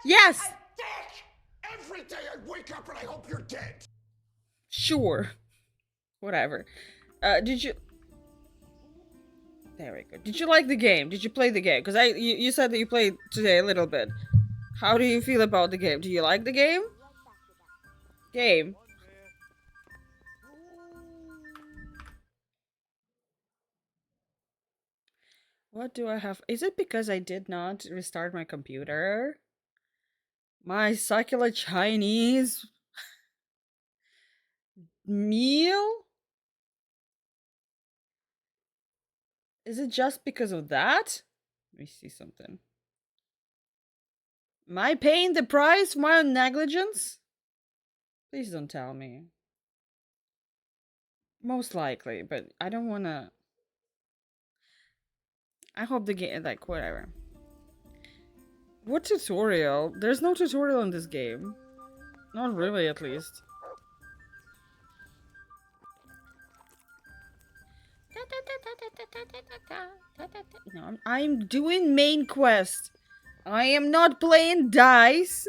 Yes! A dick! Every day I wake up and I hope you're dead. Sure. Whatever. Did you... There we go. Did you like the game? Did you play the game? Because you said that you played today a little bit. How do you feel about the game? Do you like the game? Game. What do I have? Is it because I did not restart my computer? My secular Chinese meal? Is it just because of that? Let me see something. Am I paying the price for my own negligence? Please don't tell me. Most likely, but I don't wanna. I hope the game, like, whatever. What tutorial? There's no tutorial in this game. Not really, at least. No, I'm doing main quest. I am not playing dice.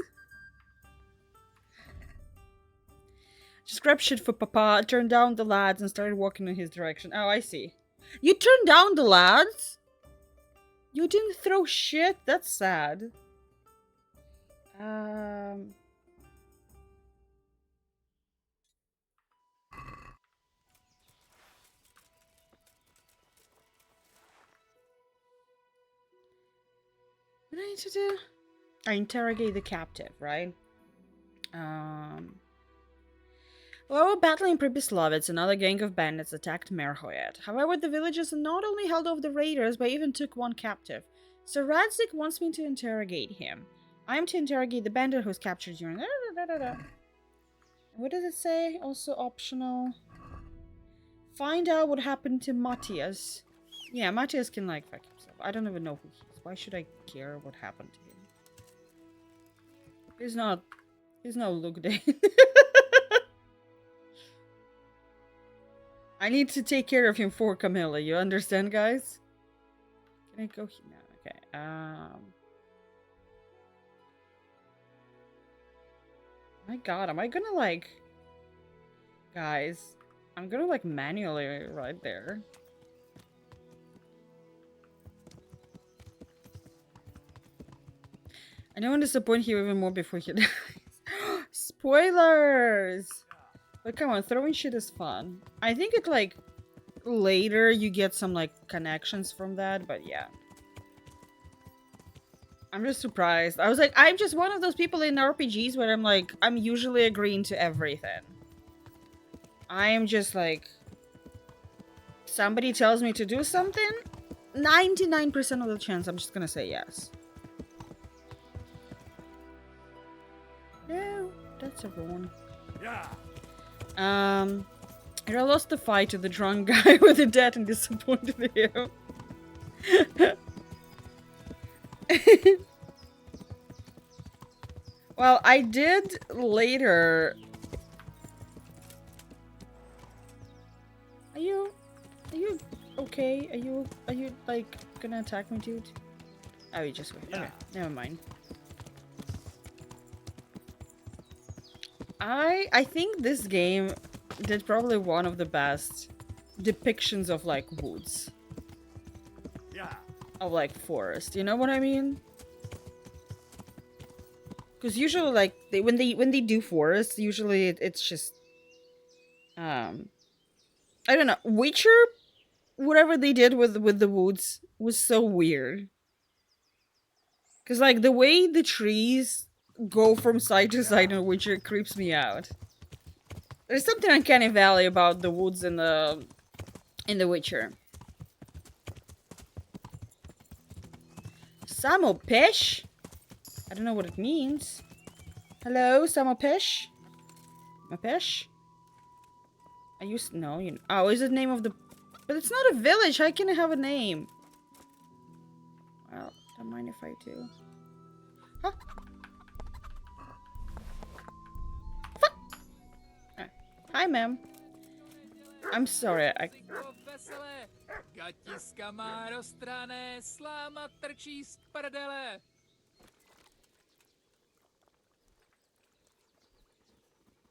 Just grab shit for Papa, turned down the lads, and started walking in his direction. Oh, I see. You turned down the lads? You didn't throw shit? That's sad. What do I need to do? I interrogate the captive, right? While battling Pribyslavitz, another gang of bandits attacked Merhoyet. However, the villagers not only held off the raiders, but even took one captive. So Radzik wants me to interrogate him. I am to interrogate the bandit who was captured during... What does it say? Also optional. Find out what happened to Matthias. Yeah, Matthias can, like, fuck himself. I don't even know who he is. Why should I care what happened to him? He's not... He's no Luke Day. I need to take care of him for Camilla. You understand, guys? Can I go here? No, okay. My god, am I gonna, like... Guys, I'm gonna, like, manually right there. I don't want to disappoint you even more before he dies. Spoilers! But come on, throwing shit is fun. I think it, like, later you get some, like, connections from that, but yeah. I'm just surprised. I was like, I'm just one of those people in RPGs where I'm like, I'm usually agreeing to everything. I am just like, somebody tells me to do something, 99% of the chance I'm just gonna say yes. No, that's everyone. Yeah. I lost the fight to the drunk guy with the debt and disappointed him. Well, I did later. Are you okay? Are you like gonna attack me, dude? Oh, you just wait. Yeah. Okay, never mind. I think this game did probably one of the best depictions of like woods. Yeah. Of like forest. You know what I mean? Because usually, like when they do forest, usually it's just I don't know. Witcher, whatever they did with the woods was so weird. Because like the way the trees go from side to side in Witcher creeps me out. There's something uncanny valley about the woods in the Witcher. Samopesh? I don't know what it means. Hello, Samopesh? Mapesh? I used no, you know. Oh, is it the name of the... But it's not a village. How can it have a name? Well, don't mind if I do. Huh? Fuck! Hi, ma'am. I'm sorry, I...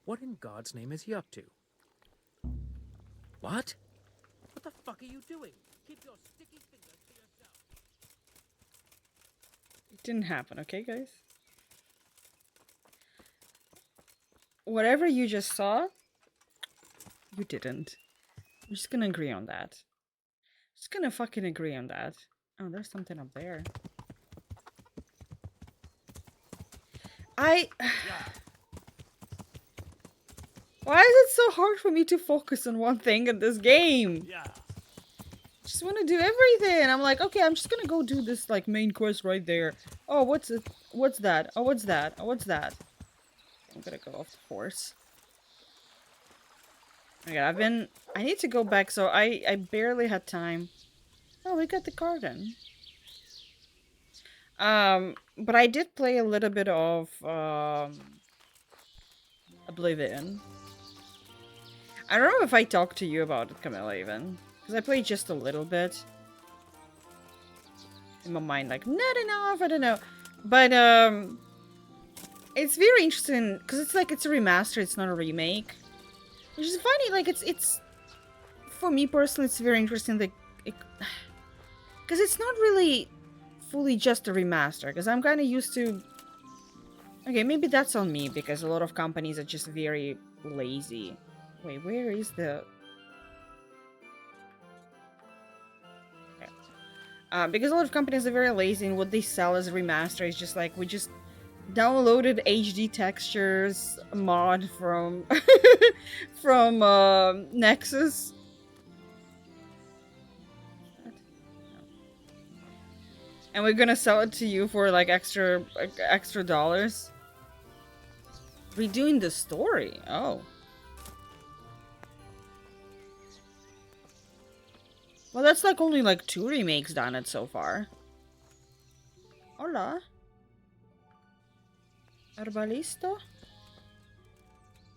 What in God's name is he up to? What? What the fuck are you doing? Keep your sticky fingers to yourself. It didn't happen, okay, guys? Whatever you just saw, you didn't. I'm just gonna agree on that. Just gonna fucking agree on that. Oh, there's something up there. Why is it so hard for me to focus on one thing in this game? Yeah. Just want to do everything. I'm like, okay, I'm just gonna go do this like main quest right there. Oh, what's it? What's that? Oh, what's that? Oh, what's that? I'm gonna go off the course. Okay, I need to go back, so I barely had time. Oh, we got the garden. But I did play a little bit of Oblivion. I don't know if I talked to you about it, Camilla, even. Because I played just a little bit. In my mind, like, not enough, I don't know. But, it's very interesting, because it's like, it's a remaster, it's not a remake. Which is funny, like, it's... For me, personally, it's very interesting that... Because it's not really fully just a remaster, because I'm kind of used to... Okay, maybe that's on me, because a lot of companies are just very lazy. Wait, where is the... Okay. Because a lot of companies are very lazy, and what they sell as a remaster is just like, we just downloaded HD textures mod from... from, Nexus. And we're gonna sell it to you for, like, extra dollars. Redoing the story. Oh. Well, that's like only like 2 remakes done it so far. Hola. Herbalisto?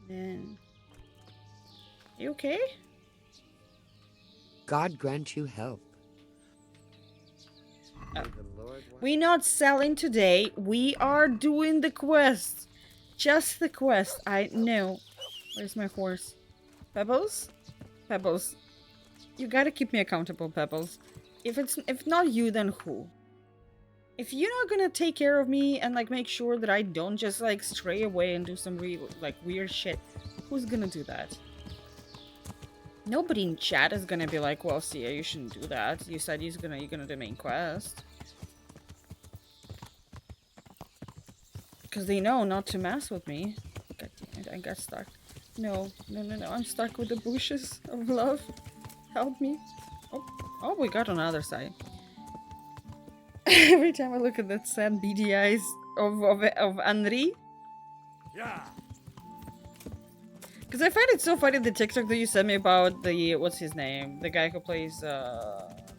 Man. You okay? God grant you help. We not selling today. We are doing the quest. Just the quest. I know. Where's my horse? Pebbles? Pebbles. You gotta keep me accountable, Pebbles. If not you, then who? If you're not gonna take care of me and like make sure that I don't just like stray away and do some real like weird shit, who's gonna do that? Nobody in chat is gonna be like, well, Sia, you shouldn't do that. You said you're gonna do the main quest. Because they know not to mess with me. God damn it, I got stuck. No, no, no, no, I'm stuck with the bushes of love. Help me. Oh, we got on the other side. Every time I look at that sad beady eyes of Henri. Yeah. Because I find it so funny, the TikTok that you sent me about the, what's his name? The guy who plays,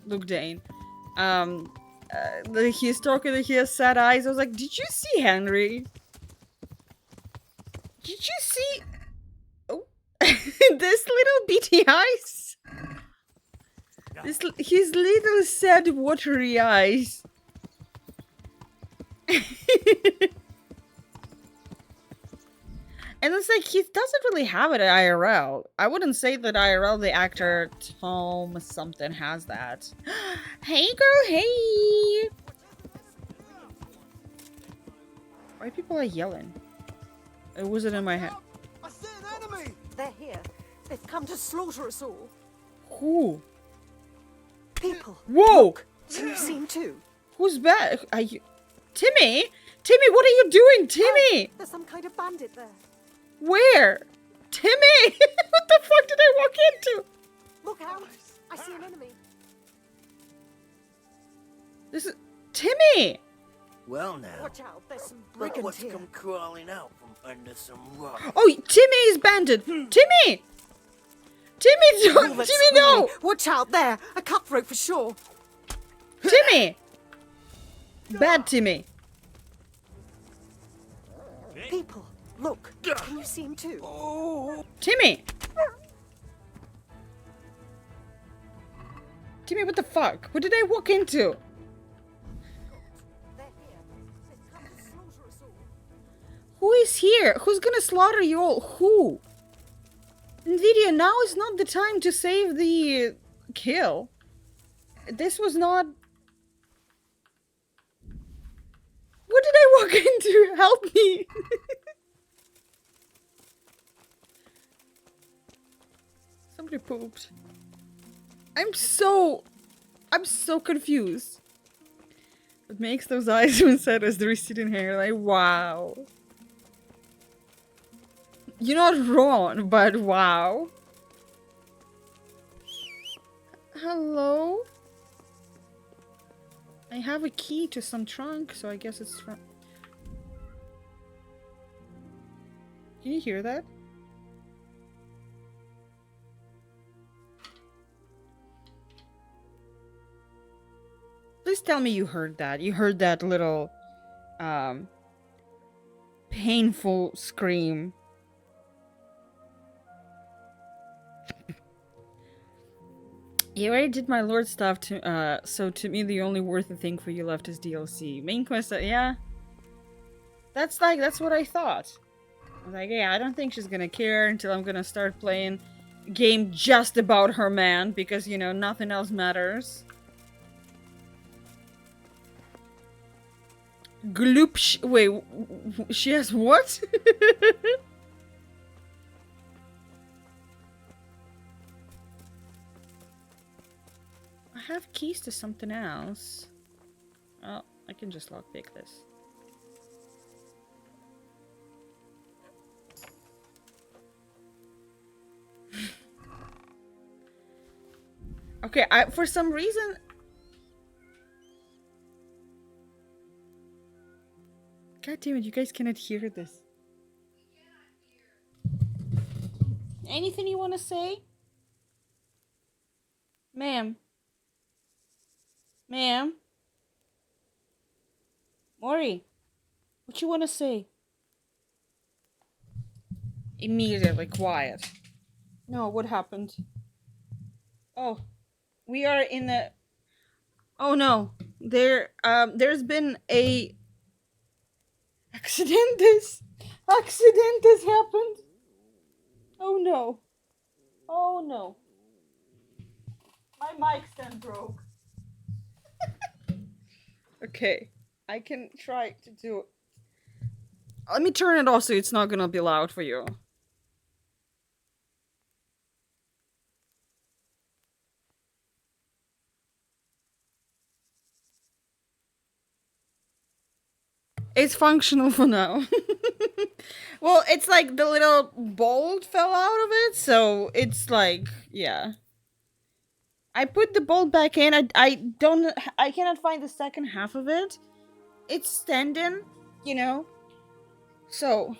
Luke Dane. He's talking and he has sad eyes. I was like, did you see Henry? Did you see... Oh. This little beady eyes? His little sad watery eyes. And it's like, he doesn't really have it at IRL. I wouldn't say that IRL, the actor Tom something has that. Hey girl, hey! Why people are yelling? It wasn't in my head. I see an enemy! They're here. They've come to slaughter us all. Who? People. Whoa! You seem to. Who's back? Are you... Timmy? Timmy, what are you doing? Timmy! There's some kind of bandit there. Where? Timmy! What the fuck did I walk into? Look out! I see an enemy. This is... Timmy! Well now, Watch out, there's some look brigands what's here. come crawling out from under some rock. Oh, Timmy is banded! Timmy! Timmy, don't... Move it, Timmy, no! Squealy. Watch out there! A cutthroat for sure. Timmy! Bad Timmy. People, look. Can you see him too? Timmy! Timmy, what the fuck? What did I walk into? They're here. They've come to slaughter us all. Who is here? Who's gonna slaughter you all? Who? Nvidia, now is not the time to save the kill. This was not... What did I walk into? Help me! Somebody pooped. I'm so confused. What makes those eyes when said as the receding hair? Like, wow. You're not wrong, but wow. Hello? I have a key to some trunk, so I guess it's from... Can you hear that? Please tell me you heard that. You heard that little, painful scream. You already did my lord stuff to, so to me the only worth the thing for you left is DLC. Main quest, yeah. That's what I thought. I was like, yeah, I don't think she's gonna care until I'm gonna start playing a game just about her man, because, you know, nothing else matters. Gloop, wait, she has what? I have keys to something else. Oh, I can just lockpick this. Okay, for some reason... God damn it, you guys cannot hear this. Anything you want to say? Ma'am? Ma'am? Mori? What you want to say? Immediately quiet. No, what happened? Oh, we are in the... Oh no, there's been a... Accident has happened. Oh no. Oh no. My mic stand broke. Okay, I can try to do... Let me turn it off so it's not gonna be loud for you. It's functional for now. Well, it's like the little bolt fell out of it, so it's like, yeah. I put the bolt back in. I cannot find the second half of it. It's standing, you know. So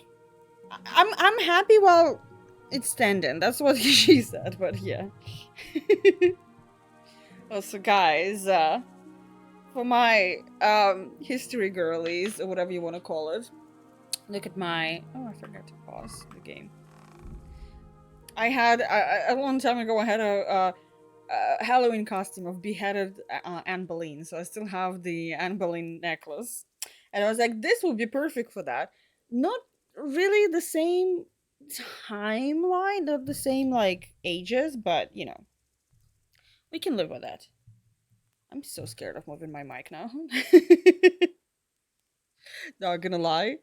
I'm happy while it's standing. That's what she said, but yeah. Also, guys, for my history girlies or whatever you want to call it, look at my... Oh, I forgot to pause the game. I had a long time ago. I had a Halloween costume of beheaded Anne Boleyn, so I still have the Anne Boleyn necklace, and I was like, this would be perfect for that. Not really the same timeline, not the same like ages, but you know, we can live with that. I'm so scared of moving my mic now. Not gonna lie.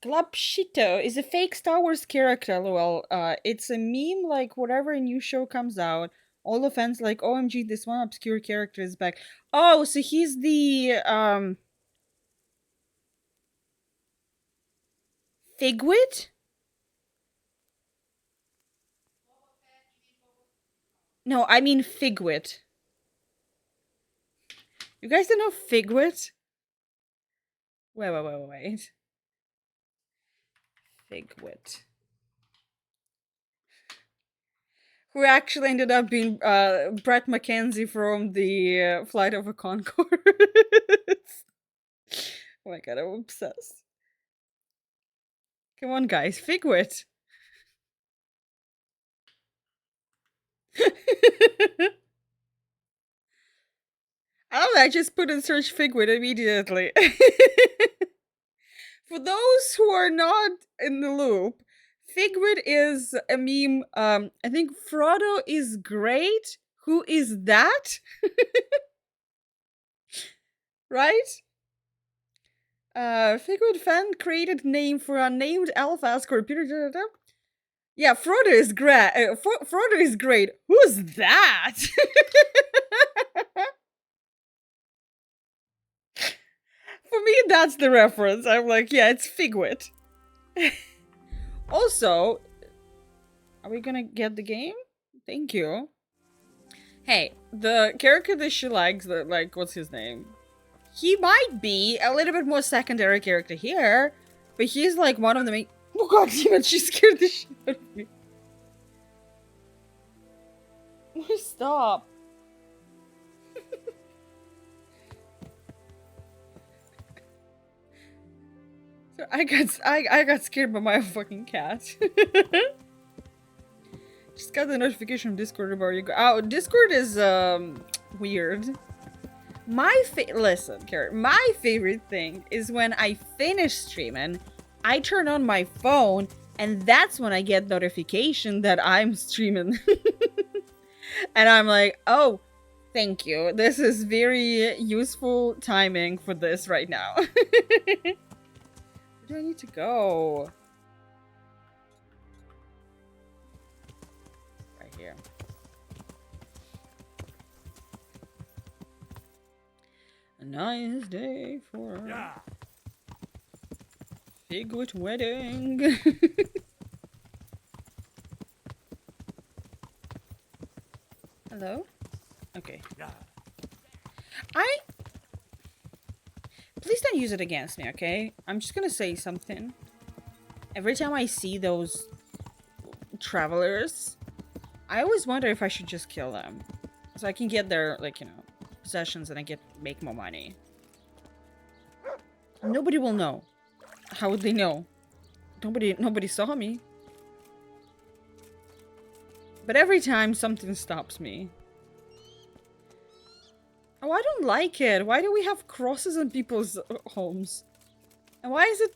Glapshito is a fake Star Wars character, lol. It's a meme like whatever a new show comes out, all the fans like, OMG, this one obscure character is back. Oh, so he's the Figwit? No, I mean Figwit. You guys don't know Figwit? Wait. Figwit. Who actually ended up being Brett McKenzie from the Flight of a Conchords. Oh my god, I'm obsessed. Come on, guys, Figwit. I just put in search Figwit immediately. For those who are not in the loop, Figwit is a meme. I think Frodo is great. Who is that? Right? Figwit fan created name for unnamed elf escort. Peter. Yeah, Frodo is great. Frodo is great. Who's that? For me, that's the reference. I'm like, yeah, it's Figwit. Also, are we gonna get the game? Thank you. Hey, the character that she likes, like, what's his name? He might be a little bit more secondary character here, but he's like one of the main. Oh god damn it, she scared the shit out of me. Stop. So I got scared by my fucking cat. Just got the notification from Discord about you. Oh, Discord is weird. Listen, Carrot. My favorite thing is when I finish streaming, I turn on my phone, and that's when I get notification that I'm streaming. And I'm like, oh, thank you. This is very useful timing for this right now. Where do I need to go? Right here. A nice day for Figwit wedding. Hello? Okay. Please don't use it against me, okay? I'm just gonna say something. Every time I see those travelers, I always wonder if I should just kill them. So I can get their, like, you know, possessions and make more money. Nobody will know. How would they know? Nobody saw me. But every time something stops me. Oh, I don't like it. Why do we have crosses on people's homes? And why is it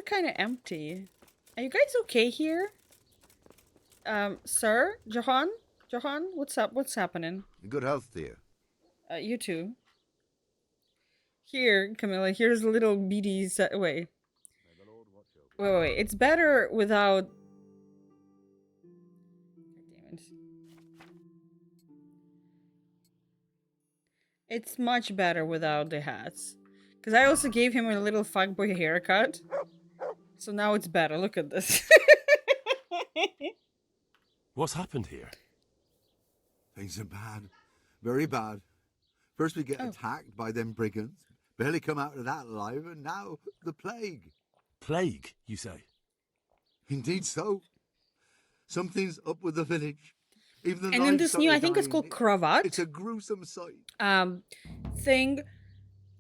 kind of empty? Are you guys okay here? Sir? Johan? Johan? What's up? What's happening? Good health, dear. You too. Here, Camilla, here's a little beady wait. Wait. It's better without... God damn it. It's much better without the hats. Because I also gave him a little fuckboy haircut. So now it's better. Look at this. What's happened here? Things are bad. Very bad. First we get attacked by them brigands. Barely come out of that alive, and now the plague. Plague, you say? Indeed so. Something's up with the village. Even the And in this new, I think it's called Cravat. It's a gruesome sight. Thing.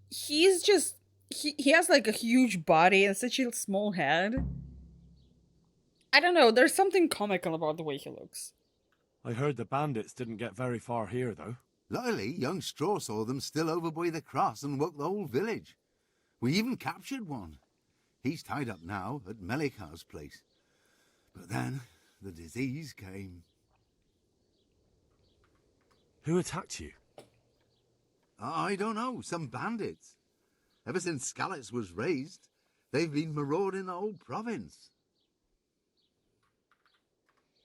He's just... He has like a huge body and such a small head. I don't know, there's something comical about the way he looks. I heard the bandits didn't get very far here, though. Luckily, young Straw saw them still over by the cross and woke the whole village. We even captured one. He's tied up now at Melikar's place. But then the disease came. Who attacked you? I don't know, some bandits. Ever since Skalitz was raised, they've been marauding the whole province.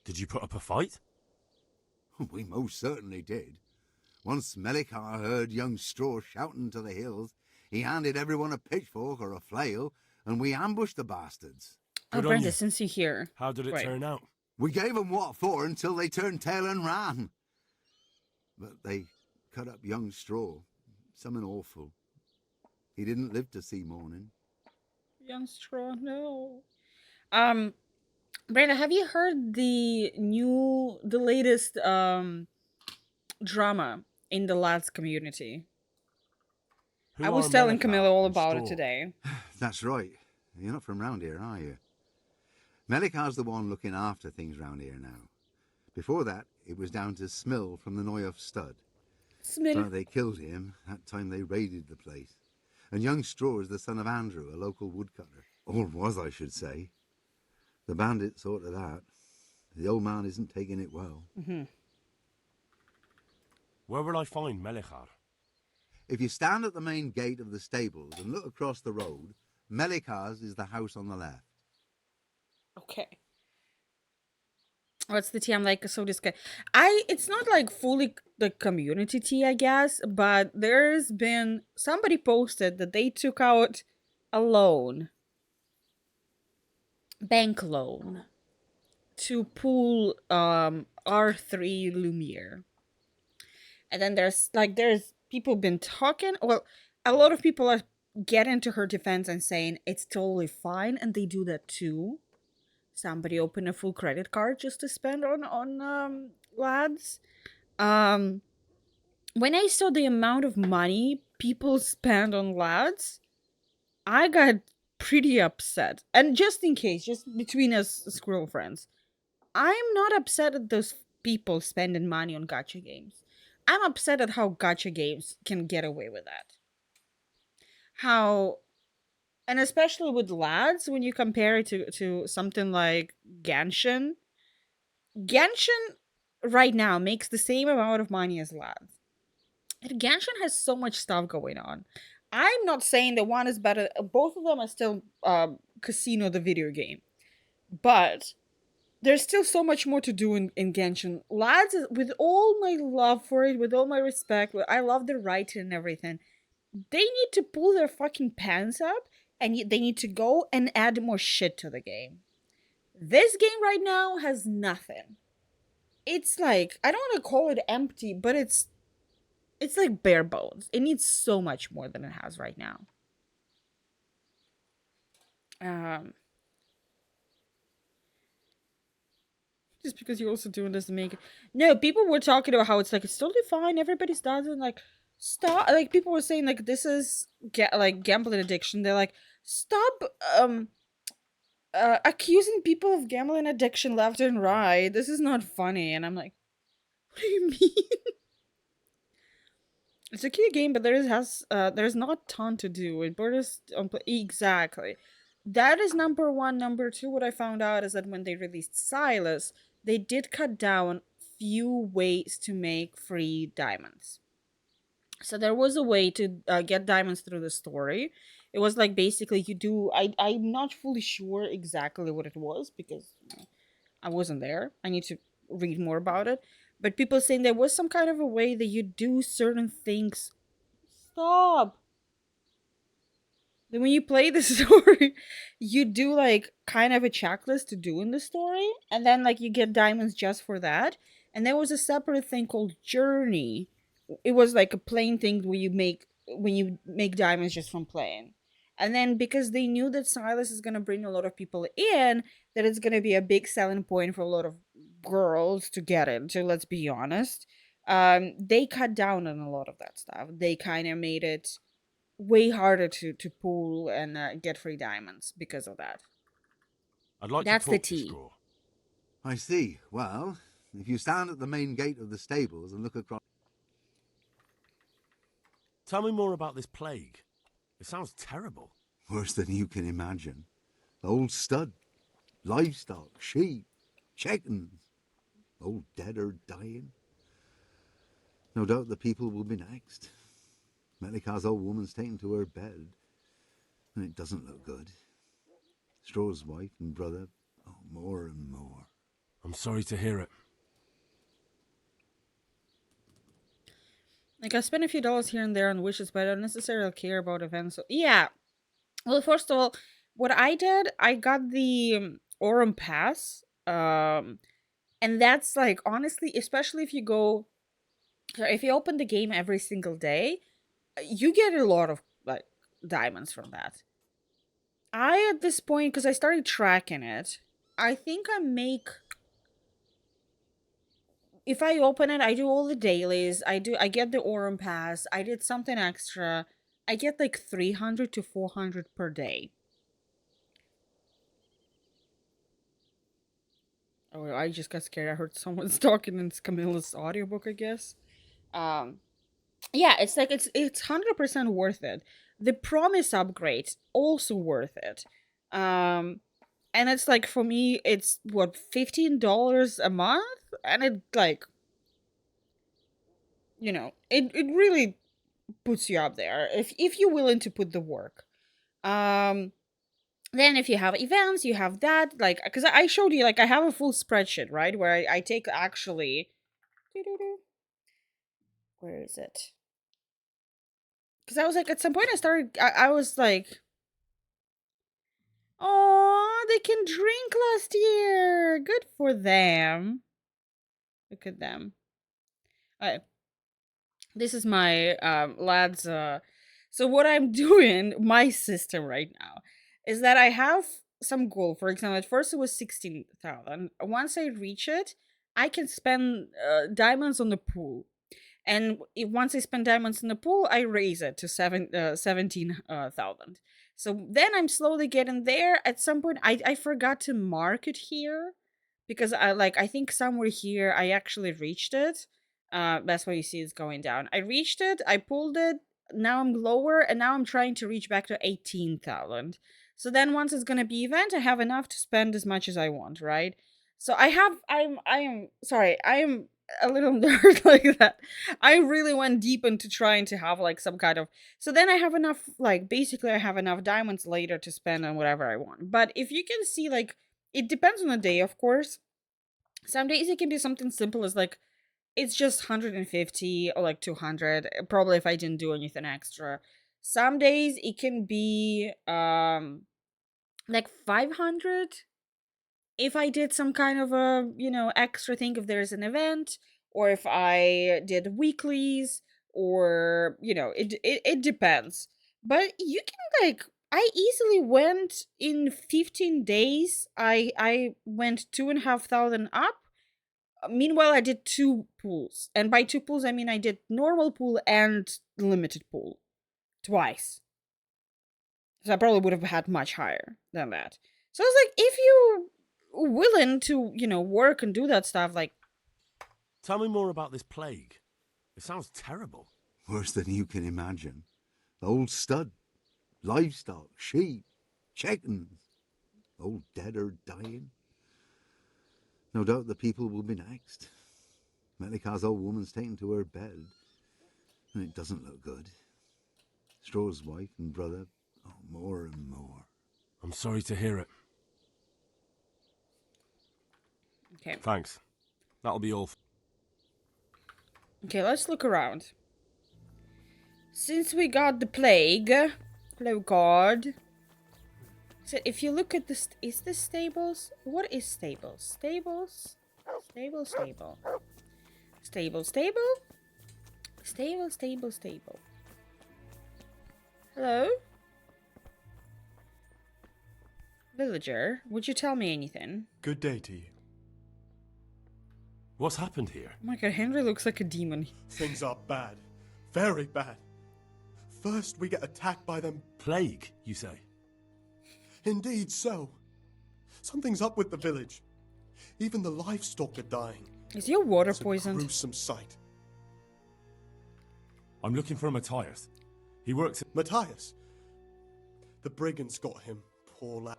Did you put up a fight? We most certainly did. Once Melikar heard young Straw shouting to the hills, he handed everyone a pitchfork or a flail, and we ambushed the bastards. Oh, Brenda, since you're here. How did it turn out? We gave them what for until they turned tail and ran. But they cut up young Straw. Something awful. He didn't live to see morning. Young Straw, no. Brenda, have you heard the latest drama in the lads community? I was telling Camilla all about it today. That's right. You're not from round here, are you? Melikar's the one looking after things round here now. Before that, it was down to Smill from the Noyoff Stud. Smill. So they killed him that time they raided the place. And young Straw is the son of Andrew, a local woodcutter. Or was, I should say. The bandit sorted that. The old man isn't taking it well. Mm-hmm. Where will I find Melichar? If you stand at the main gate of the stables and look across the road, Melichar's is the house on the left. Okay. What's the tea? I'm like, so this guy. It's not like fully the community tea, I guess, but there's been somebody posted that they took out a loan, bank loan, to pull R3 Lumiere. And then there's people been talking. Well, a lot of people are getting to her defense and saying it's totally fine, and they do that too. Somebody open a full credit card just to spend on lads. Um, when I saw the amount of money people spend on lads, I got pretty upset. And just in case, just between us squirrel friends, I'm not upset at those people spending money on gacha games. I'm upset at how gacha games can get away with that. How, and especially with lads, when you compare it to something like Genshin. Genshin right now makes the same amount of money as lads. And Genshin has so much stuff going on. I'm not saying that one is better. Both of them are still Casino, the video game. But there's still so much more to do in Genshin. Lads, with all my love for it, with all my respect, I love the writing and everything. They need to pull their fucking pants up and they need to go and add more shit to the game. This game right now has nothing. It's like, I don't want to call it empty, but it's like bare bones. It needs so much more than it has right now. Just because you're also doing this to make it. No, people were talking about how it's like it's totally fine. Everybody's done like stop. Like people were saying like this is like gambling addiction. They're like stop accusing people of gambling addiction left and right. This is not funny. And I'm like, what do you mean? It's a cute game, but there's not a ton to do. It borders on exactly. That is number one. Number two, what I found out is that when they released Silas, they did cut down few ways to make free diamonds. So there was a way to get diamonds through the story. It was like basically you do. I'm not fully sure exactly what it was because I wasn't there. I need to read more about it. But people saying there was some kind of a way that you do certain things. Stop. Then when you play the story, you do like kind of a checklist to do in the story, and then like you get diamonds just for that. And there was a separate thing called Journey. It was like a plain thing where you make diamonds just from playing. And then because they knew that Silas is gonna bring a lot of people in, that it's gonna be a big selling point for a lot of girls to get into, let's be honest. They cut down on a lot of that stuff. They kind of made it way harder to pull and get free diamonds because of that. I'd like That's to the talk to tea. Straw. I see. Well, if you stand at the main gate of the stables and look across... Tell me more about this plague. It sounds terrible. Worse than you can imagine. The old stud, livestock, sheep, chickens, all dead or dying. No doubt the people will be next. Melichar's old woman's taken to her bed, and it doesn't look good. Straw's wife and brother, oh, more and more. I'm sorry to hear it. Like I spend a few dollars here and there on wishes, but I don't necessarily care about events. So yeah. Well, first of all, what I did, I got the Aurum Pass. And that's like honestly, especially if you go, if you open the game every single day, you get a lot of like diamonds from that. I at this point, because I started tracking it, I think I make, if I open it, I do all the dailies. I get the Aurum Pass. I did something extra. I get like 300 to 400 per day. Oh, I just got scared. I heard someone's talking in Camilla's audiobook, I guess. yeah, it's like it's 100% worth it. The promise upgrade also worth it. And it's like for me it's what $15 a month, and it like, it really puts you up there if you're willing to put the work. Um then if you have events, you have that, like, because I showed you, like, I have a full spreadsheet, right, where I take actually, where is it? Because I was like, at some point I was like, oh, they can drink last year, good for them. Look at them. Okay, this is my lads. So what I'm doing, my system right now, is that I have some goal. For example, at first it was 16,000. Once I reach it, I can spend diamonds on the pool. And once I spend diamonds in the pool, I raise it to 17,000. So then I'm slowly getting there. At some point, I forgot to mark it here, because I think somewhere here I actually reached it. That's why you see it's going down. I reached it. I pulled it. Now I'm lower, and now I'm trying to reach back to 18,000. So then once it's gonna be event, I have enough to spend as much as I want, right? So I am sorry, I am a little nerd like that. I really went deep into trying to have like some kind of, so then I have enough, like, basically I have enough diamonds later to spend on whatever I want. But if you can see, like, it depends on the day, of course. Some days it can be something simple as like it's just 150 or like 200, probably if I didn't do anything extra. Some days it can be like 500 if I did some kind of a, extra thing, if there's an event, or if I did weeklies, or, it depends. But you can, like, I easily went in 15 days. I went 2,500 up. Meanwhile, I did two pools. And by two pools, I mean I did normal pool and limited pool twice. So I probably would have had much higher than that. So I was like, if you willing to, work and do that stuff, like, Tell me more about this plague. It sounds terrible. Worse than you can imagine. The old stud, livestock, sheep, chickens, all dead or dying. No doubt the people will be next. Melika's old woman's taken to her bed, and it doesn't look good. Straw's wife and brother, more and more. I'm sorry to hear it. okay. Thanks. That'll be all. Okay, let's look around. Since we got the plague, god. So if you look at this, is this stables? What is stables? Stables? Stable, stable. Stable, stable? Stable, stable, stable. Hello? Villager, would you tell me anything? Good day to you. What's happened here? Oh my god, Henry looks like a demon. Things are bad. Very bad. First, we get attacked by them. Plague, you say? Indeed so. Something's up with the village. Even the livestock are dying. Is your water It's a poisoned? gruesome sight. I'm looking for Matthias. He works at... Matthias. The brigands got him, poor lad.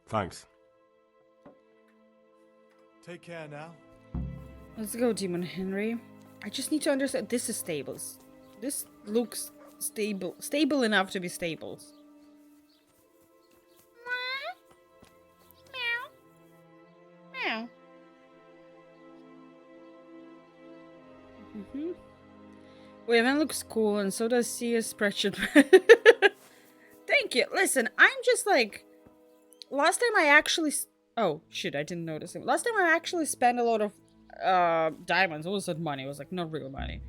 Thanks. Take care now. Let's go, Demon Henry. I just need to understand. This is stables. This looks stable. Stable enough to be stables. Meow. Meow. Mm-hmm. Wait, that looks cool, and so does CS spreadsheet. Thank you. Listen, I'm just like... Last time I actually... Oh, shit, I didn't notice it. Last time I actually spent a lot of diamonds. What was that money? It was like not real money.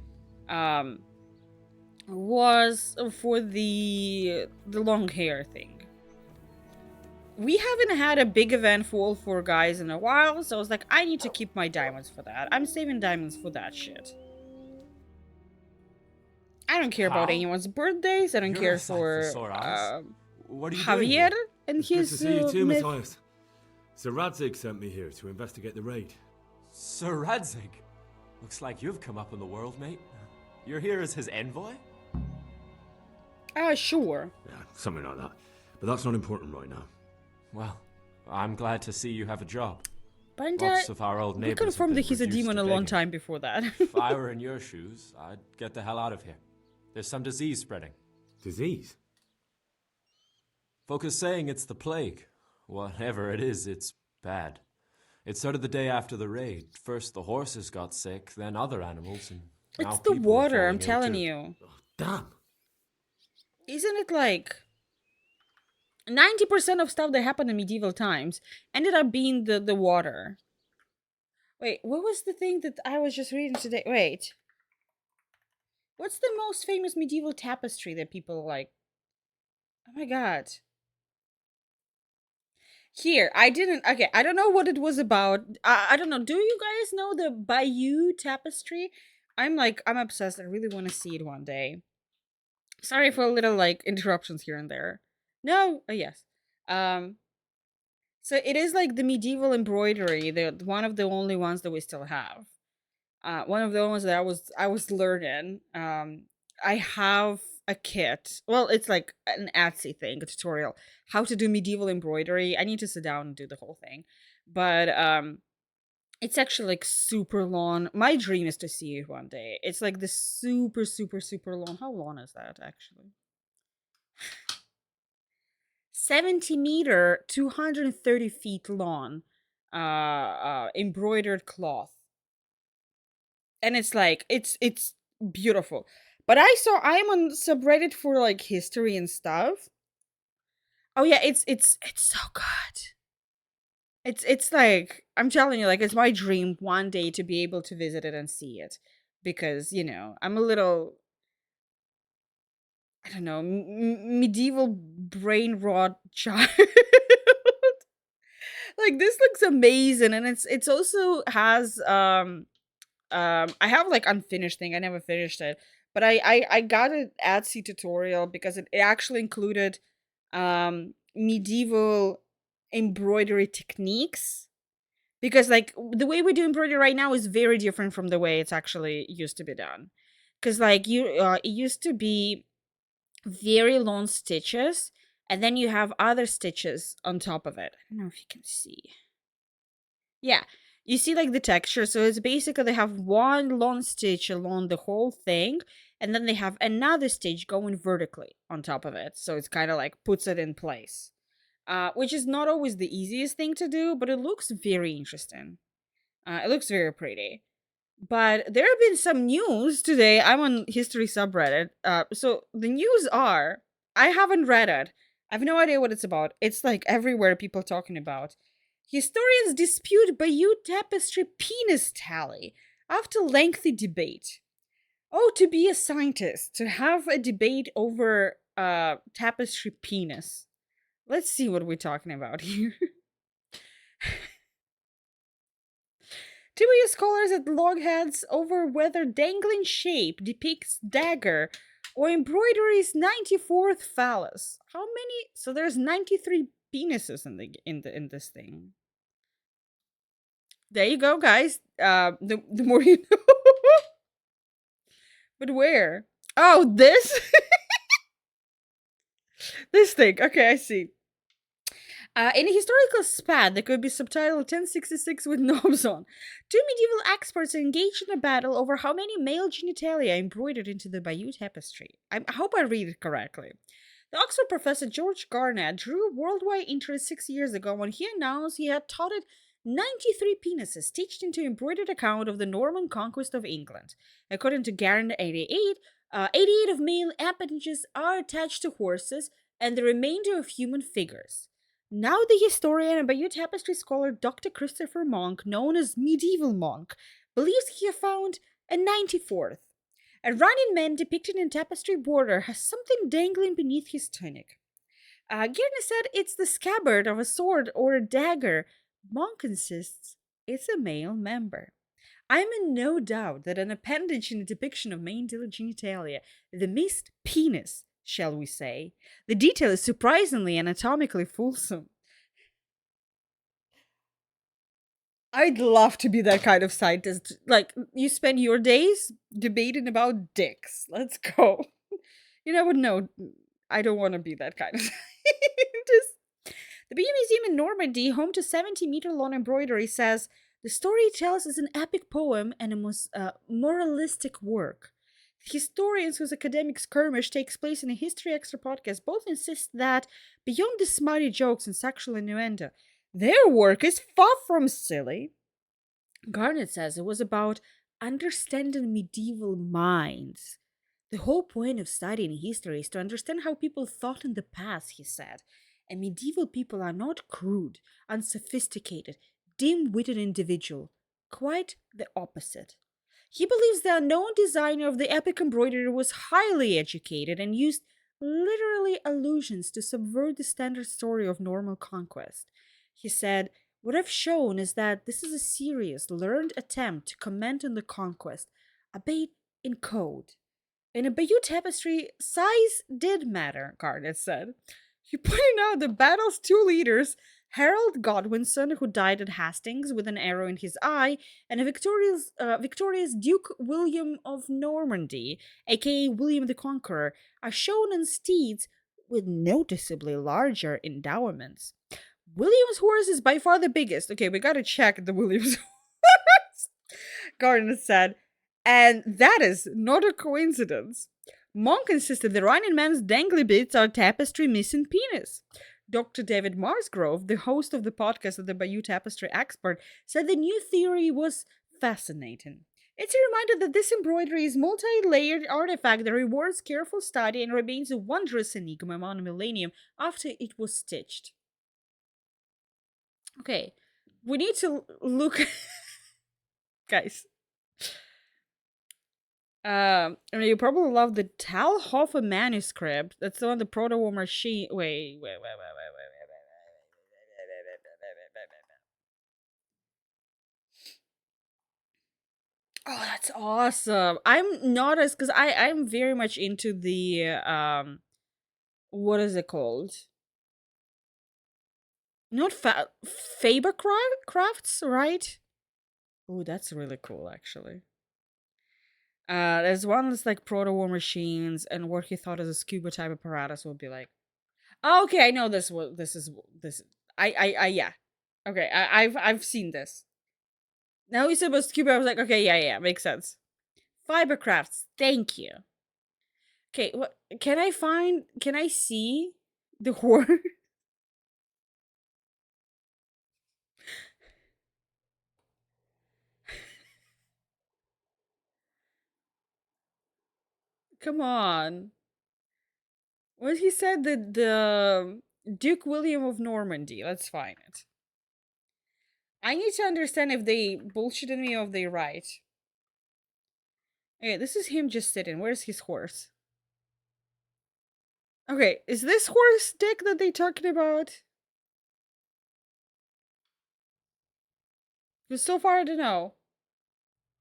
Was for the long hair thing. We haven't had a big event for all four guys in a while, so I was like, I need to keep my diamonds for that. I'm saving diamonds for that shit. I don't care about anyone's birthdays. I don't care for What are you doing Javier here? and It's his good to see you too, myth. Matthias. Sir Radzig sent me here to investigate the raid. Sir Radzig? Looks like you've come up in the world, mate. You're here as his envoy? Sure. Yeah, something like that. But that's not important right now. Well, I'm glad to see you have a job. But Lots of our old we neighbors confirmed have that been he's a reduced demon to a long begging. time before that. If I were in your shoes, I'd get the hell out of here. There's some disease spreading. Disease? Folk are saying it's the plague. Whatever it is, it's bad. It started the day after the raid. First the horses got sick, then other animals, and now It's the people are water, I'm falling ill telling too. you. Damn. Isn't it like 90% of stuff that happened in medieval times ended up being the water? Wait, what was the thing that I was just reading today? Wait. What's the most famous medieval tapestry that people like? Oh my god. Here, I didn't. Okay, I don't know what it was about. I don't know. Do you guys know the Bayeux tapestry? I'm obsessed. I really want to see it one day. Sorry for a little like interruptions here and there. No, yes. Um, so it is like the medieval embroidery, the one of the only ones that we still have. One of the ones that I was learning. I have a kit. Well, it's like an Etsy thing, a tutorial, how to do medieval embroidery. I need to sit down and do the whole thing, but it's actually like super long. My dream is to see it one day. It's like the super super super long. How long is that actually? 70-meter, 230 feet long, embroidered cloth, and it's like it's beautiful. But I'm on subreddit for like history and stuff. Oh yeah, it's so good. It's like I'm telling you, like it's my dream one day to be able to visit it and see it, because I'm a little, I don't know, medieval brain rot child. Like this looks amazing, and it's also has I have like unfinished thing. I never finished it, but I got an Etsy tutorial because it actually included medieval embroidery techniques, because like the way we do embroidery right now is very different from the way it's actually used to be done, because like it used to be very long stitches, and then you have other stitches on top of it. I don't know if you can see. Yeah, you see like the texture. So it's basically they have one long stitch along the whole thing, and then they have another stitch going vertically on top of it. So it's kind of like puts it in place, which is not always the easiest thing to do, but it looks very interesting. It looks very pretty. But there have been some news today. I'm on history subreddit. So the news are, I haven't read it. I have no idea what it's about. It's like everywhere people talking about. Historians dispute Bayeux tapestry penis tally after lengthy debate. Oh, to be a scientist, to have a debate over tapestry penis. Let's see what we're talking about here. Dubious scholars at logheads over whether dangling shape depicts dagger or embroidery's 94th phallus. How many? So there's 93 penises in this thing. There you go, guys. The more you know. But where? Oh, this this thing. Okay, I see. In a historical spat that could be subtitled 1066 with knobs on, two medieval experts are engaged in a battle over how many male genitalia are embroidered into the Bayeux tapestry. I hope I read it correctly. The Oxford professor George Garnett drew worldwide interest 6 years ago when he announced he had totted 93 penises stitched into embroidered account of the Norman conquest of England. According to Garnett 88, 88 of male appendages are attached to horses and the remainder of human figures. Now the historian and Bayeux tapestry scholar Dr. Christopher Monk, known as Medieval Monk, believes he found a 94th. A running man depicted in tapestry border has something dangling beneath his tunic. Gierna said it's the scabbard of a sword or a dagger. Monk insists it's a male member. I'm in no doubt that an appendage in the depiction of male genitalia, the missed penis, shall we say, the detail is surprisingly anatomically fulsome. I'd love to be that kind of scientist. Like, you spend your days debating about dicks. Let's go. You know what? No, I don't want to be that kind of scientist. The Bee Museum in Normandy, home to 70-meter long embroidery, says the story it tells is an epic poem and a moralistic work. Historians whose academic skirmish takes place in a History Extra podcast both insist that, beyond the smutty jokes and sexual innuendo, their work is far from silly. Garnett says it was about understanding medieval minds. The whole point of studying history is to understand how people thought in the past, he said. And medieval people are not crude, unsophisticated, dim witted individual. Quite the opposite. He believes the unknown designer of the epic embroidery was highly educated and used literally allusions to subvert the standard story of normal conquest. He said, what I've shown is that this is a serious, learned attempt to comment on the conquest, albeit in code. In a Bayeux tapestry, size did matter, Garnett said. He pointed out the battle's two leaders, Harold Godwinson, who died at Hastings with an arrow in his eye, and a victorious Duke William of Normandy, aka William the Conqueror, are shown on steeds with noticeably larger endowments. William's horse is by far the biggest. Okay, we gotta check the Williams horse, Garnett said. And that is not a coincidence. Monk insisted the Running Man's dangly bits are tapestry missing penis. Dr. David Marsgrove, the host of the podcast of the Bayeux Tapestry Expert, said the new theory was fascinating. It's a reminder that this embroidery is a multi-layered artifact that rewards careful study and remains a wondrous enigma among a millennium after it was stitched. Okay, we need to look... Guys. And you probably love the Talhofer manuscript. That's the one the proto-war machine. Wait. Oh, that's awesome. I'm not as because I'm very much into the what is it called? Not Faber crafts, right? Oh, that's really cool, actually. There's one that's like proto-war machines, and what he thought as a scuba type apparatus would be like. Oh, okay, I know this. What this is? This yeah. Okay, I've seen this. Now he said about scuba. I was like, okay, yeah, makes sense. Fibercrafts, thank you. Okay, what can I find? Can I see the horse? Come on. What he said that the Duke William of Normandy. Let's find it. I need to understand if they bullshitted me or if they right. Okay, this is him just sitting. Where's his horse? Okay, is this horse dick that they talking about? Because so far I don't know.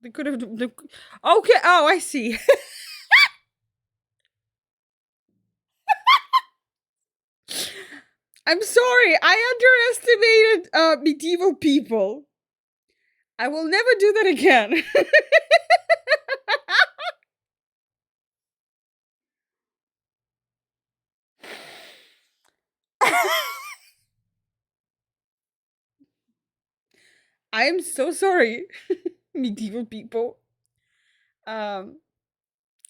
They could have. Okay, oh, I see. I'm sorry, I underestimated medieval people. I will never do that again. I'm so sorry, medieval people. And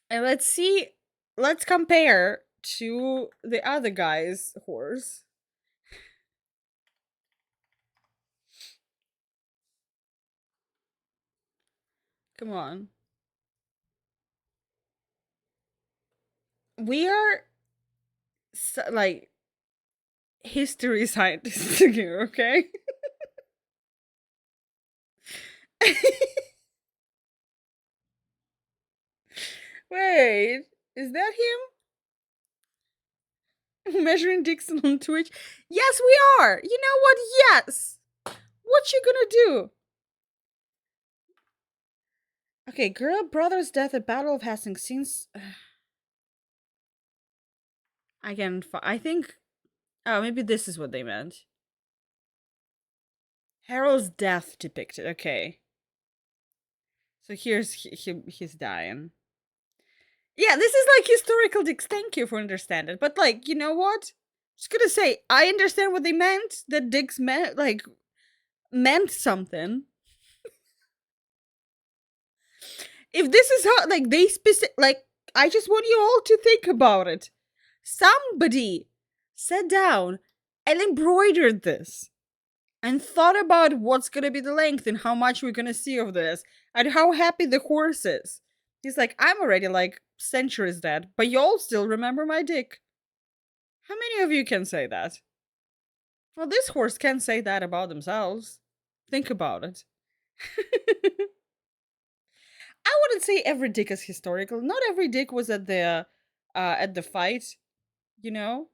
let's compare to the other guy's horse. Come on. We are like history scientists here, okay? Wait, is that him? Measuring Dixon on Twitch? Yes, we are! You know what? Yes! What you gonna do? Okay, girl brother's death at Battle of Hastings since... I think... Oh, maybe this is what they meant. Harold's death depicted. Okay. So here's he's dying. Yeah, this is like historical dicks. Thank you for understanding. But like, you know what? Just gonna say, I understand what they meant. That dicks meant something. If this is how like they specific like, I just want you all to think about it. Somebody sat down and embroidered this and thought about what's gonna be the length and how much we're gonna see of this and how happy the horse is. He's like, I'm already like centuries dead, but y'all still remember my dick. How many of you can say that? Well, this horse can say that about themselves. Think about it. I wouldn't say every dick is historical. Not every dick was at the fight, you know?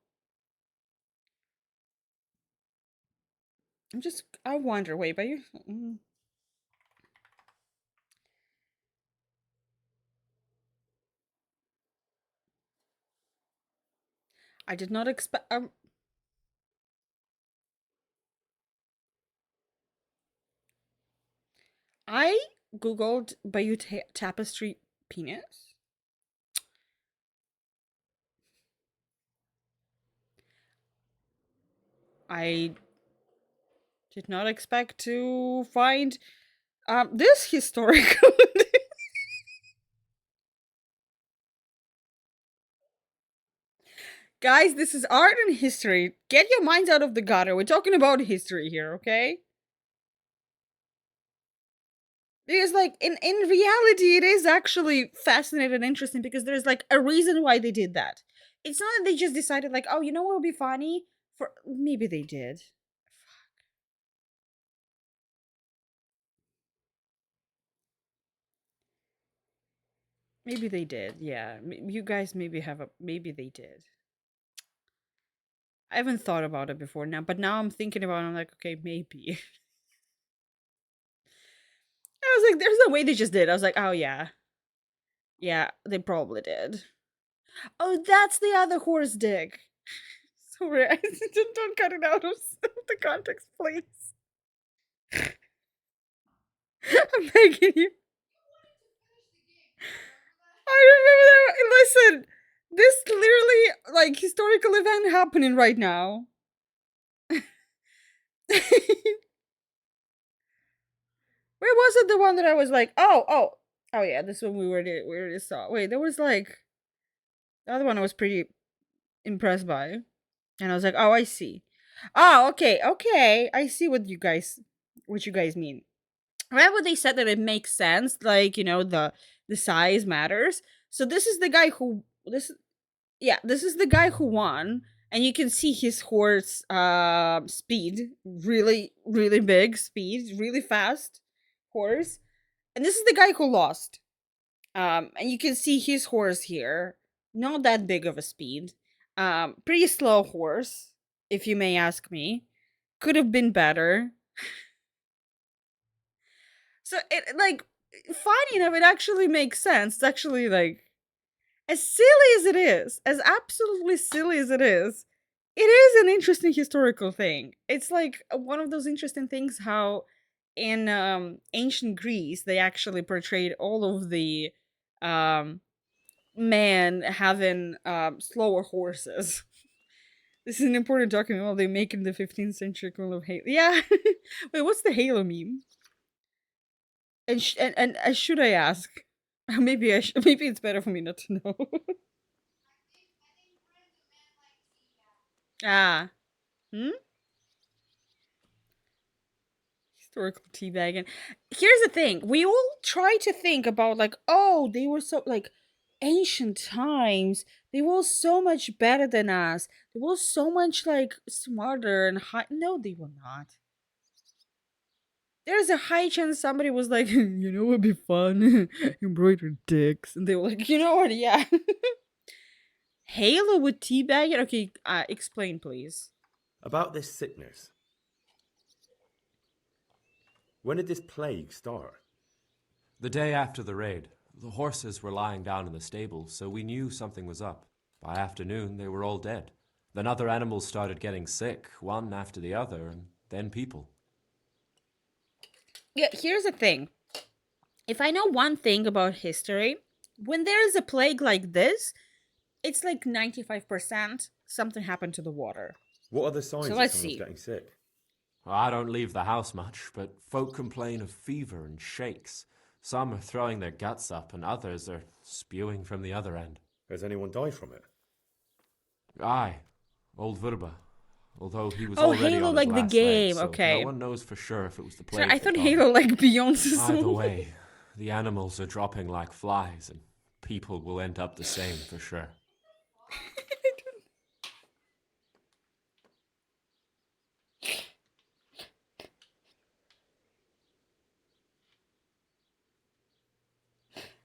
I wonder, wait, but you I did not expect I googled Bayou tapestry penis. I did not expect to find this historical. Guys, this is art and history. Get your minds out of the gutter. We're talking about history here, okay? Because like in reality it is actually fascinating and interesting because there's like a reason why they did that. It's not that they just decided like, oh, you know what would be funny? For maybe they did. Maybe they did. Yeah. You guys maybe have a maybe they did. I haven't thought about it before now, but now I'm thinking about it, I'm like, okay, maybe. I was like, there's no way they just did. I was like, oh yeah. Yeah, they probably did. Oh, that's the other horse dick. Sorry, I don't cut it out of the context, please. I'm begging you. I remember that. Listen, this literally like historical event happening right now. Where was it? The one that I was like, oh yeah, this one we already saw. Wait, there was like the other one I was pretty impressed by, and I was like, oh, I see. Oh, okay, I see what you guys mean. Remember they said that it makes sense, like, you know, the size matters. So this is the guy who this is the guy who won, and you can see his horse speed, really really big speed, really fast horse. And this is the guy who lost. And you can see his horse here, not that big of a speed. Pretty slow horse, if you may ask me. Could have been better. So it like funny enough, it actually makes sense. It's actually like as silly as it is, as absolutely silly as it is an interesting historical thing. It's like one of those interesting things how in ancient Greece they actually portrayed all of the um men having slower horses. This is an important document. Well, they make in the 15th century equivalent of Halo. Yeah. Wait, what's the Halo meme? And should I ask? Maybe maybe it's better for me not to know. Ah. Hmm? Historical teabagging. Here's the thing. We all try to think about like, oh, they were so like ancient times. They were so much better than us. They were so much like smarter and high. No, they were not. There's a high chance somebody was like, you know, it'd be fun, embroidered dicks, and they were like, you know what? Yeah. Halo with teabagging. Okay, explain, please. About this sickness. When did this plague start? The day after the raid, the horses were lying down in the stable, so we knew something was up. By afternoon, they were all dead. Then other animals started getting sick, one after the other, and then people. Yeah, here's the thing. If I know one thing about history, when there is a plague like this, it's like 95% something happened to the water. What are the signs So that let's someone's see. getting sick? I don't leave the house much, but folk complain of fever and shakes. Some are throwing their guts up, and others are spewing from the other end. Has anyone died from it? Aye, old Verba. Although he was Oh, already Halo on his like the last leg, game. so no Okay. one knows for sure if it was the Sorry, plague I that thought got Halo him. like Beyonce's Either song. way, the animals are dropping like flies, and people will end up the same for sure.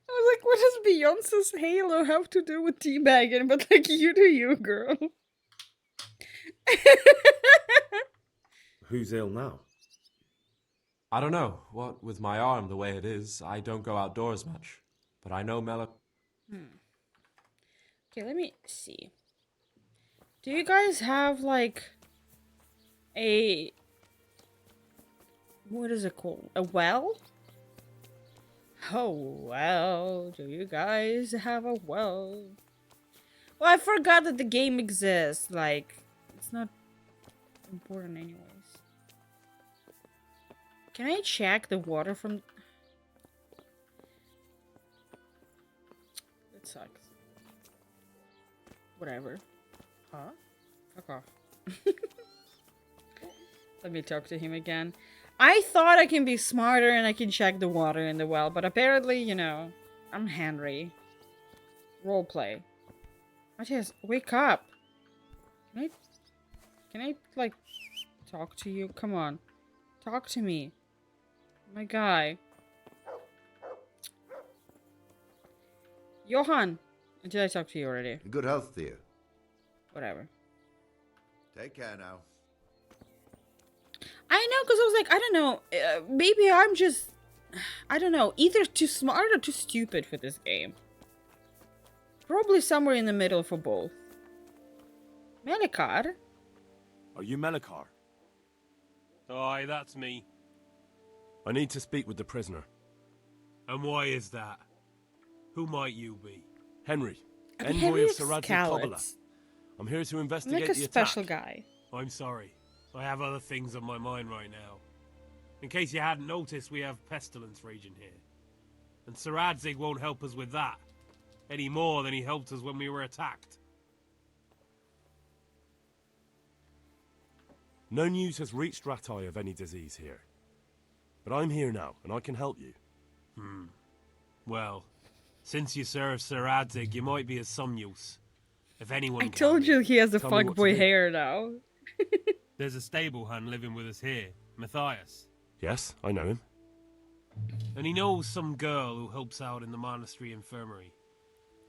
I was like, what does Beyonce's Halo have to do with teabagging? But like, you do you, girl. Who's ill now? I don't know. What with my arm the way it is, I don't go outdoors much. But I know Okay, let me see. Do you guys have like a what is it called? A well? Oh well, do you guys have a well? Well, I forgot that the game exists. Like, it's not important anyways. Can I check the water from... That sucks. Whatever. Huh? Fuck off. Let me talk to him again. I thought I can be smarter and I can check the water in the well, but apparently, you know, I'm Henry. Roleplay. Matthias, wake up. Can I, like, talk to you? Come on. Talk to me. My guy. Johan! Did I talk to you already? Good health to you. Whatever. Take care now. I know, because I was like, I don't know. Maybe I'm just... I don't know. Either too smart or too stupid for this game. Probably somewhere in the middle for both. Melikar? Are you Melikar? Aye, that's me. I need to speak with the prisoner. And why is that? Who might you be? Henry, I'm envoy Henry of of Sarad Scallots. Kobala. I'm here to I'm investigate like a the special attack. guy. I'm sorry. I have other things on my mind right now. In case you hadn't noticed, we have Pestilence raging here. And Saradzig won't help us with that. Any more than he helped us when we were attacked. No news has reached Ratai of any disease here. But I'm here now, and I can help you. Well, since you serve Saradzig, you might be of some use. If anyone I can told be. you he has a Tell me what to fuckboy do. hair now. There's a stable hand living with us here, Matthias. Yes, I know him. And he knows some girl who helps out in the monastery infirmary.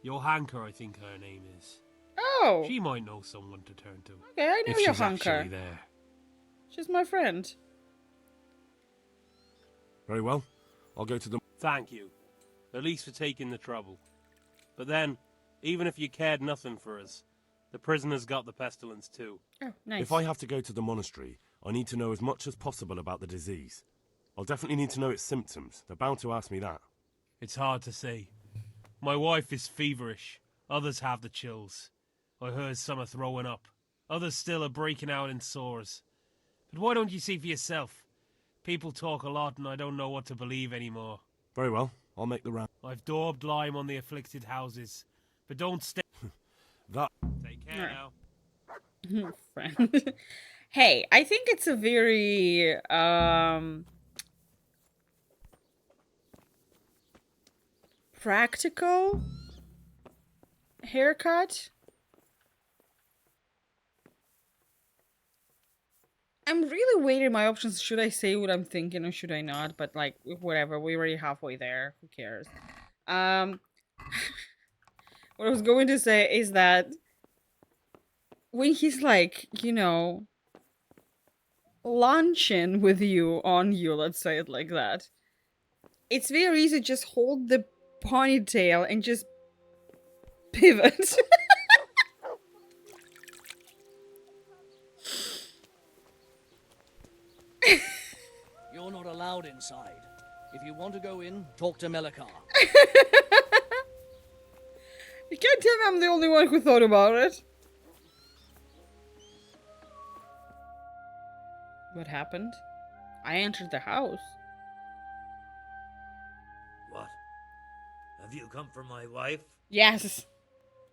Johanka, I think her name is. Oh! She might know someone to turn to. Okay, I know if she's Johanka. actually there. She's my friend. Very well. I'll go to the... Thank you. At least for taking the trouble. But then, even if you cared nothing for us, the prisoner's got the pestilence too. Oh, nice. If I have to go to the monastery, I need to know as much as possible about the disease. I'll definitely need to know its symptoms. They're bound to ask me that. It's hard to say. My wife is feverish. Others have the chills. I heard some are throwing up. Others still are breaking out in sores. But why don't you see for yourself? People talk a lot and I don't know what to believe anymore. Very well. I'll make the round. I've daubed lime on the afflicted houses. But don't stay. That... Take care Alright. now. Friend. Hey, I think it's a very practical haircut. I'm really weighing my options. Should I say what I'm thinking or should I not? But like, whatever. We're already halfway there. Who cares? What I was going to say is that when he's like, you know, lunching with you, on you, let's say it like that, it's very easy to just hold the ponytail and just pivot. You're not allowed crowd inside. If you want to go in, talk to Melikar. You can't tell me I'm the only one who thought about it. What happened? I entered the house. What? Have you come for my wife? Yes.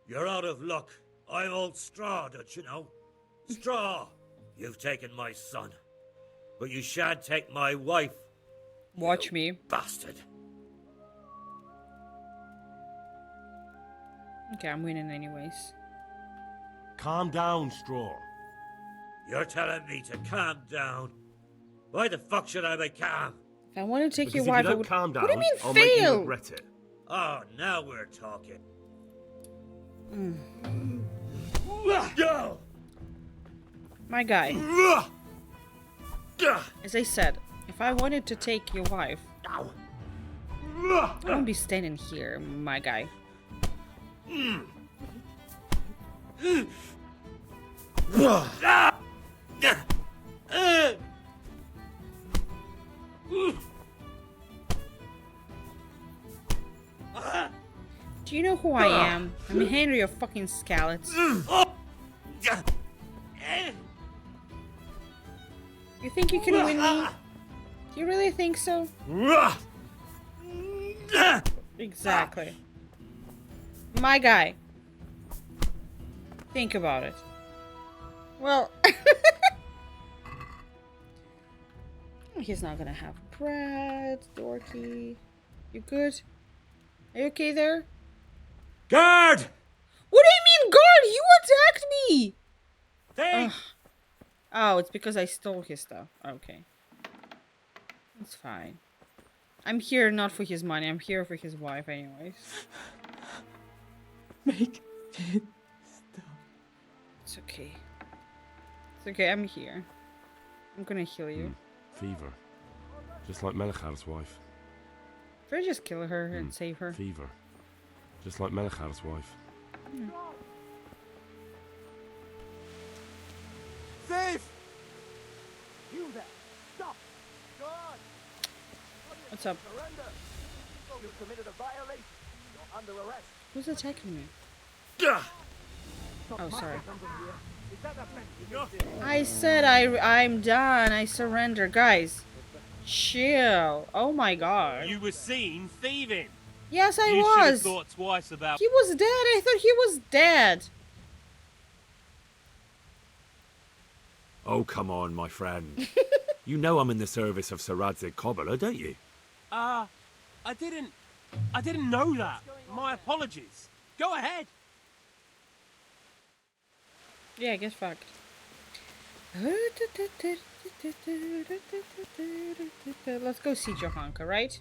You're out of luck. I'm old Straw, don't you know? Straw! You've taken my son. But you shan't take my wife. Watch me. Bastard. Okay, I'm winning anyways. Calm down, Straw. You're telling me to calm down? Why the fuck should I be calm? If I want to take Because your if wife, you I don't would... calm down, What do you mean I'll make you fail? regret it. Oh, now we're talking. My guy. As I said, if I wanted to take your wife, I won't be standing here, my guy. Do you know who I am? I'm Henry of fucking Scallots. You think you can win me? Do you really think so? Exactly. My guy. Think about it. Well, he's not gonna have bread, Dorky. You good? Are you okay there? Guard! What do you mean, guard? You attacked me! Think! Oh, it's because I stole his stuff. Okay. It's fine. I'm here not for his money. I'm here for his wife anyways. Make it stop. It's okay. It's okay, I'm here. I'm gonna heal you. Fever. Just like Melikar's wife. If I just kill her and save her. Fever. Just like Melikar's wife. Safe! You there! Stop! God! What's up? Surrender! You've committed a violation. You're under arrest. Who's attacking me? Oh, sorry. I said I'm done. I surrender. Guys, chill. Oh my god. You were seen thieving. Yes, I You should have was. thought twice about. He was dead. I thought he was dead. Oh, come on, my friend. You know I'm in the service of Sir Radzig Cobbler, don't you? I didn't know that. My apologies. Go ahead. Yeah, get fucked. Let's go see Johanka, right?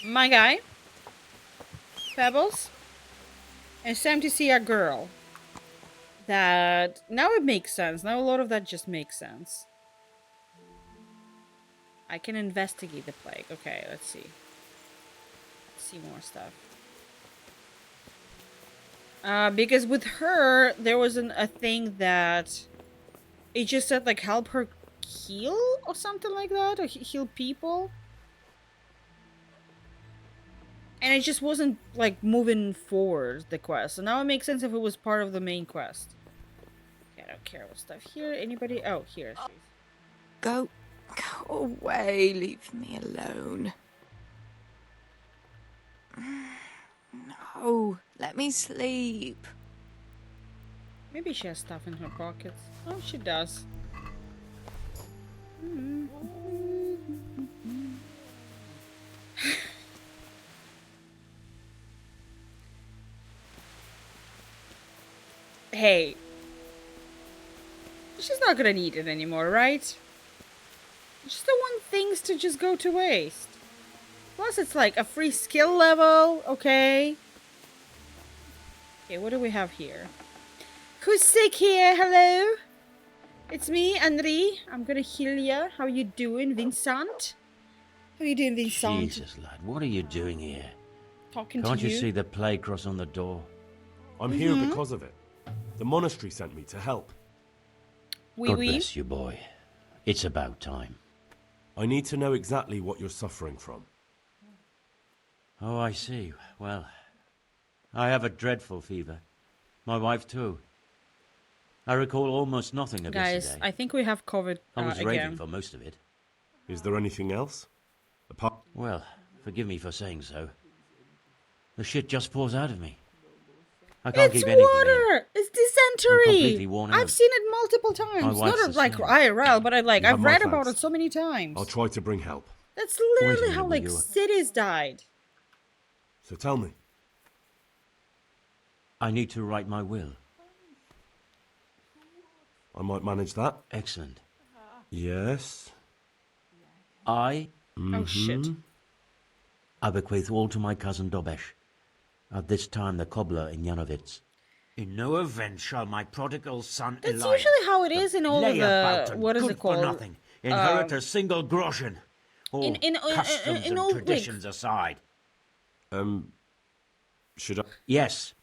My guy. Pebbles. And it's time to see a girl. That... Now it makes sense. Now a lot of that just makes sense. I can investigate the plague. Okay, let's see. Let's see more stuff. Because with her, there was a thing that... It just said, like, help her heal? Or something like that? Or heal people? And it just wasn't, like, moving forward, the quest. So now it makes sense if it was part of the main quest. Okay, I don't care what stuff here. Anybody? Oh, here. Go away. Leave me alone. No, let me sleep. Maybe she has stuff in her pockets. Oh, she does. Hey. She's not gonna need it anymore, right? I just don't want things to just go to waste. Plus, it's like a free skill level, okay? Okay, what do we have here? Who's sick here? Hello? It's me, Henri. I'm gonna heal ya. How you doing, Vincent? How you doing, Vincent? Jesus, lad, what are you doing here? Talking Can't to you see the plague cross on the door? I'm here because of it. The monastery sent me to help. God bless you, boy. It's about time. I need to know exactly what you're suffering from. Oh, I see. Well, I have a dreadful fever. My wife, too. I recall almost nothing of Guys, yesterday. I think we have COVID I was raving again. for most of it. Is there anything else? Apart... Well, forgive me for saying so. The shit just pours out of me. I can't It's keep anything water! It's I'm dysentery! completely worn out. I've seen it multiple times. wife's Not the like same. IRL, but You have I've my read about thanks. it so many times. I'll try to bring help. That's Wait a literally minute, how will like you? cities died. So tell me. I need to write my will. I might manage that. Excellent. Yes. I Oh shit. bequeath all to my cousin Dobesh. At this time the cobbler in Janovitz. In no event shall my prodigal son That's Elias, usually how it is in all of layabout the and what is good it called? for nothing, inherit a single groschen. All in customs and all, traditions aside. Should I... Yes.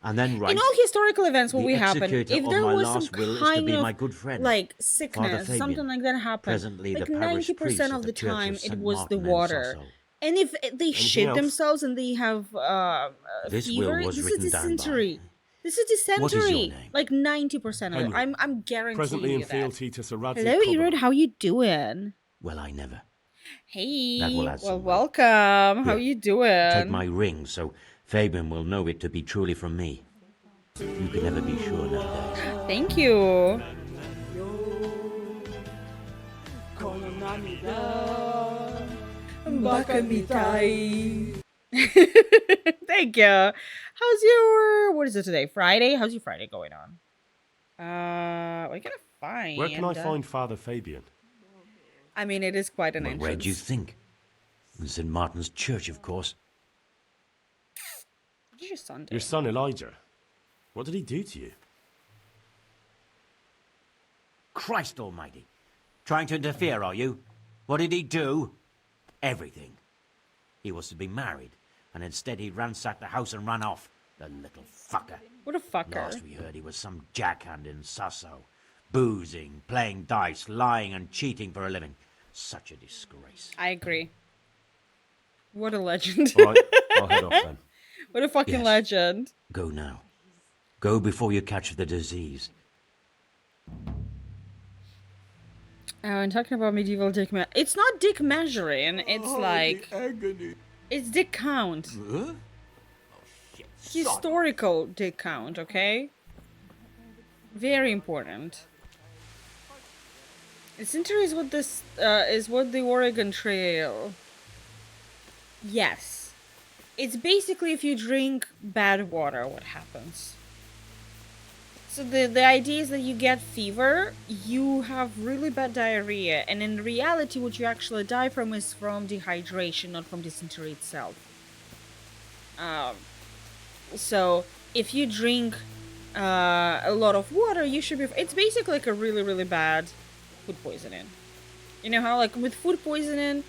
And then write. In all historical events, what the will happen executor if of there my was some last will is to kind be of my good friend, like Father sickness, Fabian, something like that happened. presently Like the parish 90% priest of of the the Church of time, it St. was the Martin in water. Sasso. And if they shit else? themselves and they have This fever, will was this is written down by. dysentery. This is What is your dysentery. name? Like 90% of it. Henry. I'm guaranteeing Presently in you that. fealty to Sir Radzig Hello, Kobyla. Erod. How you doing? Well, I never. Hey. That will add Well, some weight. welcome. How Here, you doing? Take my ring, so Fabian will know it to be truly from me. You can never be sure now that. Thank you. Thank you. How's your what is it today? Friday? How's your Friday going on? What are you gonna find? Where can I find Father Fabian? I mean, it is quite an Well, entrance. where do you think? In St. Martin's Church, of course. What did your son do? Your son Elijah. What did he do to you? Christ almighty. Trying to interfere, are you? What did he do? Everything. He was to be married, and instead he ransacked the house and ran off. The little fucker. What a fucker. Last we heard he was some jackhand in Sasso. Boozing, playing dice, lying and cheating for a living. Such a disgrace. I agree. What a legend. All right, I'll head off then. What a fucking Yes. legend. Go now. Go before you catch the disease. And talking about medieval dick it's not dick measuring, it's like it's dick count. Historical dick count, okay? Very important. It's interesting what this is what the Oregon Trail. Yes. It's basically if you drink bad water, what happens. So the idea is that you get fever, you have really bad diarrhea, and in reality what you actually die from is from dehydration, not from dysentery itself. So if you drink a lot of water, you should be... It's basically like a really, really bad food poisoning. You know how like with food poisoning,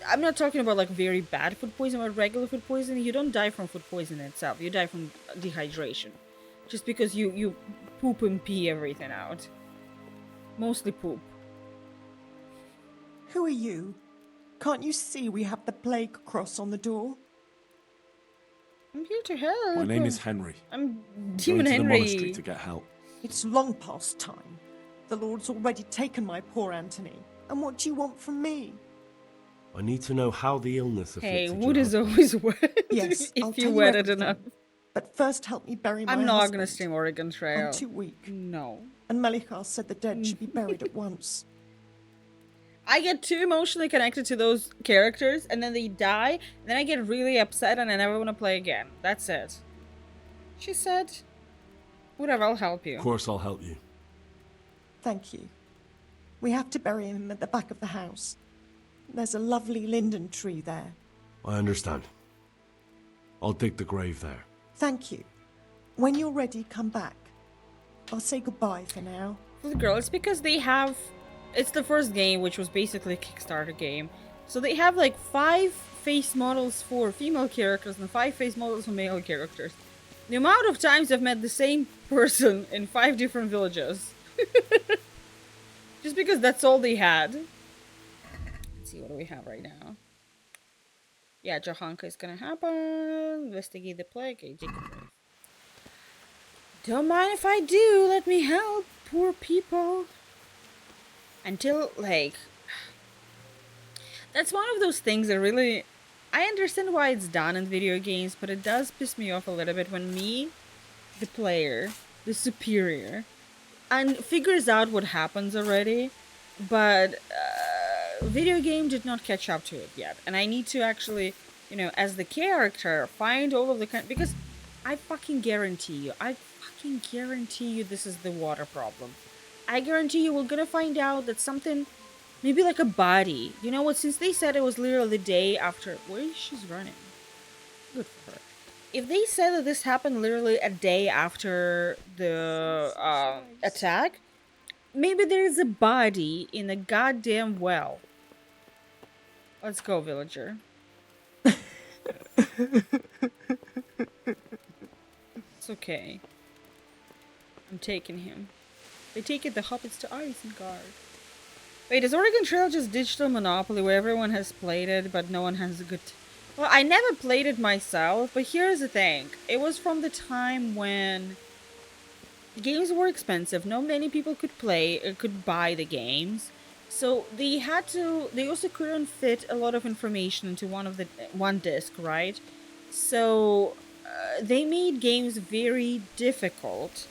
I'm not talking about like very bad food poisoning, but regular food poisoning, you don't die from food poisoning itself, you die from dehydration. Just because you poop and pee everything out. Mostly poop. Who are you? Can't you see we have the plague cross on the door? I'm here to help. My name is Henry. I'm I'm Demon going to the Henry. monastery to get help. It's long past time. The Lord's already taken my poor Anthony. And what do you want from me? I need to know how the illness Hey, afflicted wood your is husband. always wet. Yes, I'll if tell you you wet it everything. enough. But first help me bury my I'm not husband. gonna stream Oregon Trail. I'm too weak. No. And Melichar said the dead should be buried at once. I get too emotionally connected to those characters, and then they die, and then I get really upset and I never want to play again. That's it. She said, whatever, I'll help you. Of course I'll help you. Thank you. We have to bury him at the back of the house. There's a lovely linden tree there. I understand. I'll dig the grave there. Thank you. When you're ready, come back. I'll say goodbye for now. For the girl, it's because they have... It's the first game, which was basically a Kickstarter game. So they have like 5 face models for female characters and 5 face models for male characters. The amount of times I've met the same person in 5 different villages. Just because that's all they had. Let's see, what do we have right now? Yeah, Johanka is gonna happen. Investigate the plague. Okay, take a break. Don't mind if I do. Let me help poor people. Until, like... That's one of those things that really... I understand why it's done in video games, but it does piss me off a little bit when me, the player, the superior, and figures out what happens already, but video game did not catch up to it yet. And I need to actually, you know, as the character, find all of the... Because I fucking guarantee you this is the water problem. I guarantee you we're gonna find out that something... Maybe like a body. You know what? Since they said it was literally the day after... Where is she's running? Good for her. If they said that this happened literally a day after the attack, maybe there's a body in a goddamn well. Let's go, villager. It's okay. I'm taking him. They take it the hobbits to Isengard. Wait, is Oregon Trail just digital Monopoly where everyone has played it, but no one has a good... Well, I never played it myself, but here's the thing. It was from the time when games were expensive. Not many people could buy the games. So they had to... They also couldn't fit a lot of information into one disc, right? So they made games very difficult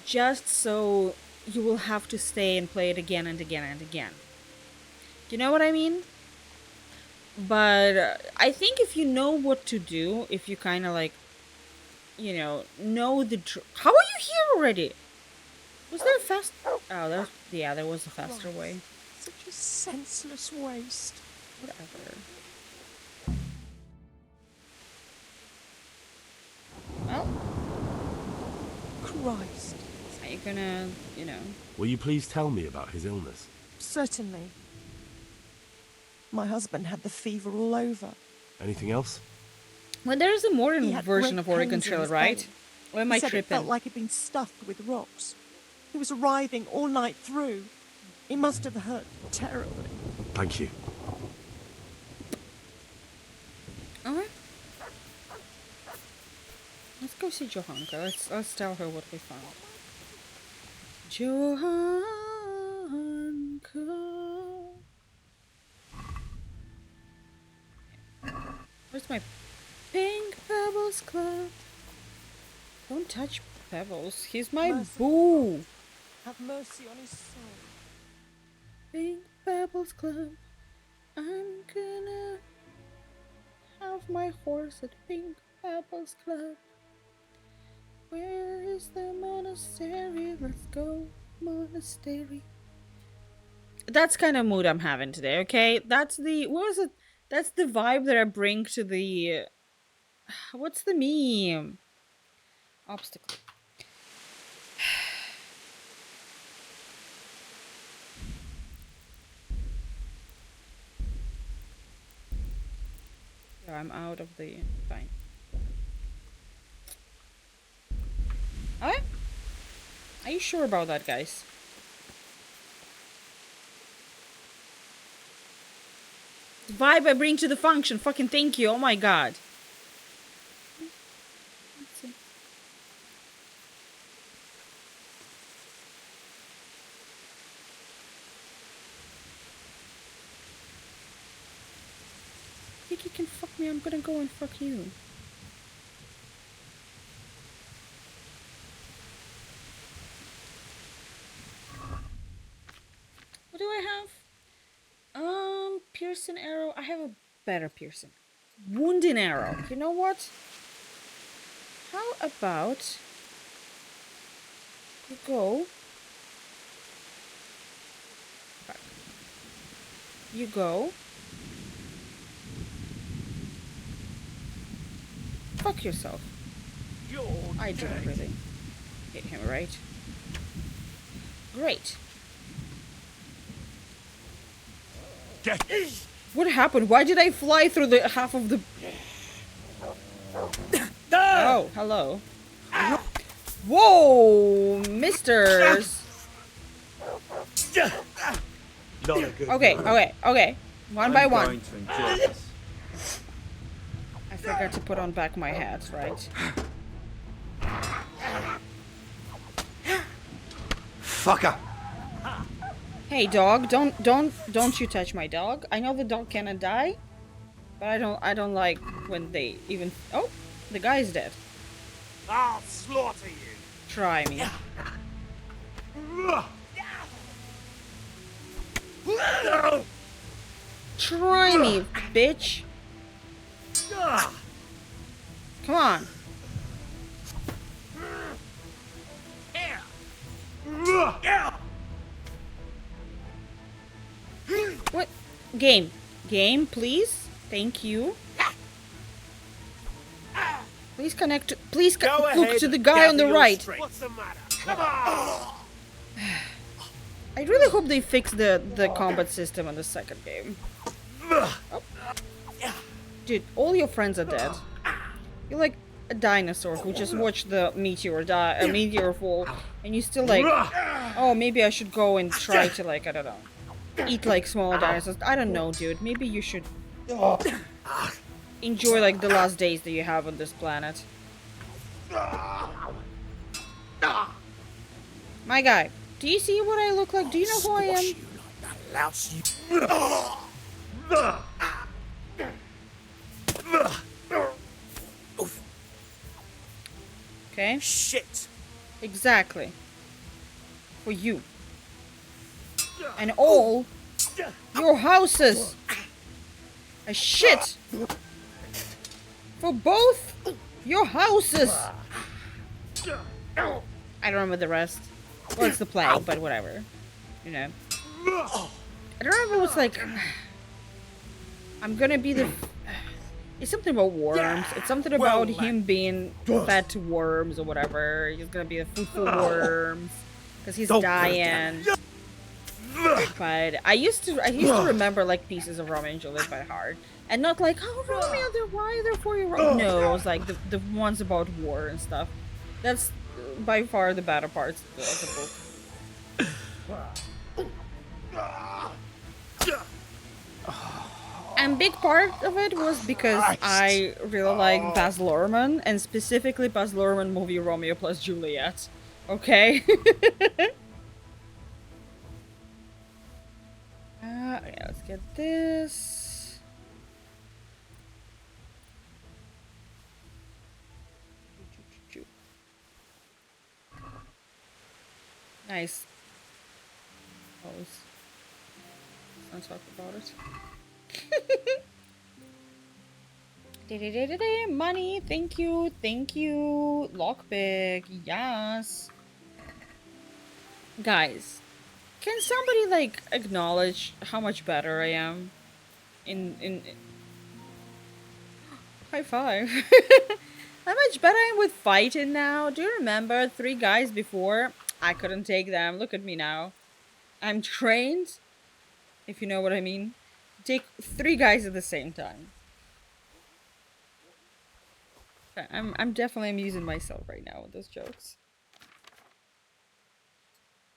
just so... you will have to stay and play it again and again and again. Do you know what I mean? But I think if you know what to do, if you kind of like, you know the... How are you here already? Was there a fast... Oh, there was a faster way. Such a senseless waste. Whatever. Well. Christ. Are you gonna, Will you please tell me about his illness? Certainly. My husband had the fever all over. Anything else? Well, there is a modern version great of Oregon pains in Trail, his right? belly. Or am He I said tripping? it felt like he'd been stuffed with rocks. He was writhing all night through. It must have hurt terribly. Thank you. Alright. Let's go see Johanka. Let's tell her what we found. Johanka. Where's my Pink Pebbles Club? Don't touch Pebbles. He's my boo. Have mercy on his soul. Pink Pebbles Club. I'm gonna have my horse at Pink Pebbles Club. Where is the monastery? Let's go, monastery. That's kind of mood I'm having today, okay? That's the... What was it? That's the vibe that I bring to the... What's the meme? Obstacle. Yeah, I'm out of the... Fine. Alright. Are you sure about that, guys? The vibe I bring to the function. Fucking thank you. Oh my god. Let's see. Think you can fuck me? I'm gonna go and fuck you. What do I have? Piercing arrow. I have a better piercing. Wounding arrow. You know what? How about you go? Back. You go. Fuck yourself. I didn't really hit him, right? Great. What happened? Why did I fly through the half of the... Oh, hello. Whoa, misters. Not a good Okay, move. okay. One by one. going to enjoy this. I forgot to put on back my hat, right? Fucker! Hey dog, don't you touch my dog. I know the dog cannot die, but I don't like when they even. Oh, the guy's dead. I'll slaughter you. Try me. Try me, bitch. Come on. What? Game. Game, please. Thank you. Please connect. Please look to the guy on the right. What's the matter? Come on! I really hope they fix the combat system on the second game. Oh. Dude, all your friends are dead. You're like a dinosaur who just watched the meteor fall, and you still like, oh, maybe I should go and try to like, I don't know, eat like smaller dinosaurs. I don't know, dude. Maybe you should enjoy like the last days that you have on this planet. My guy, do you see what I look like? Do you know who I am? Okay. Shit. Exactly. For you. And all your houses. A shit. For both your houses. I don't remember the rest. Well, it's the play, but whatever. You know. I don't remember what's like. I'm gonna be the. It's something about worms. It's something about him being fed to worms or whatever. He's gonna be a food for worms because he's dying. But I used to remember like pieces of Romeo and Juliet by heart, and not like, oh, Romeo, why they're for you? No, it was like the ones about war and stuff. That's by far the better parts of the book. And big part of it was because I really like Baz Luhrmann, and specifically Baz Luhrmann movie Romeo plus Juliet. Okay? Okay, let's get this. Nice. Let's talk about it. Money, thank you, lockpick, yes. Guys, can somebody like acknowledge how much better I am? In high five. How much better I am with fighting now? Do you remember 3 guys before? I couldn't take them. Look at me now. I'm trained, if you know what I mean. Take 3 guys at the same time. I'm definitely amusing myself right now with those jokes.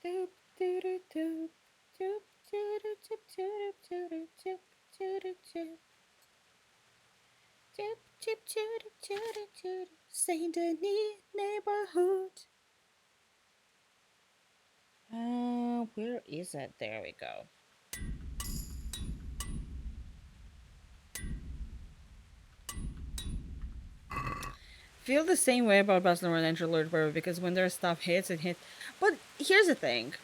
Saint Denis neighborhood. Where is it? There we go. Feel the same way about Baz Luhrmann and Lord Burger because when their stuff hits, it hits. But here's the thing.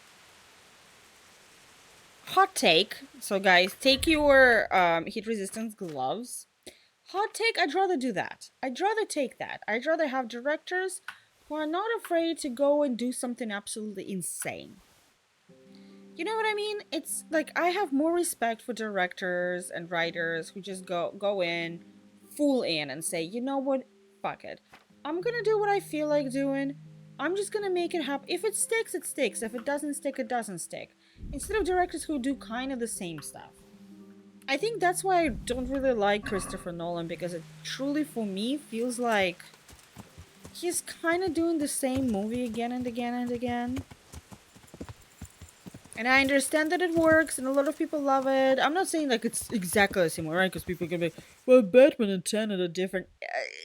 Hot take. So guys, take your heat resistance gloves. Hot take, I'd rather do that. I'd rather take that. I'd rather have directors who are not afraid to go and do something absolutely insane. You know what I mean? It's like I have more respect for directors and writers who just go in, full in, and say, you know what? Fuck it. I'm gonna do what I feel like doing. I'm just gonna make it happen. If it sticks, it sticks. If it doesn't stick, it doesn't stick. Instead of directors who do kind of the same stuff. I think that's why I don't really like Christopher Nolan, because it truly, for me, feels like he's kind of doing the same movie again and again and again. And I understand that it works, and a lot of people love it. I'm not saying like it's exactly the same way, right? Because people can be, well, Batman and Tenet are different.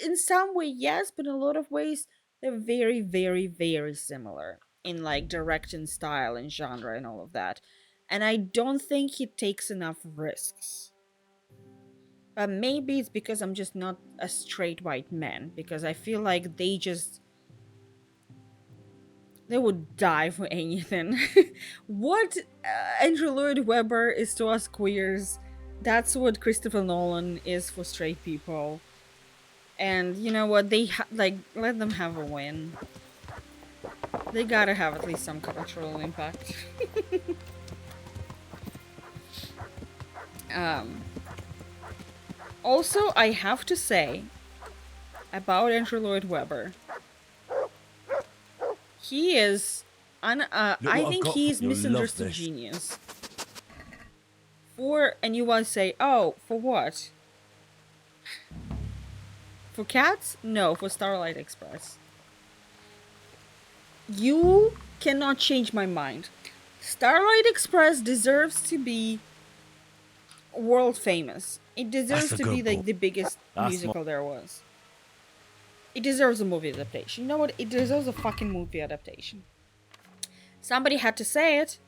In some way, yes, but in a lot of ways, they're very, very, very similar in like direction, style, and genre, and all of that. And I don't think he takes enough risks. But maybe it's because I'm just not a straight white man, because I feel like they would die for anything. What Andrew Lloyd Webber is to us queers, that's what Christopher Nolan is for straight people. And you know what? They like let them have a win. They gotta have at least some cultural impact. Also, I have to say about Andrew Lloyd Webber, he is, I think he is misunderstood genius. And you want to say, oh, for what? For Cats? No, for Starlight Express. You cannot change my mind. Starlight Express deserves to be world famous. It deserves to be like the biggest musical there was. It deserves a movie adaptation. You know what? It deserves a fucking movie adaptation. Somebody had to say it.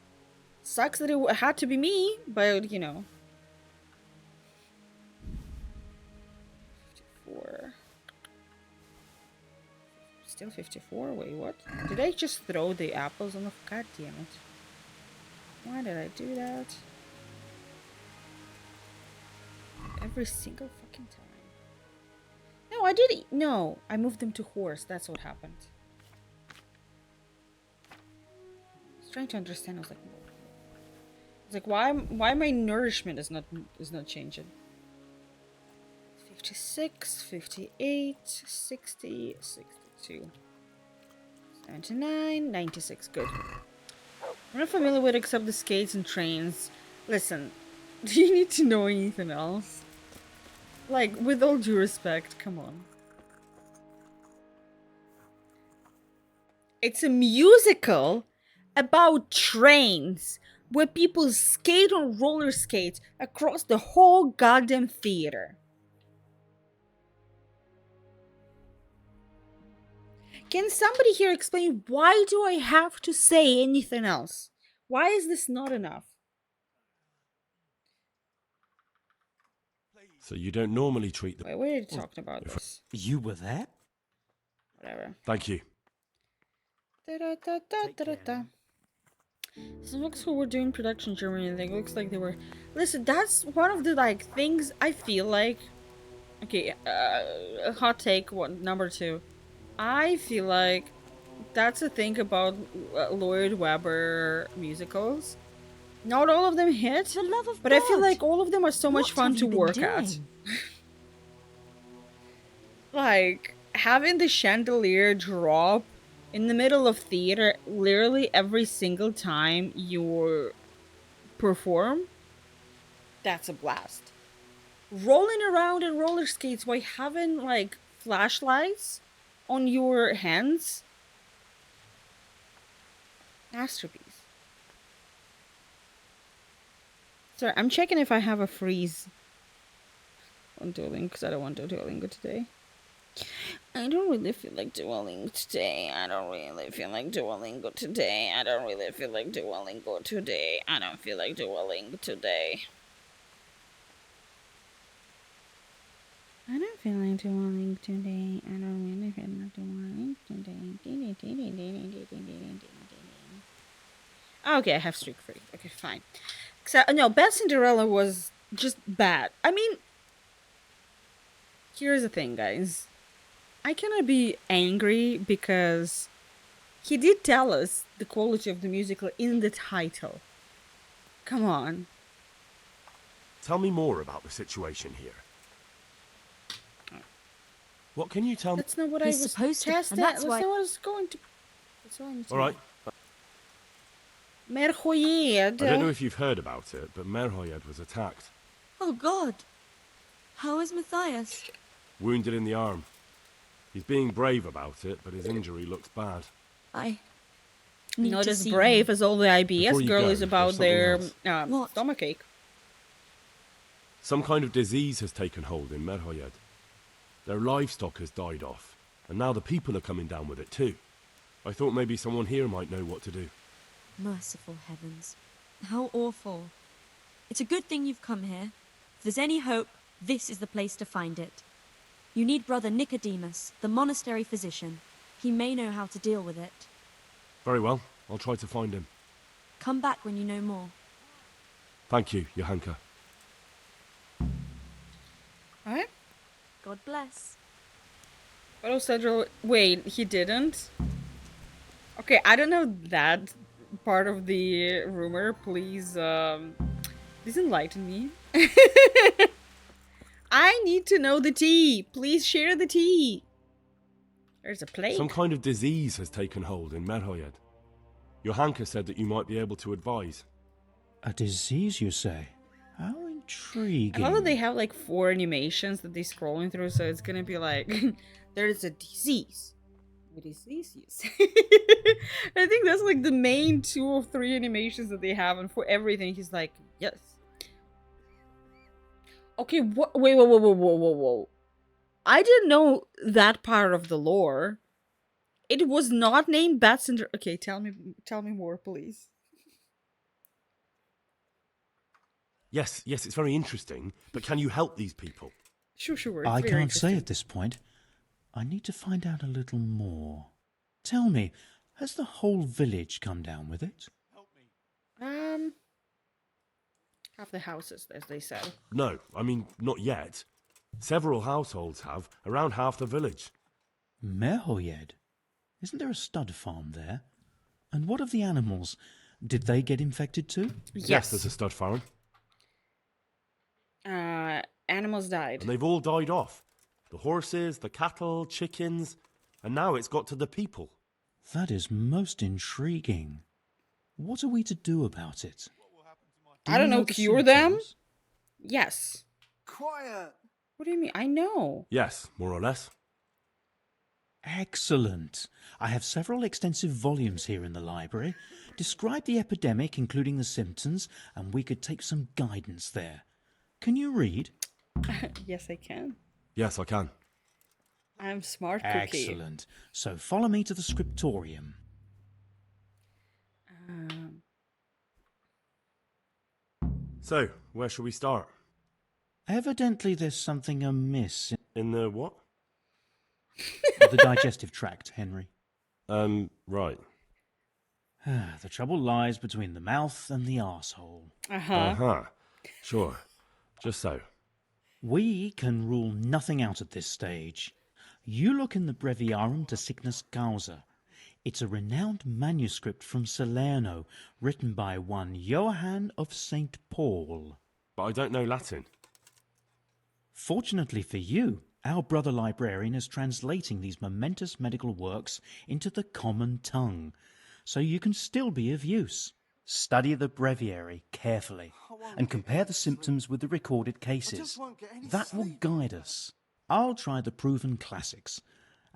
Sucks that it had to be me, but you know. 54. Still 54? Wait, what? Did I just throw the apples on the... God damn it. Why did I do that? Every single fucking time. No, I didn't. No, I moved them to horse. That's what happened. I was trying to understand. I was like, why my nourishment is not changing? 56, 58, 60, 62, 79, 96. Good. I'm not familiar with except the skates and trains. Listen, do you need to know anything else? Like, with all due respect, come on. It's a musical about trains where people skate on roller skates across the whole goddamn theater. Can somebody here explain why do I have to say anything else? Why is this not enough? So you don't normally treat them. Wait, we already talked about this. You were there? Whatever. Thank you. So looks who were doing production in Germany. It looks like they were. Listen, that's one of the like things I feel like. Okay, hot take one, number 2. I feel like that's the thing about Lloyd Webber musicals. Not all of them hit, but I feel like all of them are so much fun to work at. Like, having the chandelier drop in the middle of theater literally every single time you perform, that's a blast. Rolling around in roller skates while having, like, flashlights on your hands, masterpiece. Sorry, I'm checking if I have a freeze on Duolingo because I don't want to do Duolingo today. I don't really feel like Duolingo today. I don't really feel like Duolingo today. I don't really feel like Duolingo today. I don't feel like Duolingo today. I don't feel like Duolingo today. I don't really feel like Duolingo today. Okay, I have streak free. Okay, fine. No, Bad Cinderella was just bad. I mean, here's the thing, guys. I cannot be angry because he did tell us the quality of the musical in the title. Come on. Tell me more about the situation here. What can you tell me? That's not what I was supposed to. That's not what I was going to. That's all I need to know. All right. Merhoyed. I don't know if you've heard about it, but Merhoyed was attacked. Oh, God. How is Matthias? Wounded in the arm. He's being brave about it, but his injury looks bad. need Not to as see brave him. as all the IBS Before you girl go, is about there's their something else. stomachache. Some kind of disease has taken hold in Merhoyed. Their livestock has died off, and now the people are coming down with it too. I thought maybe someone here might know what to do. Merciful heavens. How awful. It's a good thing you've come here. If there's any hope, this is the place to find it. You need Brother Nicodemus, the monastery physician. He may know how to deal with it. Very well, I'll try to find him. Come back when you know more. Thank you, Johanka. Alright. God bless. But Cedro, wait, he didn't? Okay, I don't know that part of the rumor. Please, please enlighten me. I need to know the tea. Please share the tea. There's a plague. Some kind of disease has taken hold in Merhoyed. Johanka said that you might be able to advise. A disease, you say? How I intriguing. love that they have like 4 animations that they're scrolling through, so it's gonna be like, there's a disease. What is this? I think that's like the main 2 or 3 animations that they have, and for everything he's like, yes. Okay, what? Wait, whoa. I didn't know that part of the lore. It was not named Bat Syndrome. Okay, tell me more, please. Yes, it's very interesting, but can you help these people? Sure. I can't say at this point. I need to find out a little more. Tell me, has the whole village come down with it? Half the houses, as they said. No, I mean, not yet. Several households have, around half the village. Merhoyed? Isn't there a stud farm there? And what of the animals? Did they get infected too? Yes, there's a stud farm. Animals died. And they've all died off. The horses, the cattle, chickens, and now it's got to the people. That is most intriguing. What are we to do about it? I don't know, cure them? Yes. Quiet! What do you mean? I know. Yes, more or less. Excellent. I have several extensive volumes here in the library. Describe the epidemic, including the symptoms, and we could take some guidance there. Can you read? Yes, I can. Yes, I can. I'm smart cookie. Excellent. So follow me to the scriptorium. So, where shall we start? Evidently there's something amiss in the what? The digestive tract, Henry. Right. The trouble lies between the mouth and the arsehole. Sure. Just so. We can rule nothing out at this stage. You look in the Breviarum de Sickness Causa. It's a renowned manuscript from Salerno, written by one Johann of St. Paul. But I don't know Latin. Fortunately for you, our brother librarian is translating these momentous medical works into the common tongue, so you can still be of use. Study the breviary carefully and compare the symptoms with the recorded cases. That will guide us. I'll try the proven classics,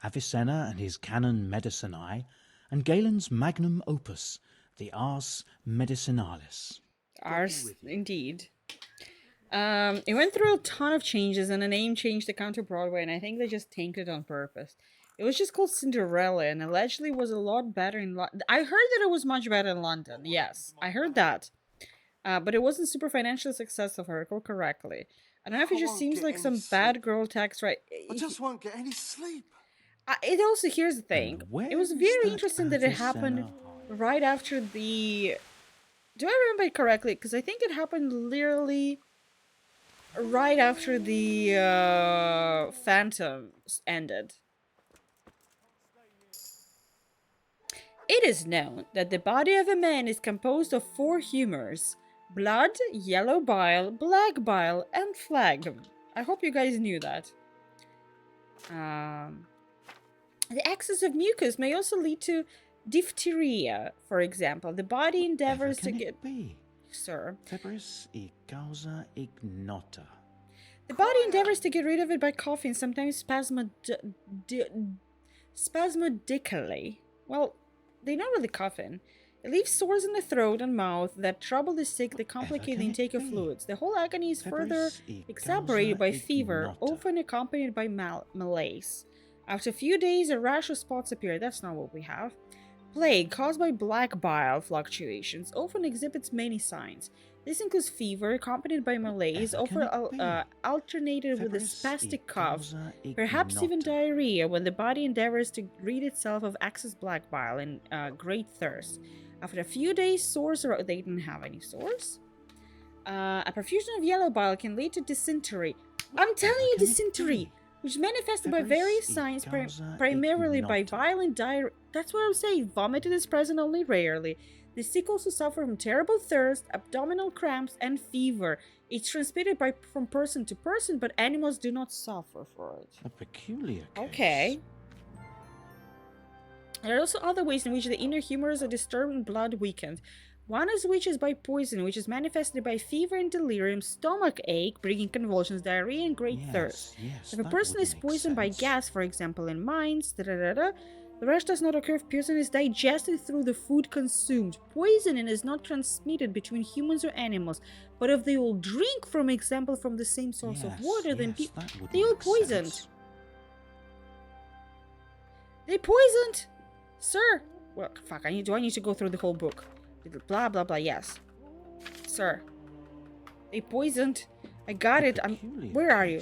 Avicenna and his Canon Medicinae, and Galen's magnum opus, the Ars Medicinalis. Ars, indeed. It went through a ton of changes, and the name changed to Counter Broadway, and I think they just tanked it on purpose. It was just called Cinderella, and allegedly was a lot better in London. I heard that it was much better in London. Yes, I heard that. But it wasn't super financially successful, if I recall correctly. I don't know if it just seems like some bad girl text, right? I just won't get any sleep. It also, here's the thing. It was very interesting that it happened right after the... Do I remember it correctly? Because I think it happened literally right after the Phantoms ended. It is known that the body of a man is composed of 4 humors: blood, yellow bile, black bile, and phlegm. I hope you guys knew that. The excess of mucus may also lead to diphtheria, for example. The body endeavors to get... Be? Sir. Febris e causa ignota. The body endeavors to get rid of it by coughing, sometimes spasmodically. Well, They're not really coughing. It leaves sores in the throat and mouth that trouble the sick, that complicate the can it intake of be? fluids. The whole agony is further Febris e exacerbated causa by fever, ignota. often accompanied by malaise. After a few days, a rash of spots appear. That's not what we have. Plague, caused by black bile fluctuations, often exhibits many signs. This includes fever, accompanied by malaise, often alternated with a spastic cough, perhaps even diarrhea, when the body endeavors to rid itself of excess black bile and great thirst. After a few days, sores are. They didn't have any sores. A profusion of yellow bile can lead to dysentery. I'm telling you, dysentery! Which is manifested by various signs, primarily by violent diarrhea. That's what I'm saying. Vomiting is present only rarely. The sick also suffer from terrible thirst, abdominal cramps, and fever. It's transmitted from person to person, but animals do not suffer for it. A peculiar case. Okay. There are also other ways in which the inner humors are disturbed and blood weakened. One of which is by poison, which is manifested by fever and delirium, stomach ache, bringing convulsions, diarrhea, and great thirst. Yes, If a person is poisoned by gas, for example, in mines, the rest does not occur if poison is digested through the food consumed. Poisoning is not transmitted between humans or animals, but if they all drink, for example, from the same source of water, then they all poisoned. They poisoned, sir. Well, fuck. Do I need to go through the whole book? Blah blah blah. Yes, sir. They poisoned. I got it. Where are you?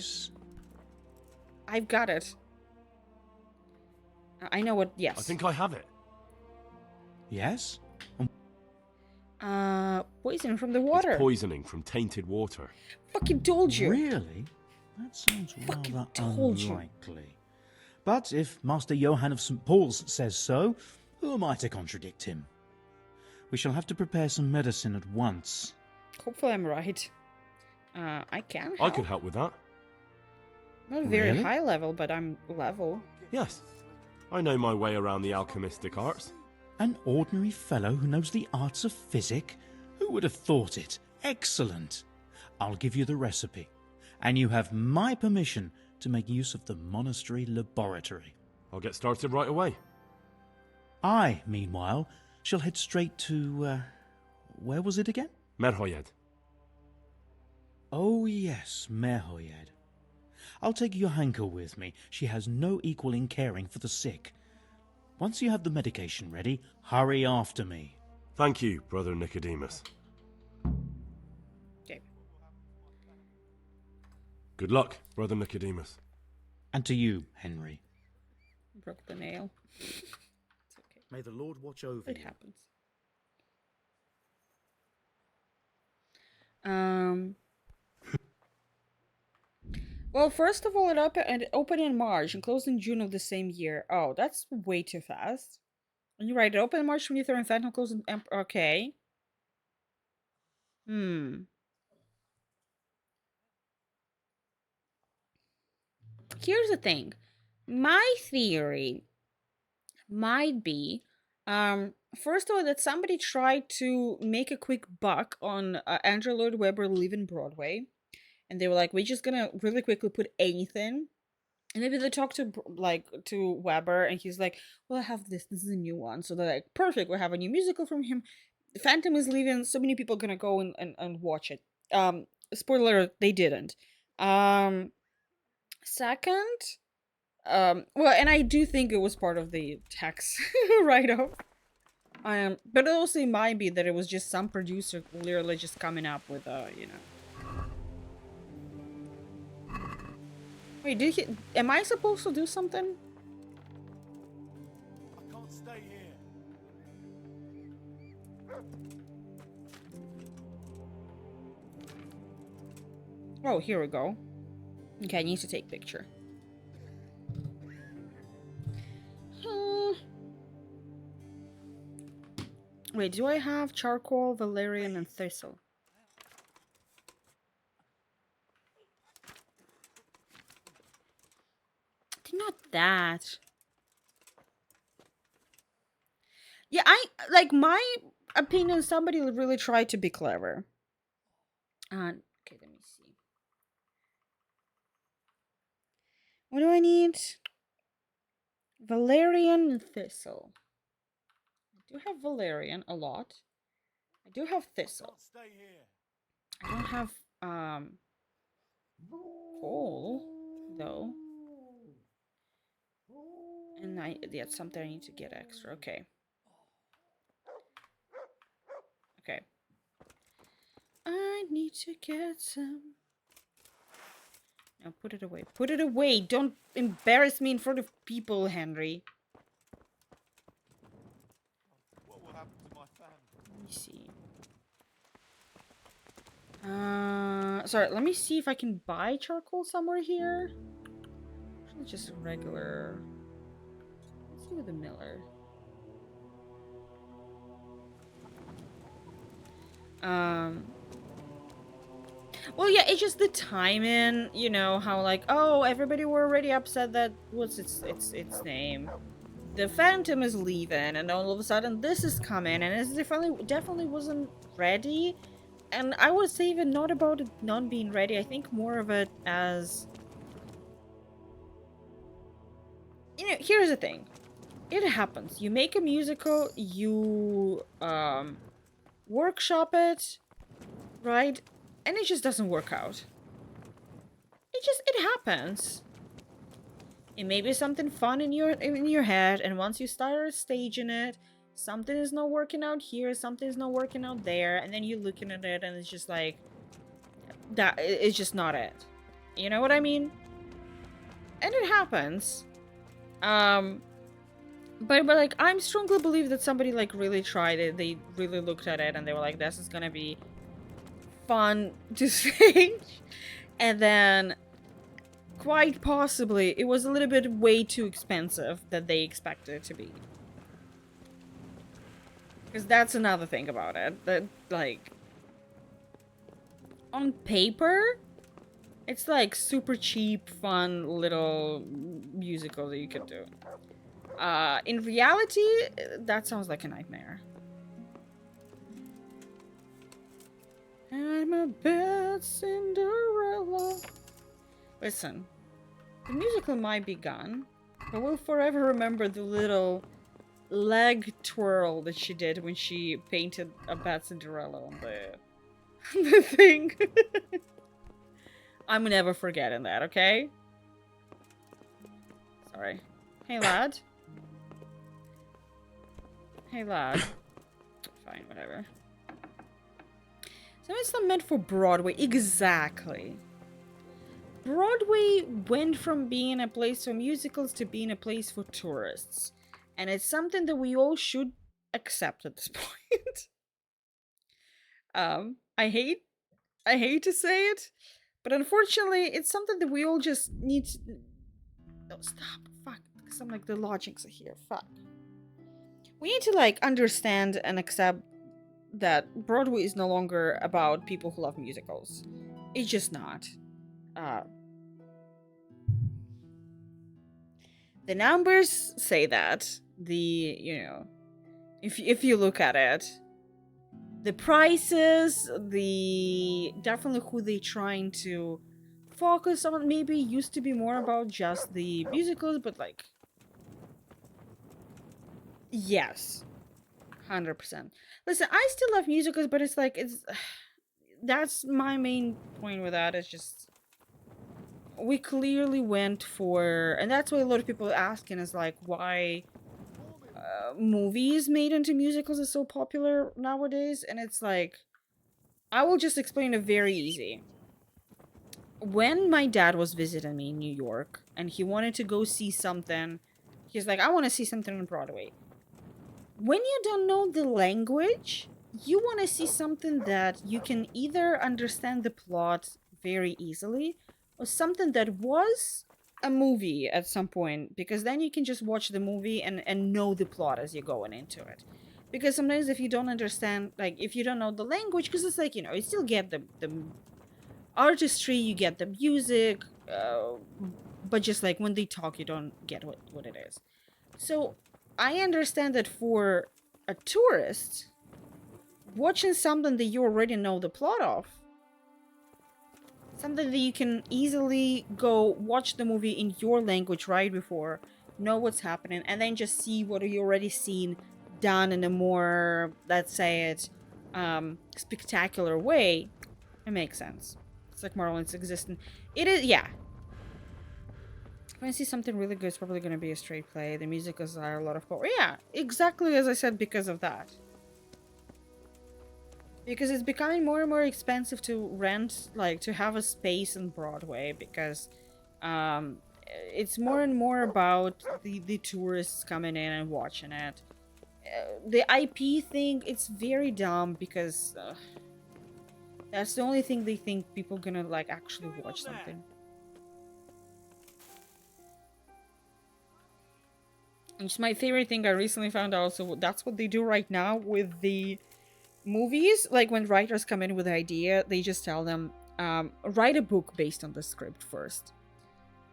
I've got it. I know what. Yes. I think I have it. Yes? Poison from the water. It's poisoning from tainted water. Fucking told you. Really? That sounds rather told you. unlikely. But if Master Johann of St. Paul's says so, who am I to contradict him? We shall have to prepare some medicine at once. Hopefully I'm right. I can help. I could help with that. Not very high level, but I'm level. Yes. I know my way around the alchemistic arts. An ordinary fellow who knows the arts of physic? Who would have thought it? Excellent. I'll give you the recipe, and you have my permission to make use of the monastery laboratory. I'll get started right away. I, meanwhile, shall head straight to, where was it again? Merhoyed. Oh yes, Merhoyed. I'll take Johanka with me. She has no equal in caring for the sick. Once you have the medication ready, hurry after me. Thank you, Brother Nicodemus. Okay. Good luck, Brother Nicodemus. And to you, Henry. Broke the nail. May the Lord watch over It you. happens. Well, first of all, it opened in March and closed in June of the same year. Oh, that's way too fast. And you're right, it opened in March 23rd and Phantom closed in... Okay. Here's the thing. My theory might be, first of all, that somebody tried to make a quick buck on Andrew Lloyd Webber leaving Broadway. And they were like, we're just gonna really quickly put anything. And maybe they talked to Weber, and he's like, well, I have this is a new one. So they're like, perfect, we have a new musical from him. Phantom is leaving, so many people are gonna go and watch it. Spoiler alert, they didn't. Second, well, and I do think it was part of the tax write-off. But it also might be that it was just some producer literally just coming up with Wait, am I supposed to do something? I can't stay here. Oh, here we go. Okay, I need to take picture. Wait, do I have charcoal, valerian, and thistle? Not that. Yeah, my opinion, somebody really tried to be clever. Okay, let me see. What do I need? Valerian and thistle. do have valerian a lot. I do have thistle. I don't have coal though. And that's something I need to get extra. Okay. Okay. I need to get some. Now put it away. Put it away! Don't embarrass me in front of people, Henry. What will happen to my family? Let me see. Sorry, let me see if I can buy charcoal somewhere here. Actually, just regular. Let's see with the miller. Well, yeah, it's just the timing, you know, how like, oh, everybody were already upset that, what's its name? The Phantom is leaving, and all of a sudden this is coming, and it definitely wasn't ready. And I would say even not about it not being ready, I think more of it as... You know, here's the thing. It happens. You make a musical, you, workshop it, right? And it just doesn't work out. It happens. It may be something fun in your head, and once you start staging it, something is not working out here, something is not working out there, and then you're looking at it and it's just like that it's just not it. You know what I mean? And it happens. But like I'm strongly believe that somebody like really tried it. They really looked at it and they were like, this is gonna be fun to stage. And then quite possibly it was a little bit way too expensive that they expected it to be. Because that's another thing about it. That, like, on paper, it's like super cheap, fun little musical that you could do. In reality, that sounds like a nightmare. I'm a bad Cinderella. Listen, the musical might be gone, but we'll forever remember the little leg twirl that she did when she painted a bad Cinderella on the thing. I'm never forgetting that, okay? Sorry. Hey, lad. Hey, lad. Fine, whatever. So it's not meant for Broadway. Exactly. Broadway went from being a place for musicals to being a place for tourists. And it's something that we all should accept at this point. I hate to say it, but unfortunately, it's something that we all just need to... No, stop. Fuck. Because I'm like, the logics are here. Fuck. We need to, like, understand and accept that Broadway is no longer about people who love musicals. It's just not. The numbers say that. You know, if you look at it, the prices, definitely who they trying to focus on maybe used to be more about just the musicals, but like, yes, 100%. Listen, I still love musicals, but it's like, that's my main point with that. It's just, we clearly went for, and that's why a lot of people are asking is like, why movies made into musicals are so popular nowadays. And it's like, I will just explain it very easy. When my dad was visiting me in New York and he wanted to go see something, he's like, I want to see something on Broadway. When you don't know the language, you want to see something that you can either understand the plot very easily or something that was a movie at some point, because then you can just watch the movie and know the plot as you're going into it. Because sometimes if you don't understand, like, if you don't know the language, because it's like, you know, you still get the artistry, you get the music, but just like when they talk, you don't get what it is. So I understand that for a tourist, watching something that you already know the plot of, something that you can easily go watch the movie in your language right before, know what's happening, and then just see what you already seen done in a more, let's say it, spectacular way, it makes sense. It's like Marlon's existence. It is, yeah. When I see something really good, it's probably going to be a straight play. The music is a lot of power. Yeah, exactly as I said, because of that. Because it's becoming more and more expensive to rent, like, to have a space in Broadway, because it's more and more about the tourists coming in and watching it. The IP thing, it's very dumb, because that's the only thing they think people gonna, like, actually watch something. It's my favorite thing I recently found out. So that's what they do right now with the movies. Like, when writers come in with an idea, they just tell them, write a book based on the script first.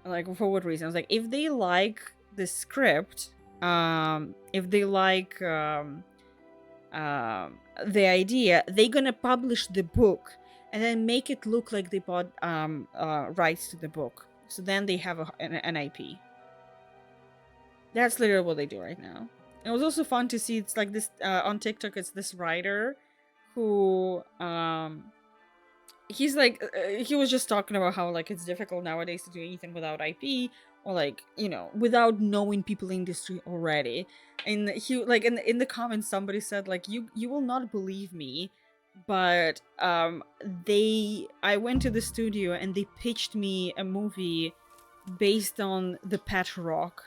Like, for what reasons? Like, if they like the script, if they like the idea, they're gonna publish the book and then make it look like they bought rights to the book. So then they have an IP. That's literally what they do right now. It was also fun to see. It's like this on TikTok. It's this writer who he's like he was just talking about how, like, it's difficult nowadays to do anything without IP, or, like, you know, without knowing people in the industry already. And he, like, in the comments, somebody said, like, you will not believe me, but I went to the studio and they pitched me a movie based on the pet rock.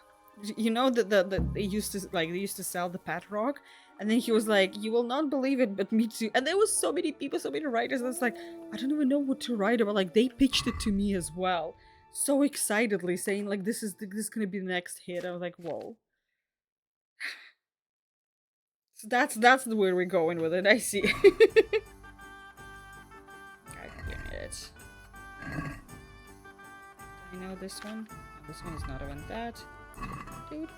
You know, they used to sell the pet rock. And then he was like, you will not believe it, but me too. And there was so many people, so many writers that's like, I don't even know what to write about. Like, they pitched it to me as well, so excitedly, saying, like, this is gonna be the next hit. I was like, whoa. So that's where we're going with it. I see. God damn it. I know this one. This one is not even that. Dude.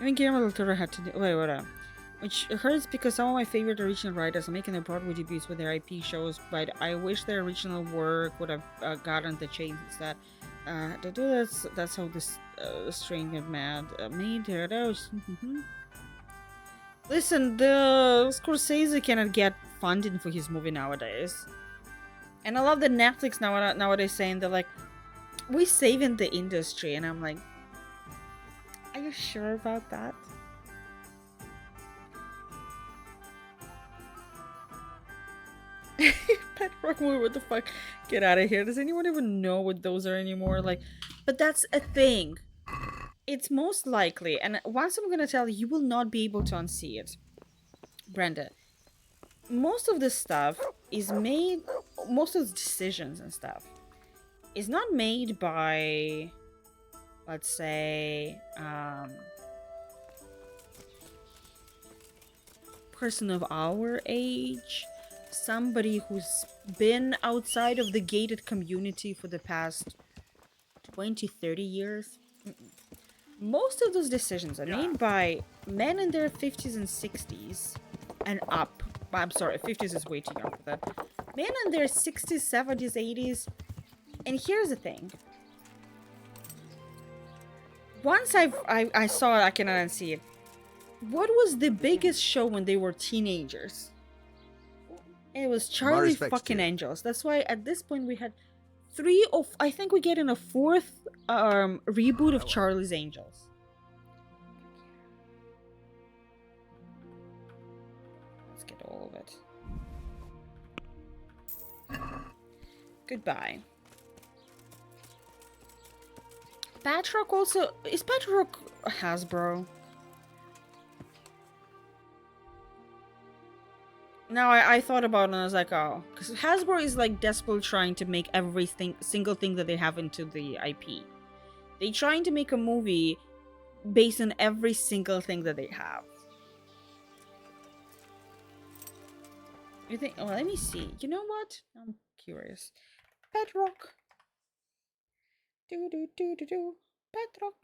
I mean, Guillermo del Toro had to do. Wait, what? Which hurts because some of my favorite original writers are making their Broadway debuts with their IP shows, but I wish their original work would have gotten the chance instead. To do this, that's how this string of mad made those. Listen, the Scorsese cannot get funding for his movie nowadays, and I love that Netflix nowadays saying they're like, "We saving the industry," and I'm like, are you sure about that? Pet rock movie, what the fuck? Get out of here. Does anyone even know what those are anymore? Like, but that's a thing. It's most likely, and once I'm gonna tell you, you will not be able to unsee it. Brenda, most of this stuff is made, most of the decisions and stuff is not made by, let's say, person of our age, somebody who's been outside of the gated community for the past 20-30 years. Most of those decisions are made by men in their 50s and 60s and up. I'm sorry, 50s is way too young for that. Men in their 60s, 70s, 80s. And here's the thing. Once I saw it, I cannot unsee it. What was the biggest show when they were teenagers? It was Charlie fucking Angels. That's why at this point we had I think we're getting a fourth reboot of Charlie's Angels. Let's get all of it. Goodbye. Patrock also... Is Patrock Hasbro? Now I thought about it and I was like, oh, because Hasbro is like desperately trying to make everything, single thing that they have into the IP. They're trying to make a movie based on every single thing that they have. You think? Oh, let me see. You know what? I'm curious. Bedrock. Bedrock.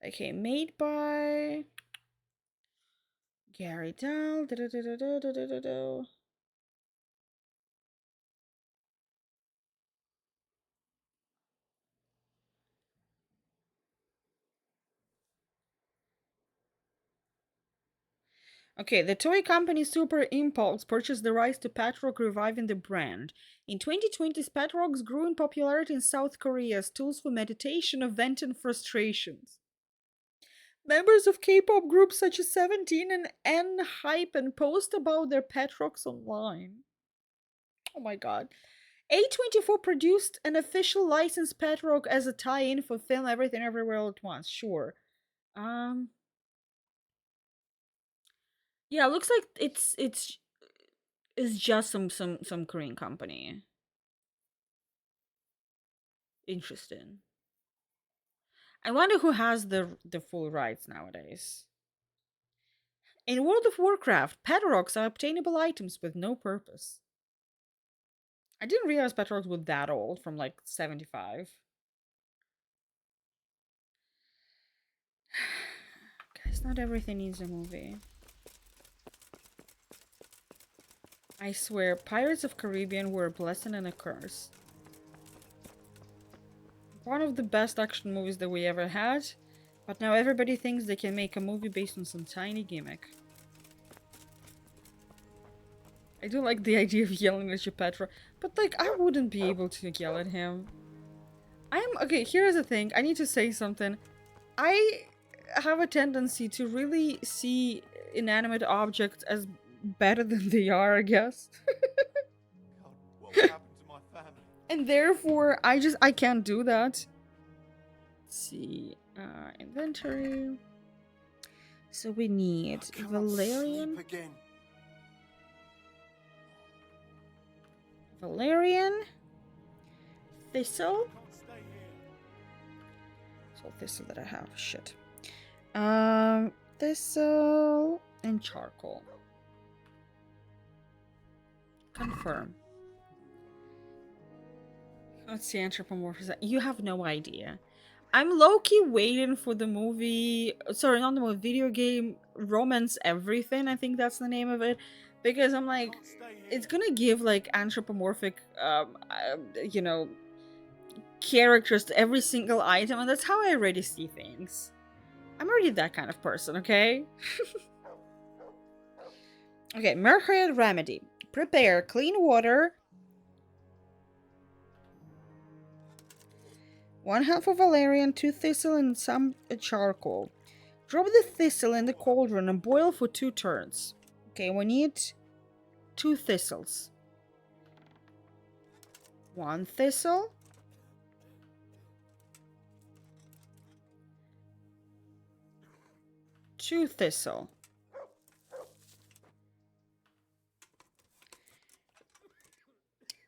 Okay, made by Gary Dahl. Okay, the toy company Super Impulse purchased the rights to Patrock, reviving the brand. In 2020, Patrocks grew in popularity in South Korea as tools for meditation, event, and frustrations. Members of K-pop groups such as 17 and N-Hype and post about their Patrocks online. Oh my god. A24 produced an official licensed Patrock as a tie-in for film Everything Everywhere All at Once. Sure. Yeah, looks like it's just some Korean company. Interesting. I wonder who has the full rights nowadays. In World of Warcraft, Patrocks are obtainable items with no purpose. I didn't realize Patrocks were that old, from like 75. Guys, not everything needs a movie. I swear, Pirates of Caribbean were a blessing and a curse. One of the best action movies that we ever had, but now everybody thinks they can make a movie based on some tiny gimmick. I do like the idea of yelling at your Petra, but like, I wouldn't be able to yell at him. Okay, here's the thing, I need to say something. I have a tendency to really see inanimate objects as better than they are, I guess. God, what will happen to my family? And therefore, I can't do that. Let's see, inventory. So we need Valerian. Valerian. Thistle. It's all thistle that I have. Shit. Thistle and charcoal. Confirm. Let's see, anthropomorphism. You have no idea. I'm low-key waiting for the movie. Sorry, not the movie. Video game Romance Everything. I think that's the name of it. Because I'm like, it's gonna give like anthropomorphic, you know, characters to every single item, and that's how I already see things. I'm already that kind of person, okay? Okay, Mercury Remedy. Prepare clean water. 1 half of valerian, 2 thistle, and some charcoal. Drop the thistle in the cauldron and boil for 2 turns. Okay, we need 2 thistles. 1 thistle. 2 thistle.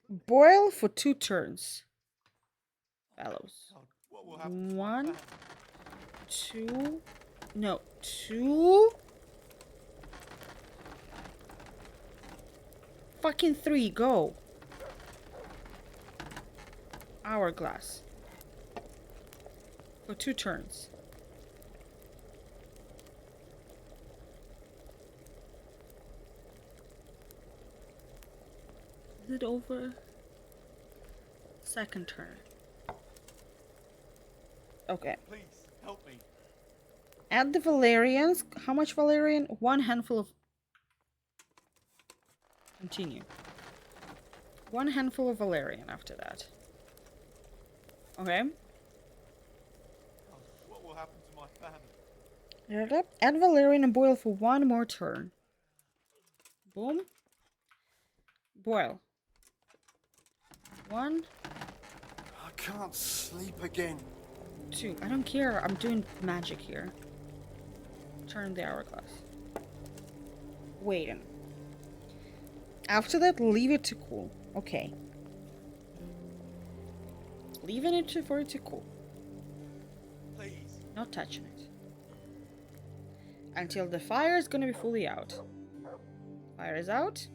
Boil for 2 turns. Fellows. 1, 2, no, 2, fucking 3, go. Hourglass. For 2 turns. Is it over? Second turn. Okay. Please, help me. Add the valerians. How much valerian? 1 handful of... Continue. 1 handful of valerian after that. Okay. What will happen to my family? Add valerian and boil for 1 more turn. Boom. Boil. 1. I can't sleep again. 2. I don't care. I'm doing magic here. Turn the hourglass. Waiting. After that, leave it to cool. Okay. Leaving it for it to cool. Please. Not touching it. Until the fire is gonna be fully out. Fire is out.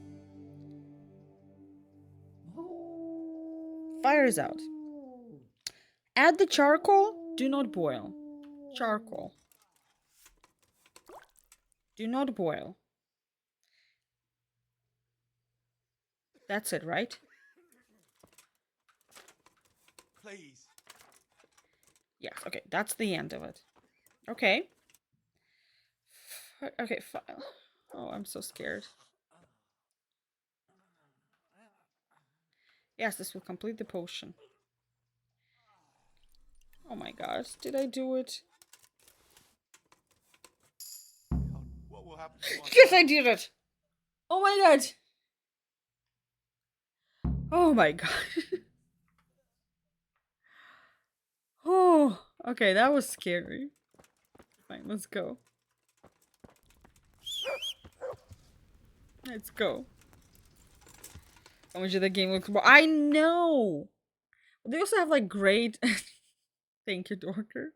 Fire is out. Add the charcoal. Do not boil. Charcoal. Do not boil. That's it, right? Please. Yes, okay, that's the end of it. Okay. Okay, file. Oh, I'm so scared. Yes, this will complete the potion. Oh my god, did I do it? What will happen to my Yes, I did it! Oh my god! Oh my god. Oh, okay, that was scary. Fine, let's go. Let's go. How much of the game looks more? I know! They also have like great. Thank you, Dorker.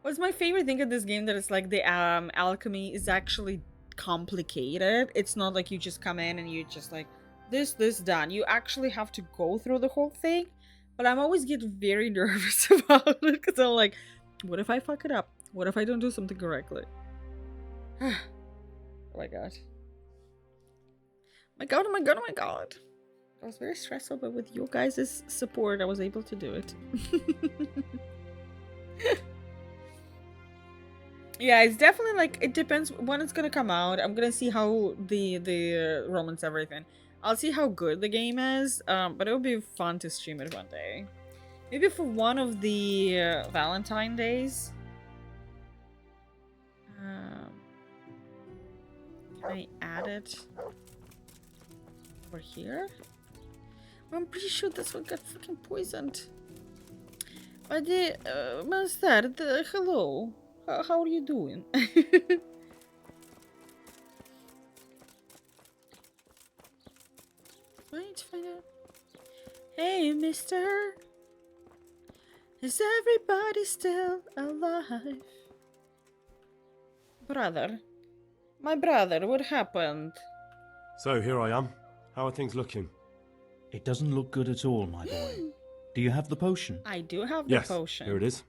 What's my favorite thing of this game that it's like the alchemy is actually complicated. It's not like you just come in and you just like this done. You actually have to go through the whole thing. But I'm always get very nervous about it because I'm like, what if I fuck it up? What if I don't do something correctly? Oh my god. My god, oh my god, oh my god. I was very stressful, but with you guys' support, I was able to do it. Yeah, it's definitely like, it depends when it's gonna come out. I'm gonna see how the romance everything. I'll see how good the game is, but it would be fun to stream it one day. Maybe for one of the Valentine days. Can I add it over here? I'm pretty sure this one got fucking poisoned. But Master, hello. How are you doing? Wait, find out. Hey, mister. Is everybody still alive? Brother. My brother, what happened? So, here I am. How are things looking? It doesn't look good at all, my boy. Do you have the potion? I do have the potion. Here it is.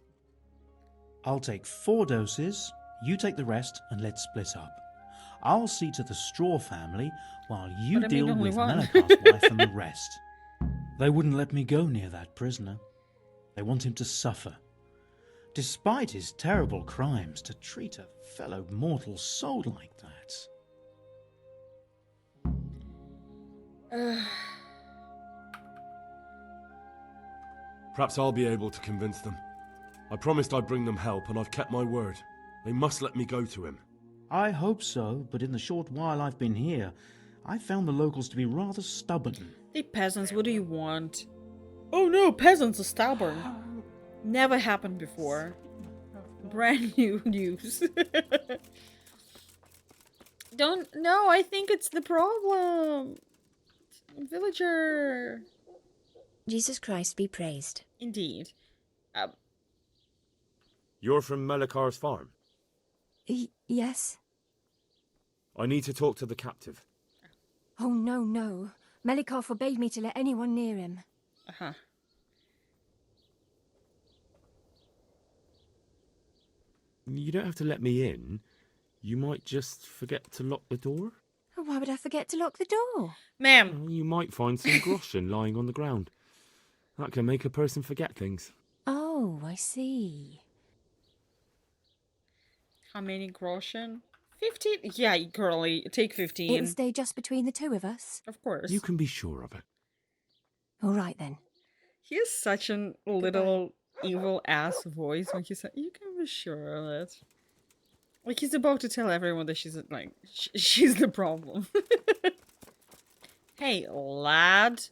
I'll take 4 doses, you take the rest, and let's split up. I'll see to the Straw family, while you deal with Melikhar's wife and the rest. They wouldn't let me go near that prisoner. They want him to suffer. Despite his terrible crimes, to treat a fellow mortal soul like that. Perhaps I'll be able to convince them. I promised I'd bring them help, and I've kept my word. They must let me go to him. I hope so, but in the short while I've been here, I've found the locals to be rather stubborn. Hey, peasants, what do you want? Oh no, peasants are stubborn. Never happened before. Brand new news. No, I think it's the problem. Villager. Jesus Christ be praised. Indeed. You're from Melikhar's farm? Yes. I need to talk to the captive. Oh, no, no. Melikhar forbade me to let anyone near him. Uh-huh. You don't have to let me in. You might just forget to lock the door. Why would I forget to lock the door? Ma'am. Well, you might find some groschen lying on the ground. That can make a person forget things. Oh, I see. How many groschen? 15? Yeah, girly, take 15. It'll stay just between the two of us? Of course. You can be sure of it. All right, then. He has such a little evil-ass voice when he said, you can be sure of it. Like, he's about to tell everyone that she's, like, she's the problem. Hey, lad.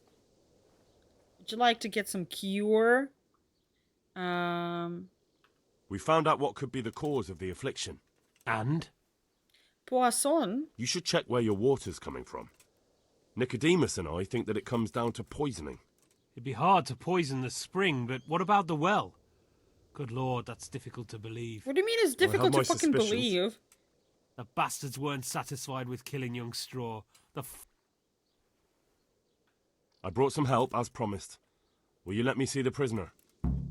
Would you like to get some cure? We found out what could be the cause of the affliction. And? Poisson? You should check where your water's coming from. Nicodemus and I think that it comes down to poisoning. It'd be hard to poison the spring, but what about the well? Good lord, that's difficult to believe. What do you mean it's difficult to fucking believe? The bastards weren't satisfied with killing young Straw. I brought some help, as promised. Will you let me see the prisoner?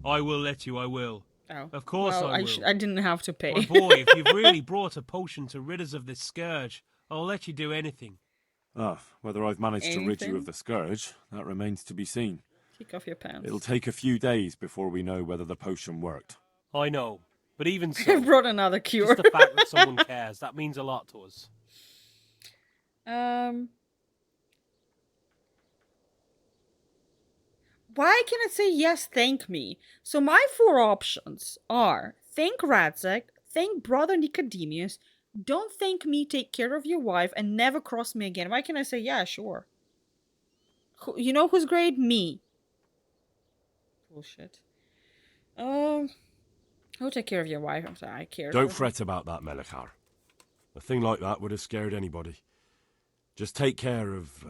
I will let you, I will. Oh. Of course well, I will. I didn't have to pay. My boy, if you've really brought a potion to rid us of this scourge, I'll let you do anything. Ah, whether I've managed to rid you Anything? of the scourge, that remains to be seen. Take off your pants. It'll take a few days before we know whether the potion worked. I know, but even I so, brought another cure. just the fact that someone cares, that means a lot to us. Why can it say yes, thank me? So my 4 options are thank Radzig, thank Brother Nicodemus, don't thank me, take care of your wife, and never cross me again. Why can I say yeah, sure? You know who's great? Me. Bullshit. Who'll take care of your wife? I'm sorry, I care. Don't fret about that, Melikar. A thing like that would have scared anybody. Just take care of,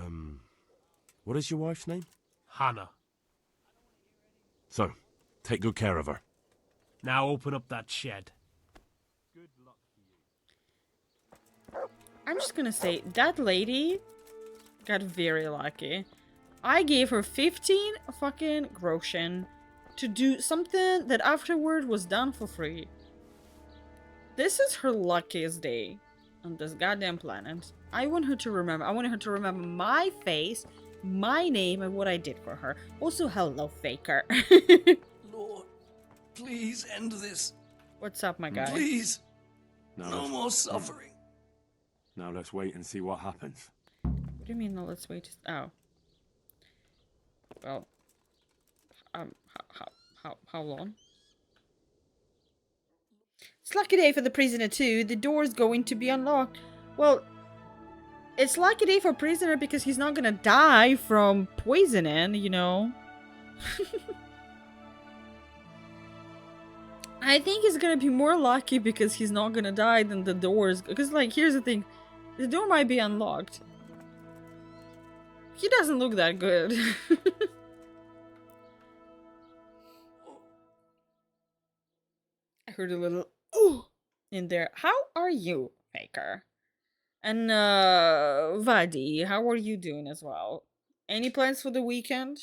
what is your wife's name? Hannah. So, take good care of her. Now open up that shed. I'm just gonna say, that lady got very lucky. I gave her 15 fucking groschen to do something that afterward was done for free. This is her luckiest day on this goddamn planet. I want her to remember. I want her to remember my face, my name, and what I did for her. Also, hello, Faker. Lord, please end this. What's up, my guy? Please. Now No let's- more suffering. Now let's wait and see what happens. What do you mean? No, let's wait. Oh. Well. How long? It's lucky day for the prisoner too. The door's going to be unlocked. Well, it's lucky day for prisoner because he's not gonna die from poisoning, you know. I think he's gonna be more lucky because he's not gonna die than the doors. Because, like, here's the thing. The door might be unlocked. He doesn't look that good. I heard a little ooh in there. How are you, Faker? And Vadi, how are you doing as well? Any plans for the weekend?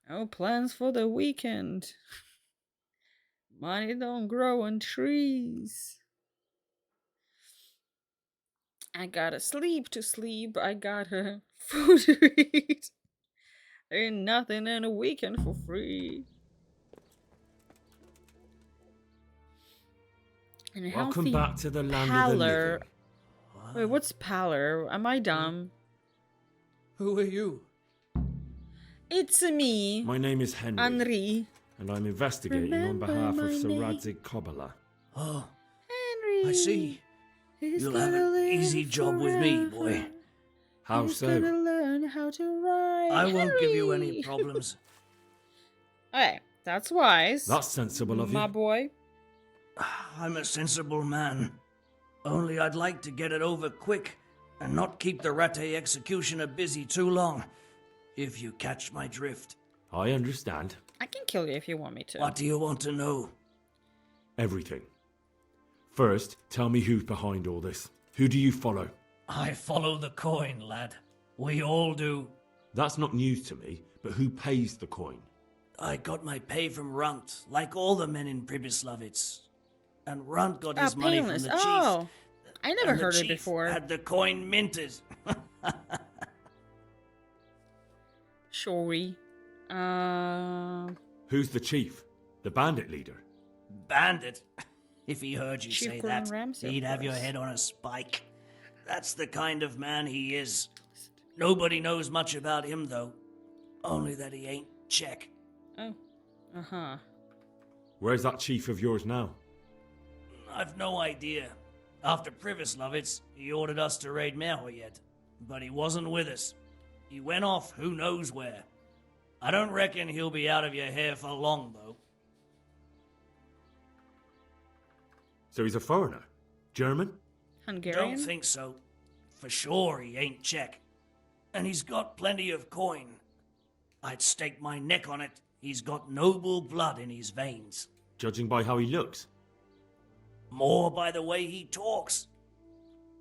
No plans for the weekend. Money don't grow on trees. I gotta sleep to sleep. I gotta food to eat. There ain't nothing in a weekend for free. And Welcome back to the land of the pallor. living. Wait, what's pallor? Am I dumb? Who are you? It's me. My name is Henry, Henry. and I'm investigating on Remember behalf of my Sir name. Radzig Kobyla. Oh, Henry. I see. He's You'll have gonna an live easy job with me, boy. forever. How He's so? gonna learn how to ride. I won't give you any Henry. problems. Hey, that's wise. That's sensible of you. my boy. I'm a sensible man. Only I'd like to get it over quick and not keep the Ratte executioner busy too long, if you catch my drift. I understand. I can kill you if you want me to. What do you want to know? Everything. First, tell me who's behind all this. Who do you follow? I follow the coin, lad. We all do. That's not news to me, but who pays the coin? I got my pay from Runt, like all the men in Pribyslavitz. And Runt got his money from Painless. the chief. Oh, I never and the heard it chief before. Had the coin minted. Sorry. Who's the chief? The bandit leader? Bandit. If he heard you Chief say Gordon that, Ramsay, of he'd have your course. head on a spike. That's the kind of man he is. Nobody knows much about him, though. Only that he ain't Czech. Oh. Uh-huh. Where's that chief of yours now? I've no idea. After Pribyslavitz, he ordered us to raid Merhoyed, but he wasn't with us. He went off who knows where. I don't reckon he'll be out of your hair for long, though. So he's a foreigner? German? Hungarian? Don't think so. For sure he ain't Czech. And he's got plenty of coin. I'd stake my neck on it. He's got noble blood in his veins. Judging by how he looks. More by the way he talks.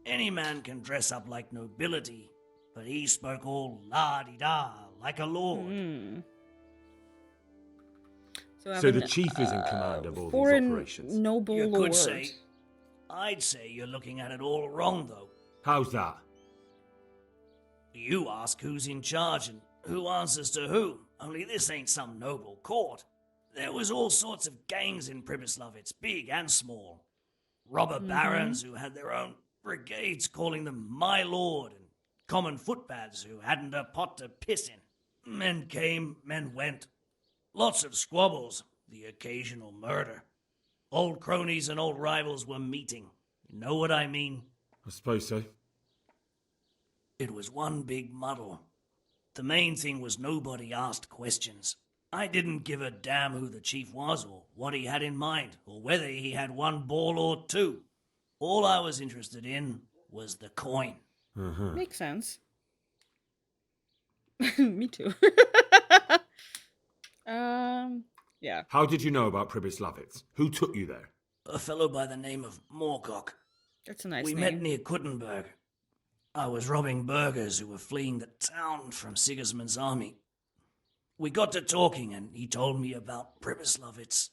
Any man can dress up like nobility, but he spoke all la-di-da, like a lord. Hmm. So the chief is in command of all these foreign operations. noble You lord. could say. I'd say you're looking at it all wrong, though. How's that? You ask who's in charge and who answers to who, only this ain't some noble court. There was all sorts of gangs in Pribyslavitz, big and small. Robber barons who had their own brigades calling them my lord, and common footpads who hadn't a pot to piss in. Men came, men went. Lots of squabbles, the occasional murder. Old cronies and old rivals were meeting. You know what I mean? I suppose so. It was one big muddle. The main thing was nobody asked questions. I didn't give a damn who the chief was or what he had in mind or whether he had one ball or two. All I was interested in was the coin. Makes sense. Me too. Yeah. How did you know about Pribyslavitz? Who took you there? A fellow by the name of Moorcock. That's a nice We name. met near Kuttenberg. I was robbing burghers who were fleeing the town from Sigismund's army. We got to talking and he told me about Pribyslavitz.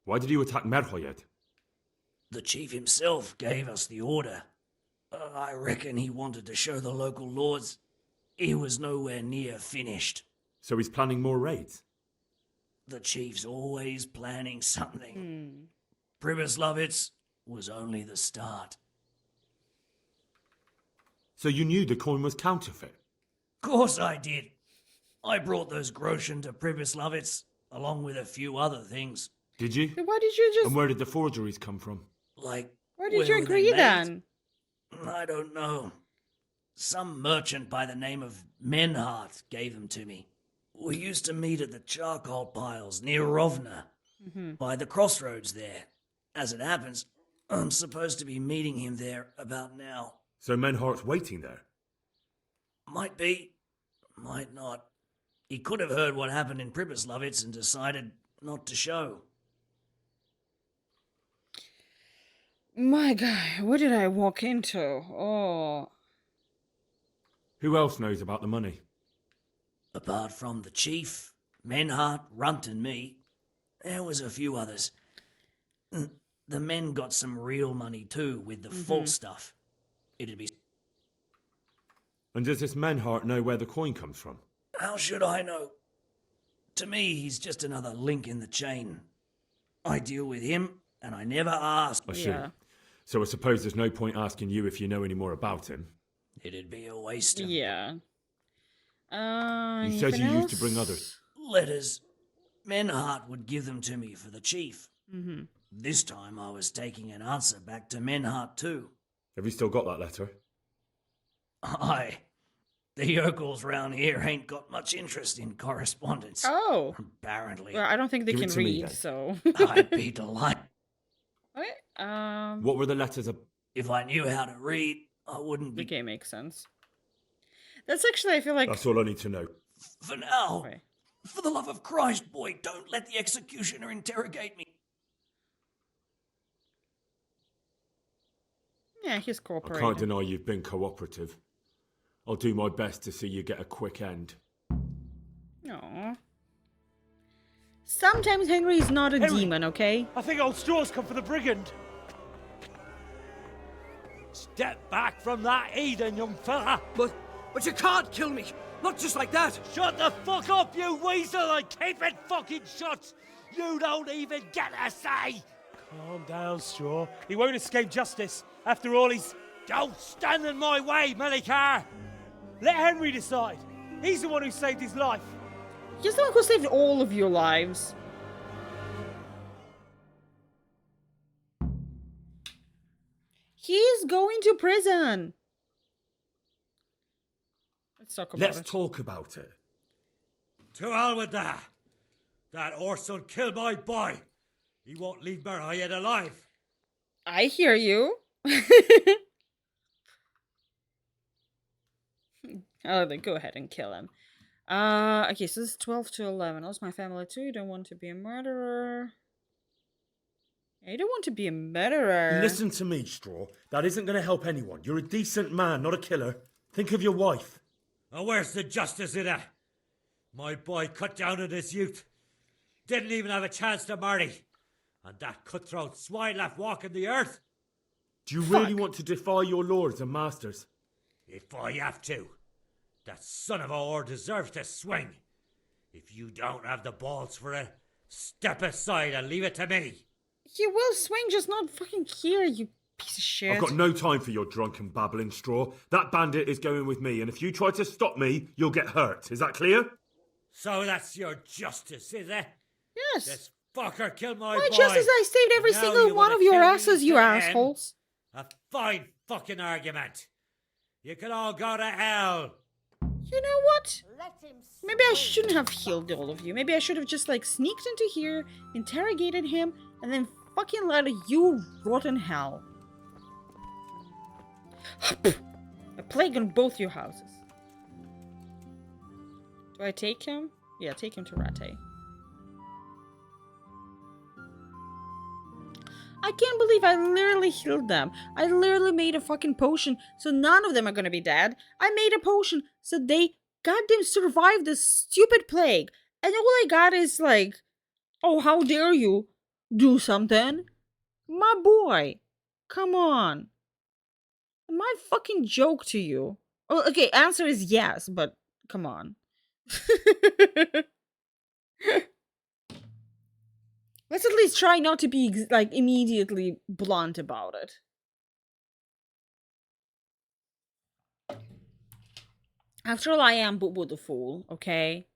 Why did you attack Merhoyed? The chief himself gave us the order. I reckon he wanted to show the local lords he was nowhere near finished. So he's planning more raids? The chief's always planning something. Pribyslavitz was only the start. So you knew the coin was counterfeit? Course I did. I brought those groschen to Pribyslavitz, along with a few other things. Did you? Why did you just... And where did the forgeries come from? Like, Why did where you were they agree made? then? I don't know. Some merchant by the name of Menhart gave them to me. We used to meet at the charcoal piles near Rovna, by the crossroads there. As it happens, I'm supposed to be meeting him there about now. So Menhart's waiting there? Might be, might not. He could have heard what happened in Pribyslavitz and decided not to show. My God, what did I walk into? Oh. Who else knows about the money? Apart from the chief, Menhart, Runt and me, there was a few others. The men got some real money too with the false stuff. It'd be... And does this Menhart know where the coin comes from? How should I know? To me, he's just another link in the chain. I deal with him, and I never ask. I see. So I suppose there's no point asking you if you know any more about him. It'd be a waste of... Yeah. You said you used to bring others. Letters. Menhart would give them to me for the chief. This time I was taking an answer back to Menhart too. Have you still got that letter? Aye. The yokels round here ain't got much interest in correspondence. Oh. Apparently. Well, I don't think they Give it can to me, read, then. so... I'd be delighted. Okay, What were the letters If I knew how to read, I wouldn't be... Okay, makes sense. That's actually, I feel like... That's all I need to know. For now, Okay. for the love of Christ, boy, don't let the executioner interrogate me. Yeah, he's I cooperating. can't deny you've been cooperative. I'll do my best to see you get a quick end. Aww. Sometimes Henry is not a demon, okay? I think old Straw's come for the brigand. Step back from that Eden, young fella. But you can't kill me. Not just like that. Shut the fuck up, you weasel, and keep it fucking shut. You don't even get a say. Calm down, Straw. He won't escape justice. After all, he's... Don't stand in my way, Melikar. Let Henry decide. He's the one who saved his life. He's the one who saved all of your lives. He's going to prison. Let's talk about Let's it. talk about it. To hell with that. That Orson killed my boy. He won't leave Merhoyed alive. I hear you. Oh, then go ahead and kill him. Okay, so this is 12 to 11. Lost my family too. You don't want to be a murderer. Yeah, you don't want to be a murderer. Listen to me, Straw. That isn't going to help anyone. You're a decent man, not a killer. Think of your wife. And where's the justice in that? My boy cut down on his youth. Didn't even have a chance to marry. And that cutthroat swine left walking the earth. Do you really want to defy your lords and masters? If I have to. That son of a whore deserves to swing. If you don't have the balls for it, step aside and leave it to me. He will swing, just not fucking here, you piece of shit. I've got no time for your drunken babbling, Straw. That bandit is going with me, and if you try to stop me, you'll get hurt. Is that clear? So that's your justice, is it? Yes. This fucker killed my My boy. justice, I saved every and now single you one wanna of your kill me asses, you to him? assholes. A fine fucking argument. You can all go to hell. You know what? Maybe I shouldn't have healed all of you. Maybe I should have just like sneaked into here, interrogated him, and then fucking let you rot in hell. A plague on both your houses. Do I take him? Yeah, take him to Rattay. I can't believe I literally healed them. I literally made a fucking potion so none of them are gonna be dead. I made a potion so they goddamn survived this stupid plague. And all I got is like, oh, how dare you do something? My boy, come on. Am I fucking joke to you? Oh, okay, answer is yes, but come on. Let's at least try not to be like immediately blunt about it. After all, I am Boo Boo the Fool, okay?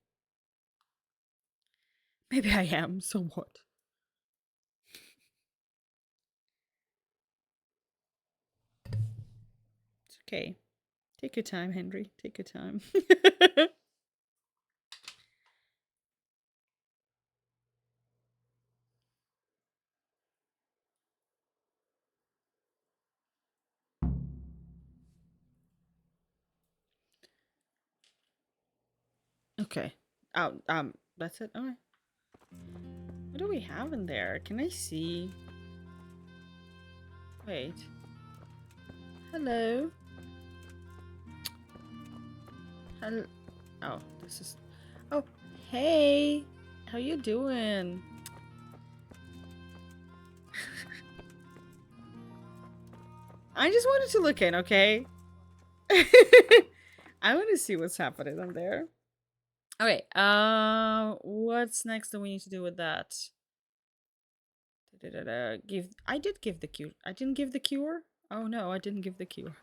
Maybe I am, so what? It's okay. Take your time, Henry. Take your time. Okay. That's it. Alright. What do we have in there? Can I see? Wait. Hello? Hello? Oh, this is... Oh, hey! How you doing? I just wanted to look in, okay? I want to see what's happening in there. Okay, what's next that we need to do with that? I did give the cure. I didn't give the cure? Oh no, I didn't give the cure.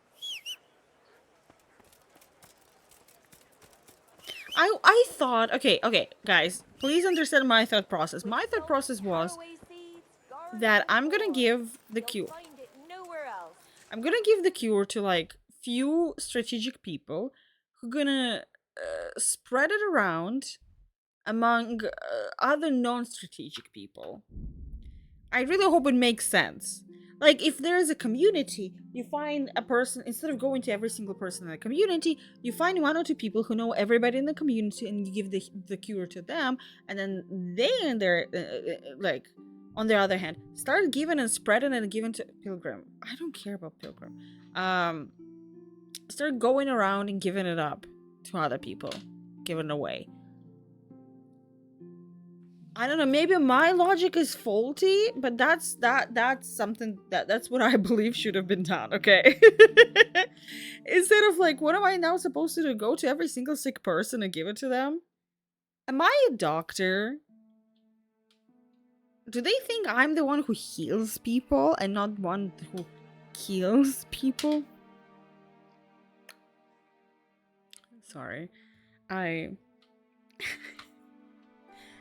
I thought, okay, guys, please understand my thought process. My thought process was that I'm gonna give the cure. I'm gonna give the cure to like few strategic people who are gonna spread it around among other non-strategic people. I really hope it makes sense. Like, if there is a community, you find a person, instead of going to every single person in the community, you find one or two people who know everybody in the community and you give the cure to them, and then they, in their, like, on the other hand, start giving and spreading and giving to Pilgrim. I don't care about Pilgrim. Start going around and giving it up to other people, giving it away. I don't know, maybe my logic is faulty, but that's something that's what I believe should have been done, okay? Instead of like, what am I now supposed to do? Go to every single sick person and give it to them? Am I a doctor? Do they think I'm the one who heals people and not one who kills people? Sorry.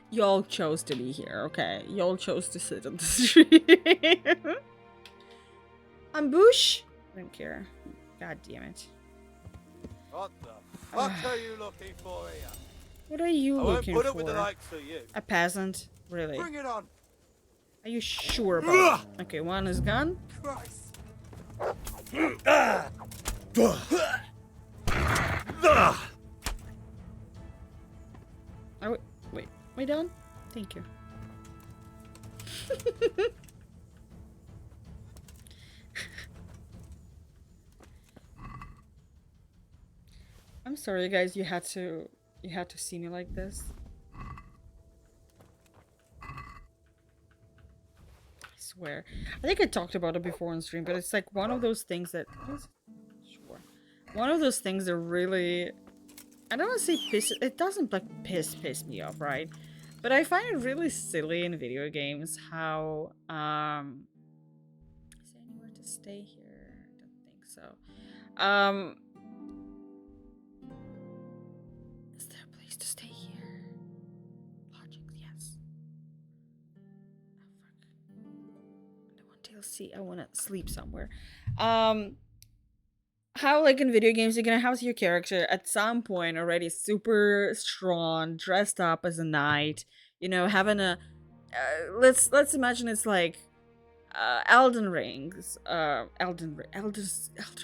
Y'all chose to be here, okay? Y'all chose to sit on the street. Ambush? I don't care. God damn it. What the fuck are you looking for here? What are you looking for? I won't put up with the likes of you. A peasant? Really? Bring it on. Are you sure about it? Okay, one is gone. Christ. Oh, wait. We done? Thank you. I'm sorry, guys. You had to see me like this. I swear. I think I talked about it before on stream, but it's like one of those things that... Sure. One of those things that really... I don't want to say piss... It doesn't like piss me off, right? But I find it really silly in video games how... Is there anywhere to stay here? I don't think so. Is there a place to stay here? Logic, yes. Oh, fuck. I don't want DLC. I want to sleep somewhere. How, like, in video games, you're gonna have your character at some point already super strong, dressed up as a knight, you know, having a... let's imagine it's like... Elden Rings, Elder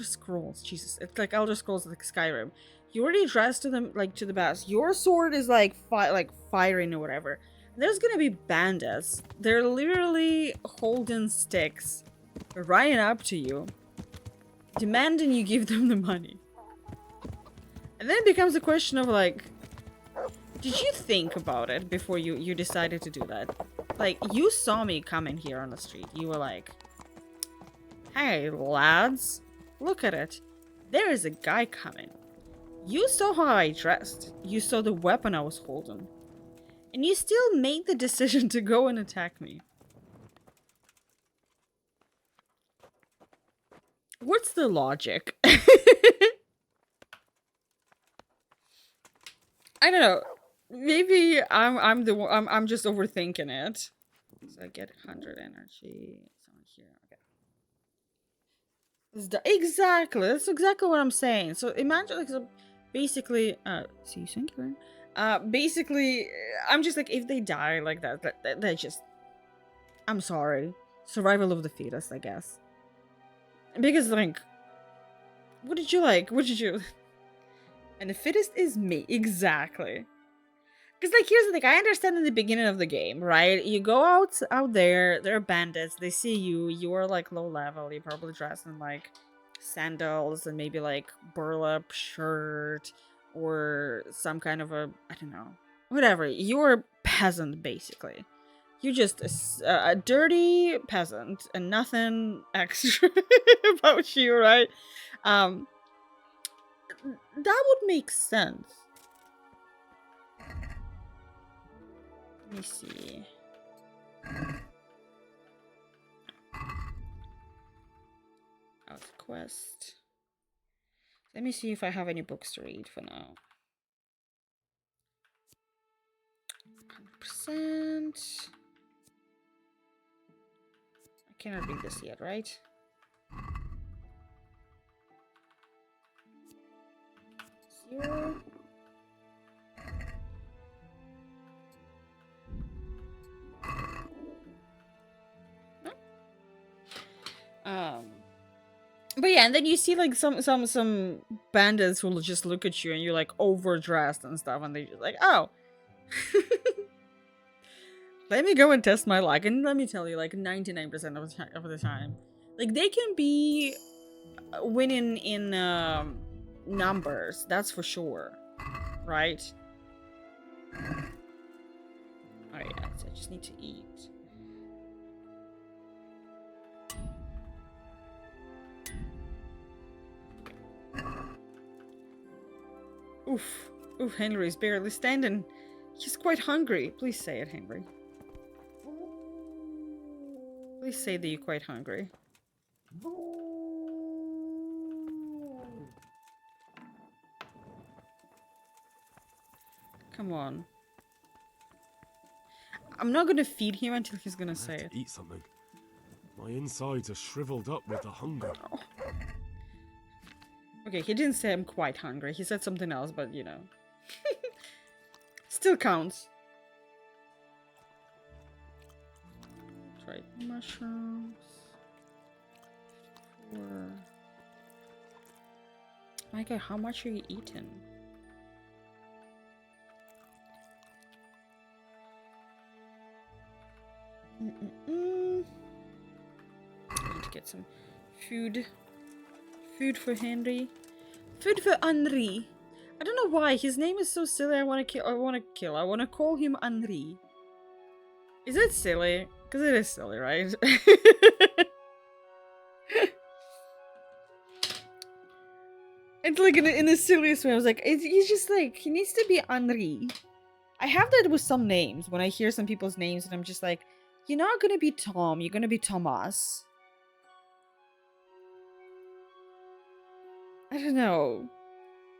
Scrolls, Jesus, it's like Elder Scrolls, like Skyrim. You already dressed to them, like, to the best. Your sword is like firing or whatever. There's gonna be bandits. They're literally holding sticks, running up to you, demanding you give them the money. And then it becomes a question of like, did you think about it before you decided to do that? Like, you saw me coming here on the street. You were like, hey, lads, look at it. There is a guy coming. You saw how I dressed. You saw the weapon I was holding. And you still made the decision to go and attack me. What's the logic? I don't know. Maybe I'm just overthinking it. So I get 100 energy. Someone here. Okay. Exactly. That's exactly what I'm saying. So imagine, like, so basically, see you soon, Karen. Basically, I'm just like, if they die like that just, I'm sorry. Survival of the fittest, I guess. Because, like, what did you like? What did you? And the fittest is me. Exactly. Because, like, here's the thing. I understand in the beginning of the game, right? You go out there. There are bandits. They see you. You are, like, low level. You're probably dressed in, like, sandals and maybe, like, burlap shirt or some kind of a, I don't know, whatever. You're a peasant, basically. You're just a dirty peasant and nothing extra about you, right? That would make sense. Let me see. Out quest. Let me see if I have any books to read for now. 100%. I cannot read this yet, right? Zero. But yeah, and then you see like some bandits who will just look at you and you're like overdressed and stuff, and they're just like, oh, let me go and test my luck. And let me tell you, like 99% of the time, like they can be winning in numbers, that's for sure, right? Oh yeah, so I just need to eat. Oof. Oof, Henry's barely standing. He's quite hungry. Please say it, Henry. Please say that you're quite hungry. Come on. I'm not gonna feed him until he's gonna say it. Eat something. My insides are shriveled up with the hunger. Oh. Okay, he didn't say I'm quite hungry. He said something else, but you know. Still counts. Tried mushrooms. 4. My god, how much are you eating? I need to get some food. Food for Henry. Food for Henri. I don't know why his name is so silly. I want to kill. I want to call him Henri. Is it silly? Because it is silly, right? It's like in a serious way. I was like, he's just like, he needs to be Henri. I have that with some names when I hear some people's names, and I'm just like, you're not gonna be Tom, you're gonna be Thomas. I don't know.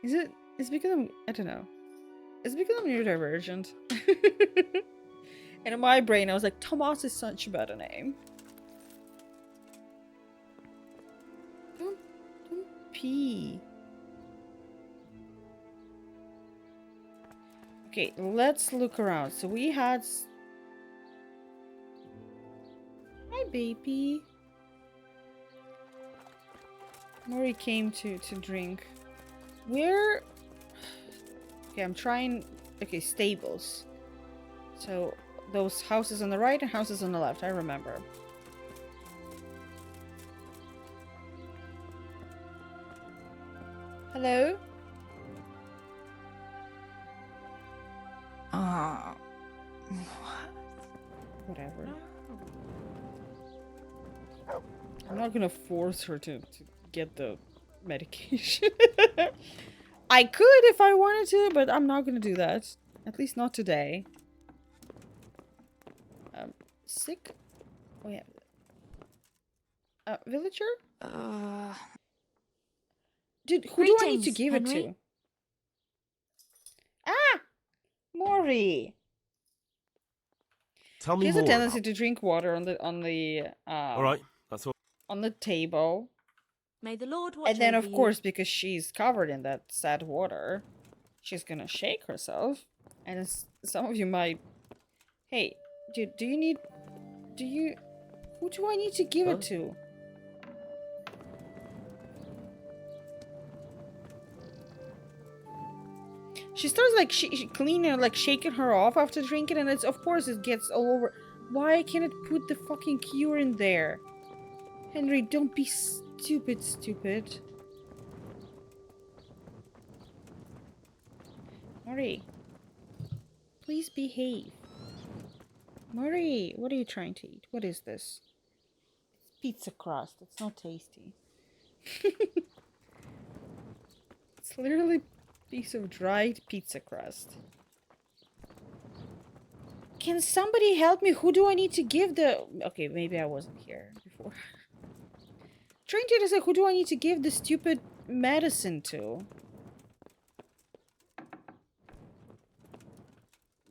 It's because I don't know. It's because I'm neurodivergent. And in my brain, I was like, Thomas is such a better name. Don't pee. Okay, let's look around. So we had... Hi, baby. Mori came to drink. Where... Okay, I'm trying... Okay, stables. So, those houses on the right and houses on the left, I remember. Hello? Whatever. I'm not gonna force her to get the medication. I could if I wanted to, but I'm not gonna do that. At least not today. Sick? Oh yeah. Villager? Dude, who do I need to Greetings, give Henry. it to? Ah! Maury! Tell He me has more. a tendency to drink water on the All right, that's all. on the table. May the Lord watch And then over of you. course, because she's covered in that sad water, she's gonna shake herself. And some of you might... Hey, dude, do you need... Who do I need to give it to? She starts like she cleaning, like shaking her off after drinking, and it's of course it gets all over. Why can't it put the fucking cure in there? Henry, don't be stupid. Murray, please behave. Murray, what are you trying to eat? What is this? It's pizza crust. It's not tasty. It's literally a piece of dried pizza crust. Can somebody help me? Who do I need to give the... Okay, maybe I wasn't here before. Trying to decide who do I need to give the stupid medicine to?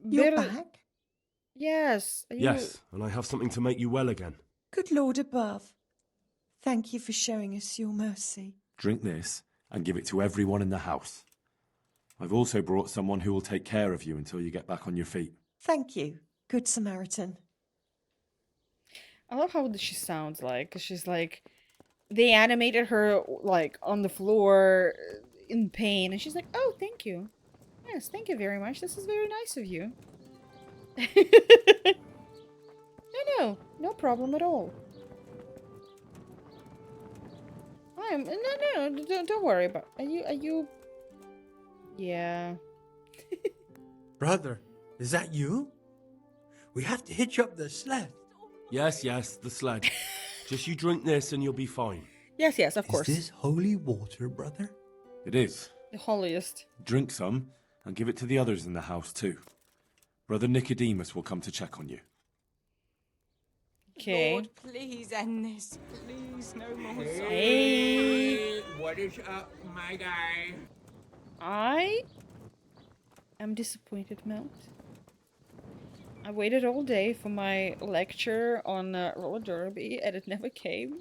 You're back? Yes. Yes, and I have something to make you well again. Good Lord above. Thank you for showing us your mercy. Drink this and give it to everyone in the house. I've also brought someone who will take care of you until you get back on your feet. Thank you, Good Samaritan. I love how she sounds like. 'Cause she's like... They animated her, like, on the floor in pain. And she's like, oh, thank you. Yes, thank you very much. This is very nice of you. No problem at all. No, don't worry about... Are you... Yeah. Brother, is that you? We have to hitch up the sled. Yes, the sled. Just you drink this and you'll be fine. Yes, of course. Is this holy water, brother? It is. The holiest. Drink some and give it to the others in the house too. Brother Nicodemus will come to check on you. Okay. Lord, please end this. Please, no more suffering. Hey. What is up, my guy? I am disappointed, Mount. I waited all day for my lecture on roller derby and it never came.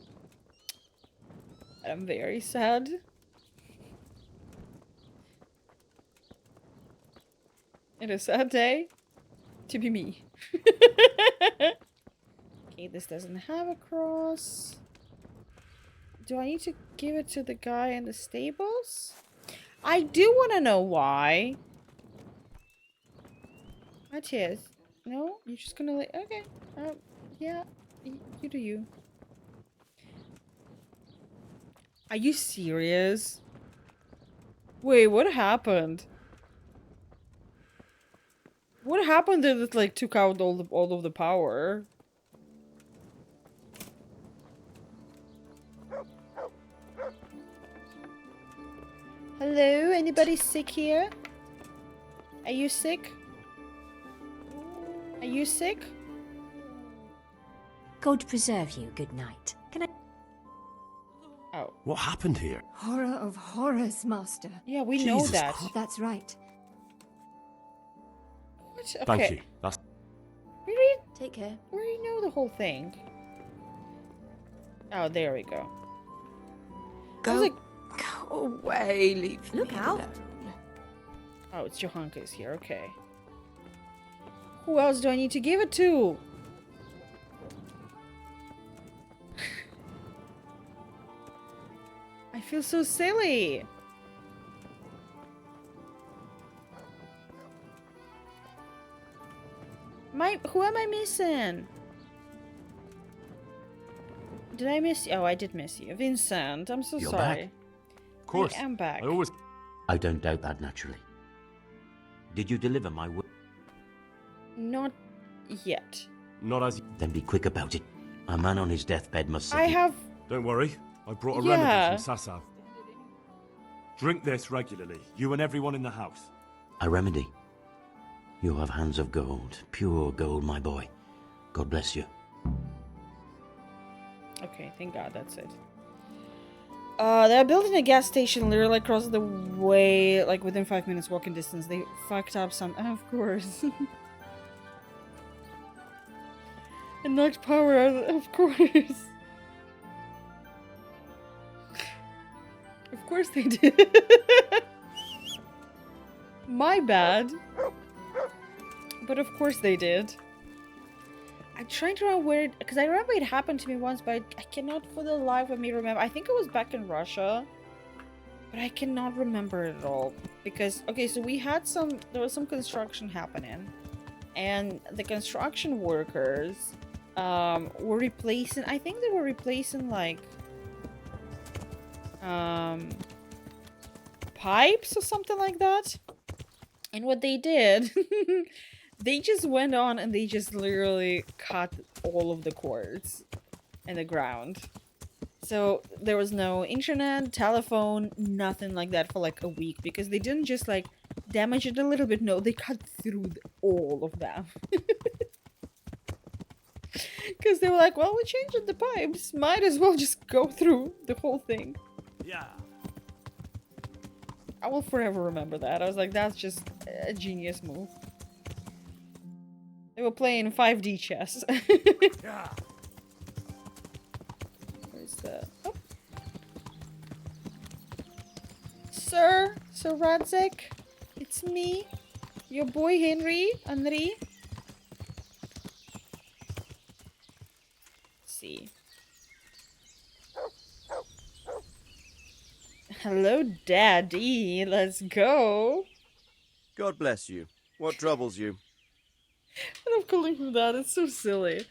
I'm very sad. It's a sad day to be me. Okay, this doesn't have a cross. Do I need to give it to the guy in the stables? I do want to know why. Matthias. No? You're just gonna like... Okay. Yeah. You do you. Are you serious? Wait, what happened? What happened that it like took out all of the power? Hello, anybody sick here? Are you sick? Are you sick? God preserve you. Good night. Can I? Oh. What happened here? Horror of horrors, Master. Yeah, we know Jesus that. Christ. That's right. What? Thank Okay. you. That's Take care. We already know the whole thing. Oh, there we go. I was like, Go away, leave Look me out. alone. oh, it's Johanka's here. Okay. Who else do I need to give it to? I feel so silly. Who am I missing? Did I miss you? Oh, I did miss you. Vincent, I'm so You're sorry. back? Of course. I am back. I always. I don't doubt that, naturally. Did you deliver my word? Not yet. Not as. Then be quick about it. A man on his deathbed must. I have. Don't worry. I brought a Yeah. remedy from Sassav. Drink this regularly, you and everyone in the house. A remedy. You have hands of gold, pure gold, my boy. God bless you. Okay, thank God, that's it. They're building a gas station literally across the way, like within 5 minutes walking distance. They fucked up some, of course. And knocked power out, of course. Of course they did. My bad. But of course they did. I'm trying to remember where, because I remember it happened to me once, but I cannot for the life of me remember. I think it was back in Russia, but I cannot remember it at all. Because, okay, so we had there was some construction happening, and the construction workers were replacing, I think they were replacing, like, pipes or something like that. And what they did, they just went on and they just literally cut all of the cords in the ground. So there was no internet, telephone, nothing like that for like a week, because they didn't just like damage it a little bit. No, they cut through all of them. Because they were like, well, we changed the pipes. Might as well just go through the whole thing. Yeah. I will forever remember that. I was like, that's just a genius move. They were playing 5D chess. Yeah. Where's the... Oh. Sir Radzek, it's me, your boy Henry. Let's see. Hello, Daddy. Let's go. God bless you. What troubles you? I love calling him that. It's so silly.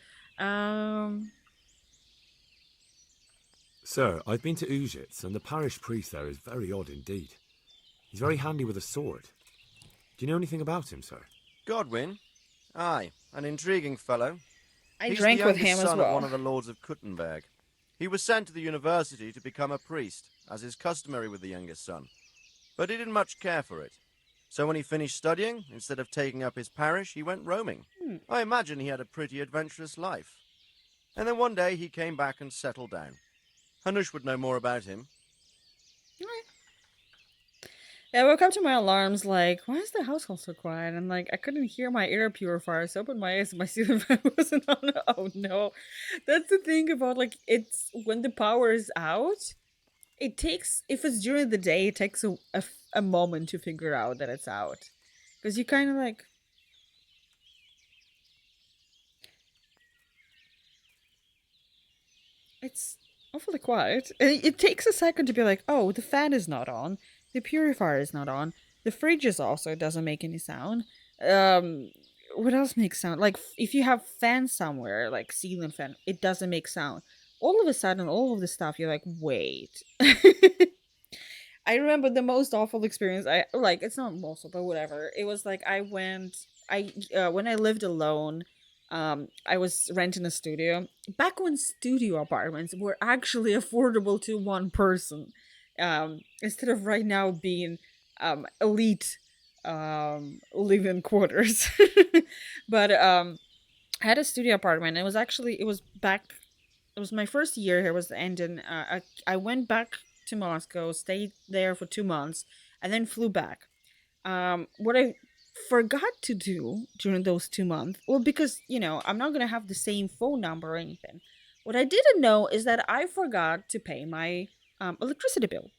Sir, I've been to Ujits, and the parish priest there is very odd indeed. He's very handy with a sword. Do you know anything about him, sir? Godwin? Aye, an intriguing fellow. I He's drank the with youngest him as son of well. one of the lords of Kuttenberg. He was sent to the university to become a priest, as is customary with the youngest son. But he didn't much care for it. So when he finished studying, instead of taking up his parish, he went roaming. I imagine he had a pretty adventurous life. And then one day he came back and settled down. Hanush would know more about him. Yeah, I woke up to my alarms like, why is the household so quiet? And like, I couldn't hear my air purifier, so I opened my eyes and my ceiling fan wasn't on. Oh no. That's the thing about like, it's when the power is out, it takes, if it's during the day, it takes a moment to figure out that it's out. Because you kind of like... It's awfully quiet. And it takes a second to be like, oh, the fan is not on. The purifier is not on. The fridge is also doesn't make any sound. What else makes sound? Like if you have fan somewhere, like ceiling fan, it doesn't make sound. All of a sudden, all of the stuff, you're like, wait. I remember the most awful experience. It's not most, but whatever. It was like when I lived alone, I was renting a studio back when studio apartments were actually affordable to one person, instead of right now being elite living quarters. But I had a studio apartment. It was back. It was my first year here. Was the ending. I went back to Moscow, stayed there for 2 months, and then flew back. What I forgot to do during those 2 months, well, because I'm not gonna have the same phone number or anything. What I didn't know is that I forgot to pay my electricity bill,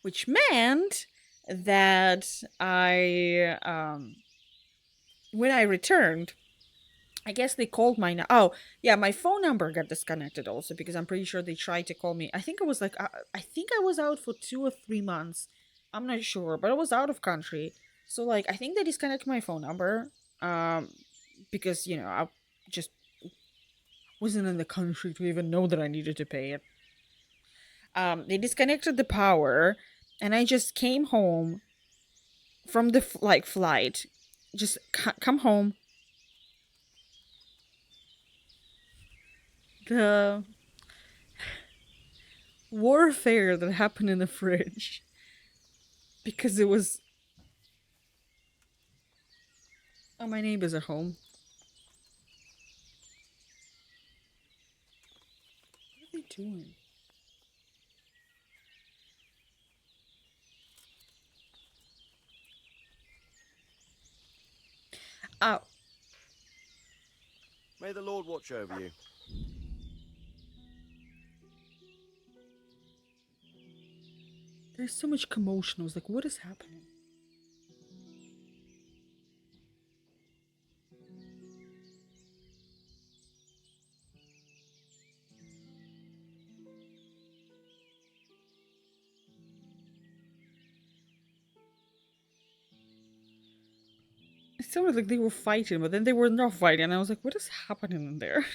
which meant that when I returned, I guess they called my oh yeah, my phone number got disconnected also because I'm pretty sure they tried to call me. I think I was like I think I was out for 2 or 3 months. I'm not sure, but I was out of country. So like I think they disconnected my phone number because I just wasn't in the country to even know that I needed to pay it. They disconnected the power and I just came home from the flight. Just come home. The warfare that happened in the fridge because it was my neighbors are home. What are they doing? Oh. May the Lord watch over you. There's so much commotion. I was like, what is happening? It sounded like they were fighting, but then they were not fighting. And I was like, what is happening in there?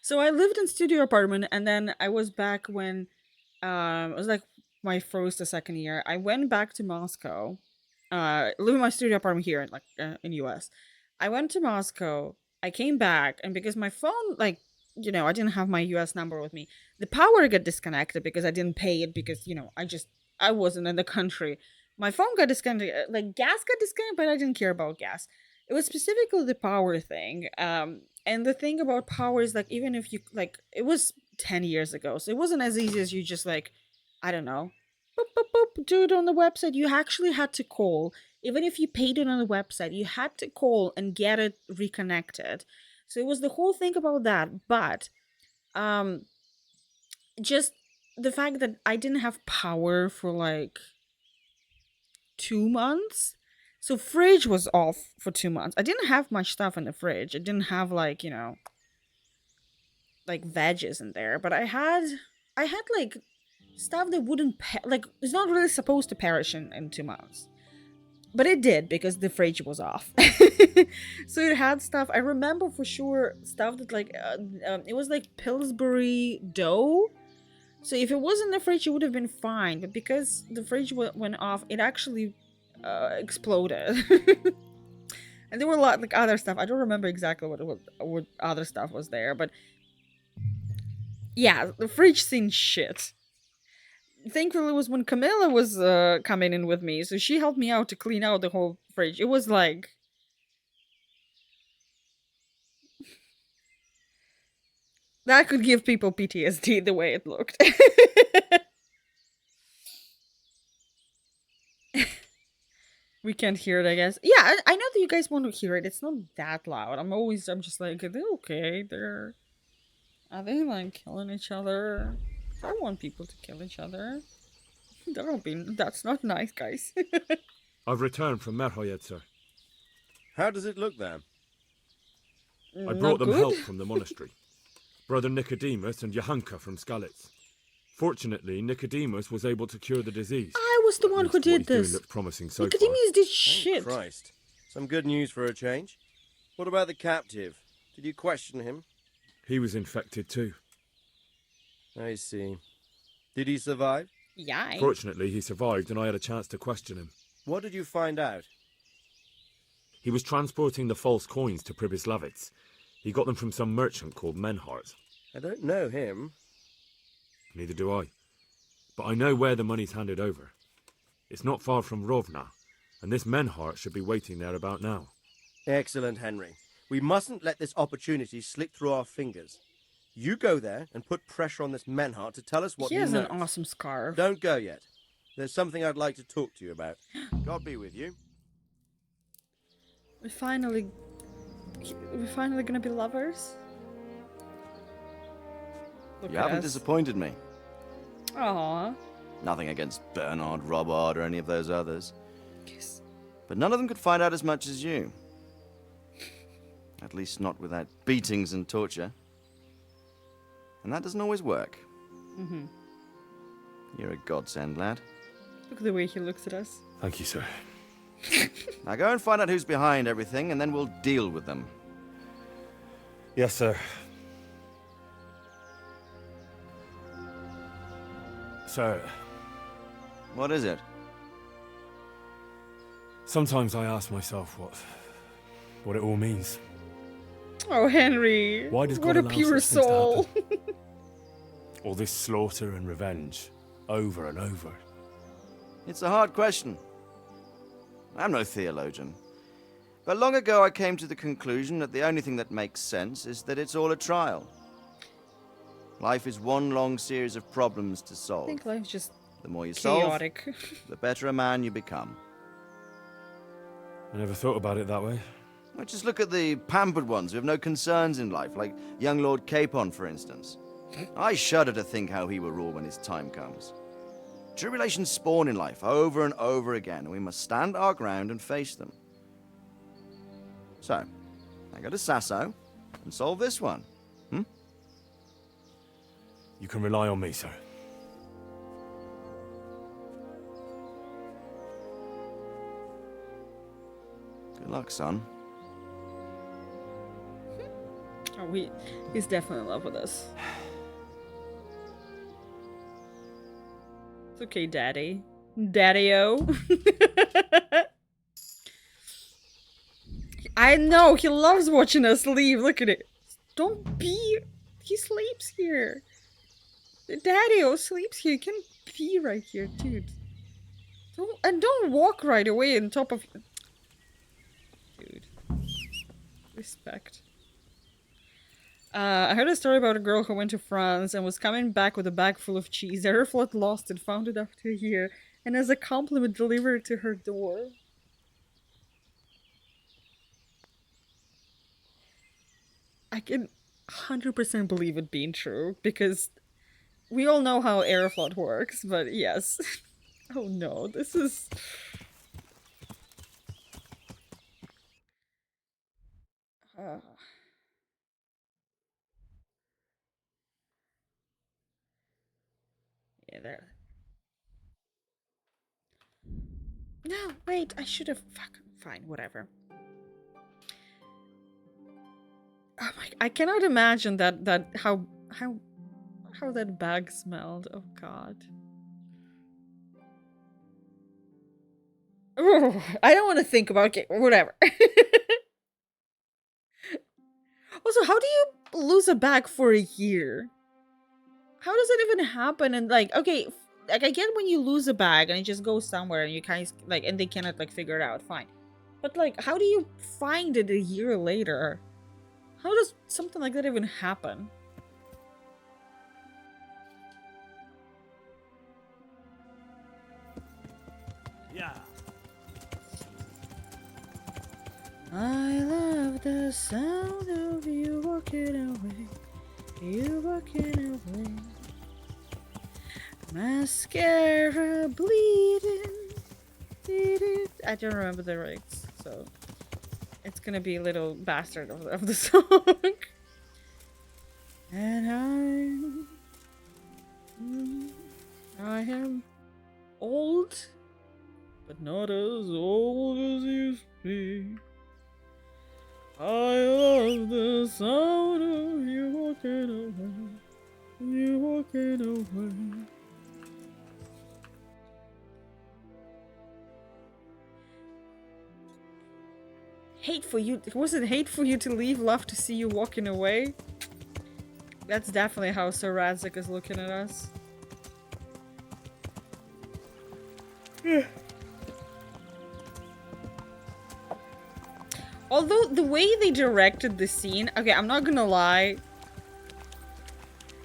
So I lived in studio apartment, and then I was back when it was like my first or second year. I went back to Moscow, live in my studio apartment here, in US. I went to Moscow. I came back, and because my phone, I didn't have my US number with me, the power got disconnected because I didn't pay it because I wasn't in the country. My phone got disconnected, like gas got disconnected, but I didn't care about gas. It was specifically the power thing. And the thing about power is like even if you it was 10 years ago, so it wasn't as easy as you just I don't know, boop, boop, boop, do it on the website. You actually had to call. Even if you paid it on the website, you had to call and get it reconnected. So it was the whole thing about that. But just the fact that I didn't have power for 2 months. So fridge was off for 2 months. I didn't have much stuff in the fridge. I didn't have veggies in there, but I had stuff that wouldn't it's not really supposed to perish in 2 months, but it did because the fridge was off. So it had stuff. I remember for sure stuff that it was like Pillsbury dough. So if it was in the fridge, it would have been fine. But because the fridge went off, it actually exploded. And there were a lot other stuff. I don't remember exactly what other stuff was there, but yeah, the fridge seen shit. Thankfully, it was when Camilla was coming in with me, so she helped me out to clean out the whole fridge. It was like that could give people PTSD the way it looked. We can't hear it, I guess. Yeah, I know that you guys want to hear it. It's not that loud. I'm just like, are they okay? Are they killing each other? I don't want people to kill each other. That's not nice, guys. I've returned from Merhoyed, sir. How does it look there? I brought them help from the monastery. Brother Nicodemus and Johanka from Skalitz. Fortunately, Nicodemus was able to cure the disease. I was the one who did this. Looks promising so Nicodemus did shit. Oh, Christ. Some good news for a change. What about the captive? Did you question him? He was infected too. I see. Did he survive? Yeah. Fortunately, he survived and I had a chance to question him. What did you find out? He was transporting the false coins to Pribyslavitz. He got them from some merchant called Menhart. I don't know him. Neither do I. But I know where the money's handed over. It's not far from Rovna, and this Menhart should be waiting there about now. Excellent, Henry. We mustn't let this opportunity slip through our fingers. You go there and put pressure on this Menhart to tell us what He he has knows. an awesome scarf. Don't go yet. There's something I'd like to talk to you about. God be with you. We're finally gonna be lovers. Look You at haven't us. disappointed me. Aww. Nothing against Bernard, Robard, or any of those others. Yes. But none of them could find out as much as you. At least not without beatings and torture. And that doesn't always work. Mm-hmm. You're a godsend, lad. Look at the way he looks at us. Thank you, sir. Now go and find out who's behind everything, and then we'll deal with them. Yes, sir. Sir. What is it? Sometimes I ask myself what it all means. Oh, Henry. Why does God what a allow pure such things to soul. happen? All this slaughter and revenge, over and over. It's a hard question. I'm no theologian. But long ago I came to the conclusion that the only thing that makes sense is that it's all a trial. Life is one long series of problems to I solve. think life's just The more you chaotic. solve, the better a man you become. I never thought about it that way. Well, just look at the pampered ones who have no concerns in life, like young Lord Capon, for instance. I shudder to think how he will rule when his time comes. Tribulations spawn in life over and over again, and we must stand our ground and face them. So, I go to Sasso and solve this one. You can rely on me, sir. Good luck, son. Oh, he's definitely in love with us. It's okay, Daddy. Daddy-o. I know, he loves watching us leave. Look at it. Don't be... He sleeps here. Daddy-o sleeps here. You can pee right here, dude. Don't walk right away on top of... Dude. Respect. I heard a story about a girl who went to France and was coming back with a bag full of cheese. Aeroflot lost it, found it after a year, and as a compliment delivered it to her door. I can 100% believe it being true, because we all know how Aeroflot works, but yes. Oh no, this is... Yeah, there. No, wait, I should have... Fuck, fine, whatever. Oh my... I cannot imagine how that bag smelled. Oh god. Oh, I don't want to think about it. Whatever. Also, how do you lose a bag for a year? How does it even happen? And like, okay, like I get when you lose a bag and it just goes somewhere and you kind of like, and they cannot like figure it out. Fine, but like, how do you find it a year later? How does something like that even happen? Yeah. I love the sound of you walking away. You walking away. Mascara bleeding. I don't remember the lyrics, so it's gonna be a little bastard of the song. And I am old, but not as old as used to be. I love the sound of you walking away. You walking away. Hate for you. Was it hate for you to leave? Love to see you walking away? That's definitely how Sir Radzik is looking at us. Although the way they directed the scene, okay, I'm not gonna lie.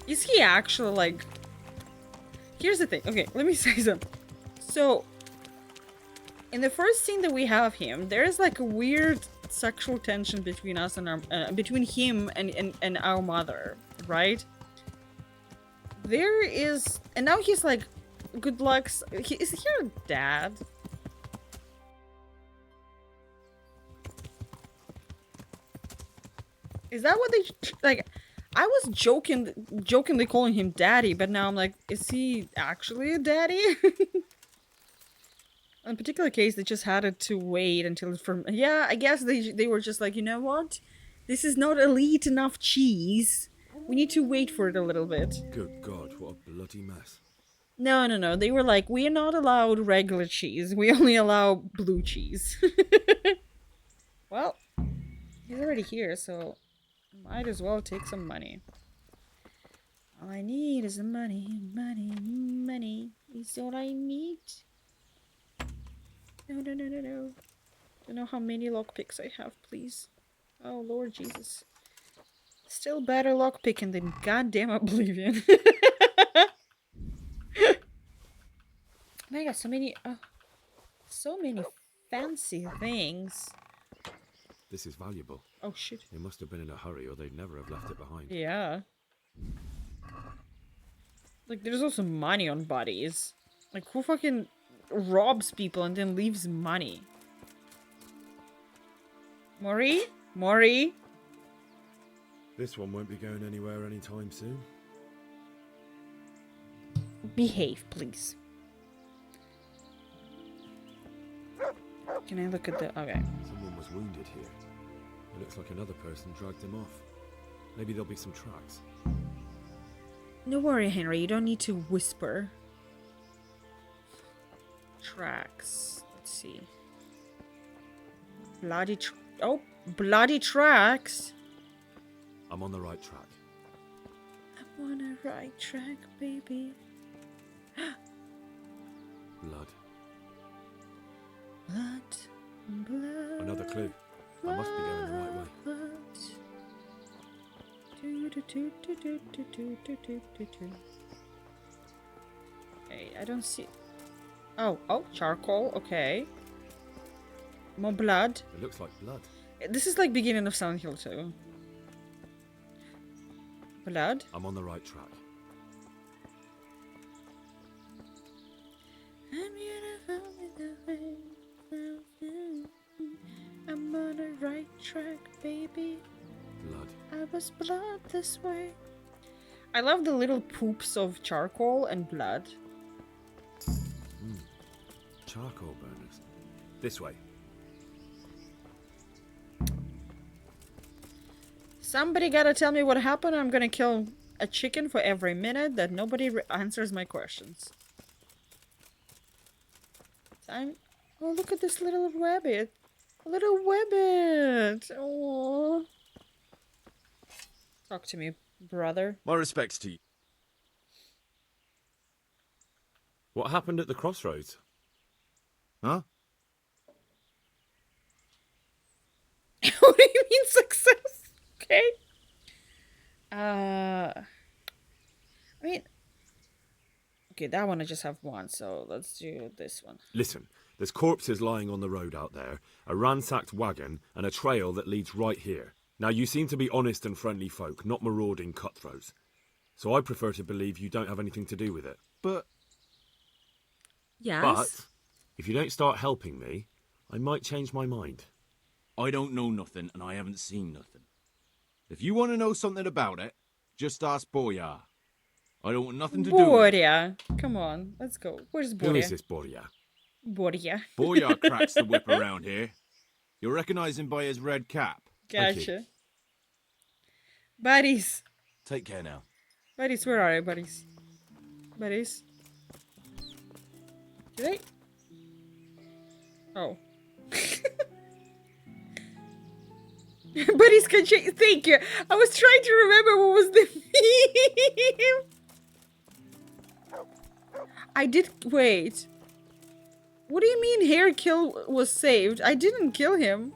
Is he actually like? Here's the thing. Okay, let me say something. So, in the first scene that we have him, there is like a weird sexual tension between us and our, between him and our mother, right? There is, and now he's like, good luck. Is he your dad? Is that what they like? I was jokingly calling him daddy, but now I'm like, is he actually a daddy? In a particular case, they just had it to wait until from. Yeah, I guess they were just like, you know what? This is not elite enough cheese. We need to wait for it a little bit. Good God, what a bloody mess. No. They were like, we are not allowed regular cheese. We only allow blue cheese. Well, he's already here, so might as well take some money. All I need is the money. Money is all I need. No. Don't know how many lockpicks I have, please. Oh, Lord Jesus. Still better lockpicking than goddamn Oblivion. Man, I got so many fancy things. This is valuable. Oh, shit. They must have been in a hurry or they'd never have left it behind. Yeah. Like, there's also money on bodies. Like, who fucking robs people and then leaves money? Mori? This one won't be going anywhere anytime soon. Behave, please. Can I look at the... Okay. Someone was wounded here. It looks like another person dragged him off. Maybe there'll be some tracks. No worry, Henry. You don't need to whisper. Tracks. Let's see. Bloody tracks. I'm on the right track. I'm on the right track, baby. Blood. Blood. Another clue. I must be going the right way. Okay, I don't see. Oh, charcoal. Okay. More blood. It looks like blood. This is like beginning of Silent Hill 2. Blood. I'm on the right track. I'm on the right track, baby. Blood. I was blood this way. I love the little poops of charcoal and blood. Charcoal burners. This way. Somebody gotta tell me what happened. I'm gonna kill a chicken for every minute that nobody answers my questions. Time. Oh, look at this little rabbit. A little rabbit. Oh. Talk to me, brother. My respects to you. What happened at the crossroads? Huh? What do you mean success? Okay. I mean, okay, that one I just have one, so let's do this one. Listen, there's corpses lying on the road out there, a ransacked wagon, and a trail that leads right here. Now, you seem to be honest and friendly folk, not marauding cutthroats. So I prefer to believe you don't have anything to do with it. But... Yes? But, if you don't start helping me, I might change my mind. I don't know nothing, and I haven't seen nothing. If you want to know something about it, just ask Boya. I don't want nothing to do with it. Borya. Come on, let's go. Where's Borya? Who is this Borya? Borya. Boya cracks the whip around here. You'll recognize him by his red cap. Gotcha. Buddies. Take care now. Buddies, where are you, buddies? Buddies? Did I? Oh. Buddies can change. Thank you. I was trying to remember what was the meme. I did. Wait. What do you mean hair kill was saved? I didn't kill him.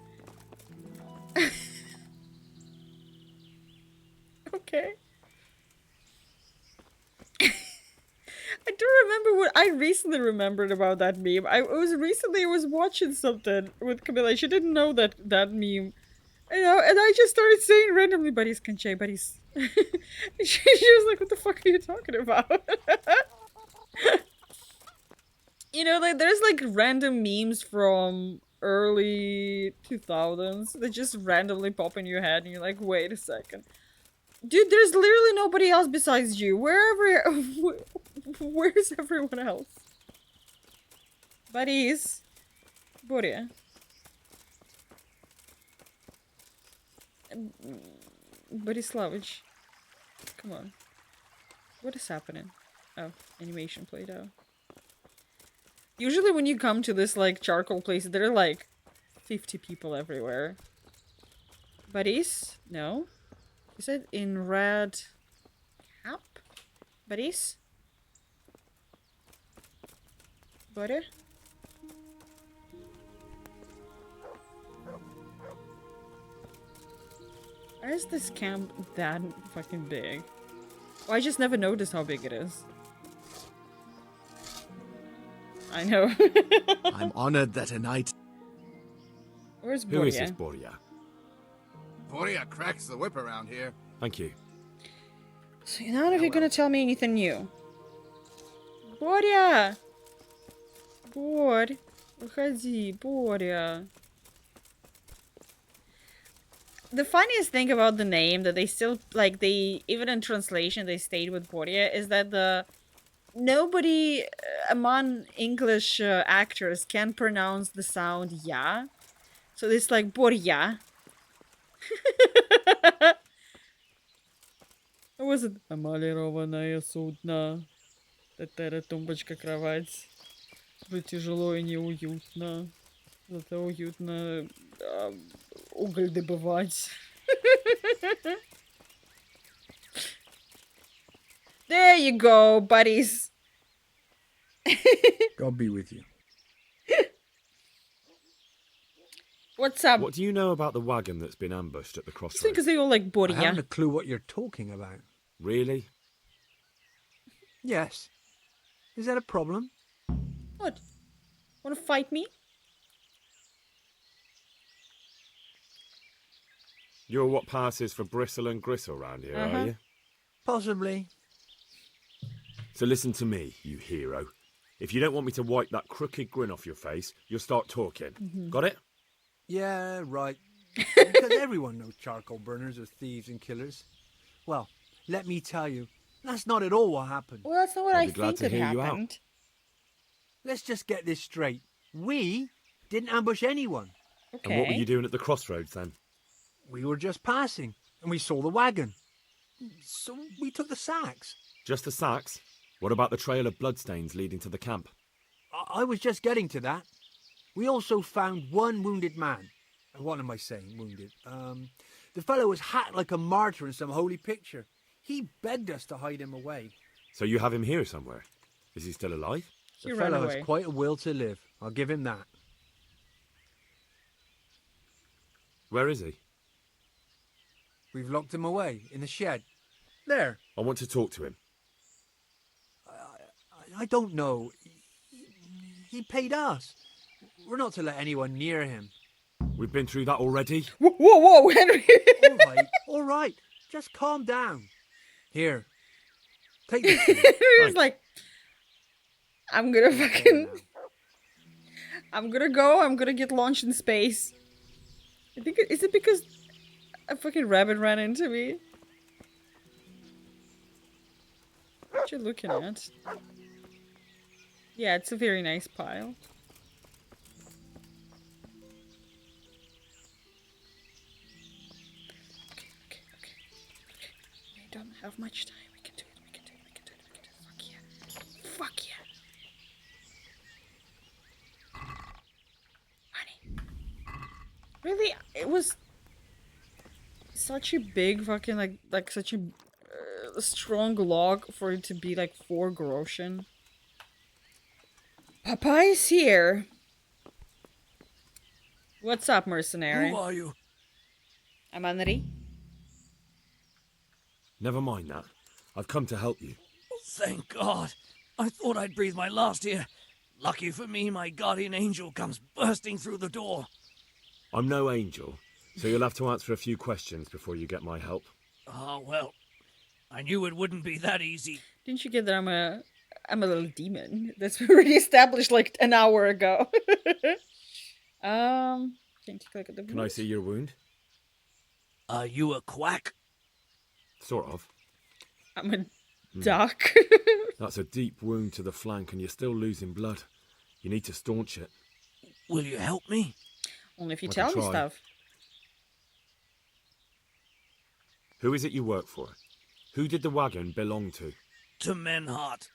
Okay. I don't remember what I recently remembered about that meme. I was watching something with Camilla. She didn't know that meme. You know, and I just started saying randomly, buddies can change, buddies. she was like, what the fuck are you talking about? You know, like there's like random memes from early 2000s that just randomly pop in your head and you're like, wait a second. Dude, there's literally nobody else besides you. Where's everyone else? Buddies. Боря. Borislavich. Come on. What is happening? Oh, animation played out. Usually when you come to this like charcoal place, there are like 50 people everywhere. Buddies? No. Is it in red cap? Buddies? Butter? Why is this camp that fucking big? Well, I just never noticed how big it is. I know. I'm honored that a knight. Where's Borya? Who is this Borya? Borya cracks the whip around here. Thank you. So none of you gonna tell me anything new. Боря! Борь! Выходи, Боря. The funniest thing about the name that they still, like, even in translation, they stayed with Borya, is that nobody among English actors can pronounce the sound ya. So it's like Borya. What was it? Эмалированное судно. Тетера, тумбочка, кровать. Тут тяжело и неуютно. Зато уютно уголь добывать. There you go, buddies. God be with you. What's up? What do you know about the wagon that's been ambushed at the crossroads? Because they all like I Borya. haven't a clue what you're talking about. Really? Yes. Is that a problem? What? Want to fight me? You're what passes for bristle and gristle round here, are you? Possibly. So listen to me, you hero. If you don't want me to wipe that crooked grin off your face, you'll start talking. Got it? Yeah, right. Because everyone knows charcoal burners are thieves and killers. Well, let me tell you, that's not at all what happened. Well, that's not what I'll I be glad think to it hear you out. happened. Let's just get this straight. We didn't ambush anyone. Okay. And what were you doing at the crossroads then? We were just passing, and we saw the wagon. So we took the sacks. Just the sacks? What about the trail of bloodstains leading to the camp? I was just getting to that. We also found one wounded man. What am I saying, wounded? The fellow was hacked like a martyr in some holy picture. He begged us to hide him away. So you have him here somewhere? Is he still alive? The fellow has quite a will to live. I'll give him that. Where is he? We've locked him away in the shed. There. I want to talk to him. I don't know. He paid us. We're not to let anyone near him. We've been through that already. Whoa, Henry. All right. Just calm down. Here. Take this. He was like, I'm gonna go, I'm gonna get launched in space. I think, is it because a fucking rabbit ran into me? What you looking at? Yeah, it's a very nice pile. Okay. We don't have much time. We can do it. Fuck yeah. Honey. Really? It was... such a big fucking like such a strong log for it to be like 4 groschen. Papa is here. What's up, mercenary? Who are you? I'm Henry. Never mind that. I've come to help you. Thank God. I thought I'd breathe my last here. Lucky for me, my guardian angel comes bursting through the door. I'm no angel, so you'll have to answer a few questions before you get my help. Ah, well, I knew it wouldn't be that easy. Didn't you get that I'm a little demon? That's already established like an hour ago. Can you click at the Can I see your wound? Are you a quack? Sort of. I'm a duck. That's a deep wound to the flank and you're still losing blood. You need to staunch it. Will you help me? Only if you I tell can me try. stuff. Who is it you work for? Who did the wagon belong to? To Menhart.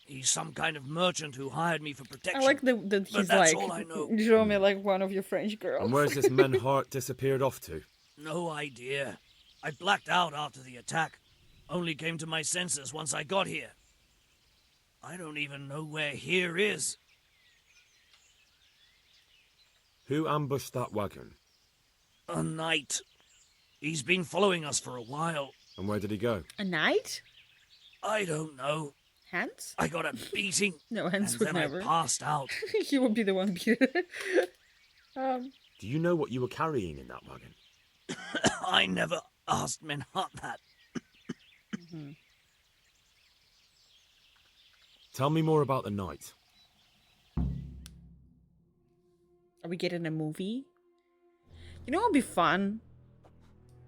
He's some kind of merchant who hired me for protection. I like that but he's that's like, all I know. show me like one of your French girls. And where's this Menhart disappeared off to? No idea. I blacked out after the attack. Only came to my senses once I got here. I don't even know where here is. Who ambushed that wagon? A knight. He's been following us for a while. And where did he go? A knight? I don't know. Hans? I got a beating. No, Hans and would then never. I passed out. He would be the one beat. Do you know what you were carrying in that wagon? I never asked Menhart that. Tell me more about the knight. Are we getting a movie? You know what would be fun?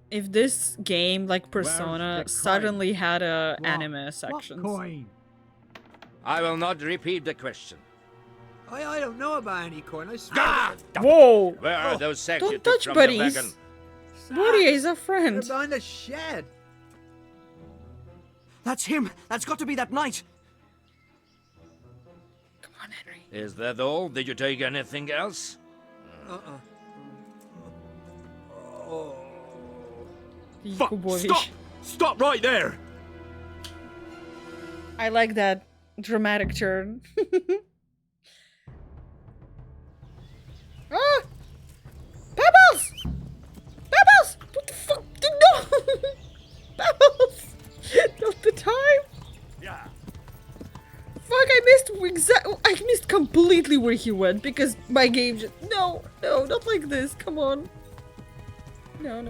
If this game, like Persona, suddenly had a anime sections. I will not repeat the question. I don't know about any coin. I swear. Ah! Whoa! Where are those sacks you Don't took touch from buddies. the wagon? Buddy is a friend. They're behind the shed. That's him. That's got to be that knight. Come on, Henry. Is that all? Did you take anything else? Fuck! Stop! Stop right there! I like that dramatic turn. Ah! Pebbles! Pebbles! What the fuck? No! Pebbles! Not the time! Yeah. Fuck, I missed completely where he went because my game just... No, not like this, come on. No.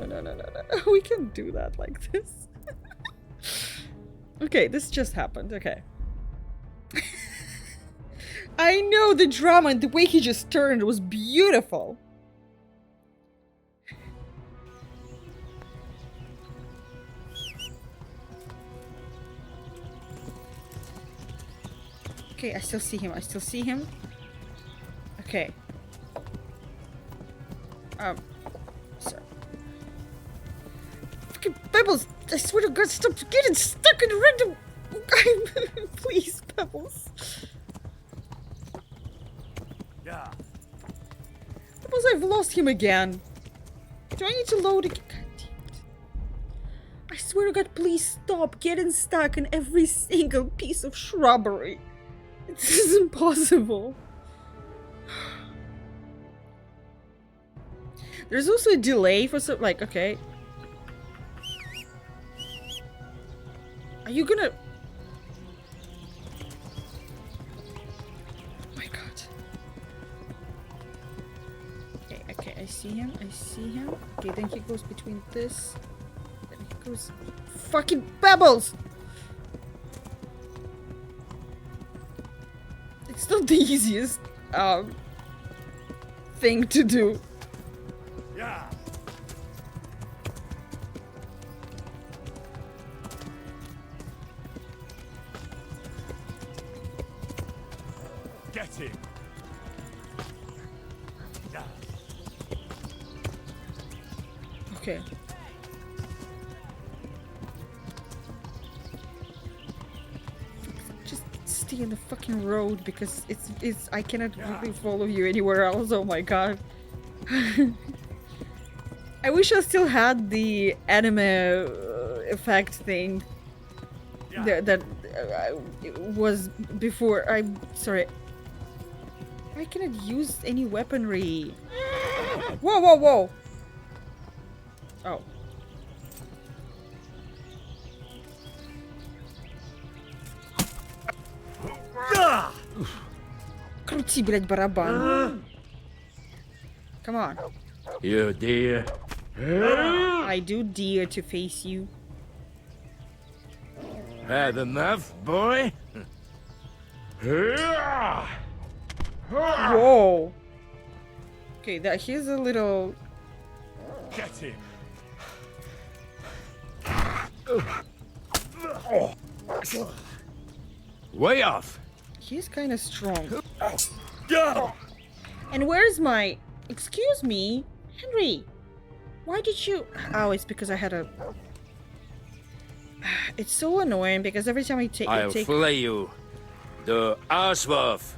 We can't do that like this. Okay, this just happened, okay. I know the drama and the way he just turned was beautiful. Okay, I still see him. Okay. Sorry. Fucking Pebbles! I swear to God, stop getting stuck in random... Please, Pebbles. Yeah. Pebbles, I've lost him again. Do I need to load again? God damn it. I swear to God, please stop getting stuck in every single piece of shrubbery. This is impossible. There's also a delay for some, like, okay. Are you gonna... Oh my God. Okay, I see him. Okay, then he goes between this. Then he goes... Fucking Pebbles! It's not the easiest, thing to do. Yeah. Get him! Yeah. Okay. Just stay in the fucking road because it's I cannot really follow you anywhere else. Oh my God. I wish I still had the anime effect thing that was before. I'm sorry. I cannot use any weaponry. Whoa, whoa, whoa! Oh. Крути, блядь, барабан. Come on. You dear. I do dare to face you. Had enough, boy? Whoa. Okay, that here's a little. Get him. Way off. He's kind of strong. And where's my? Excuse me, Henry. Why did you? Oh, it's because I had a. It's so annoying because every time I take. I'll flay you. The Arswolf.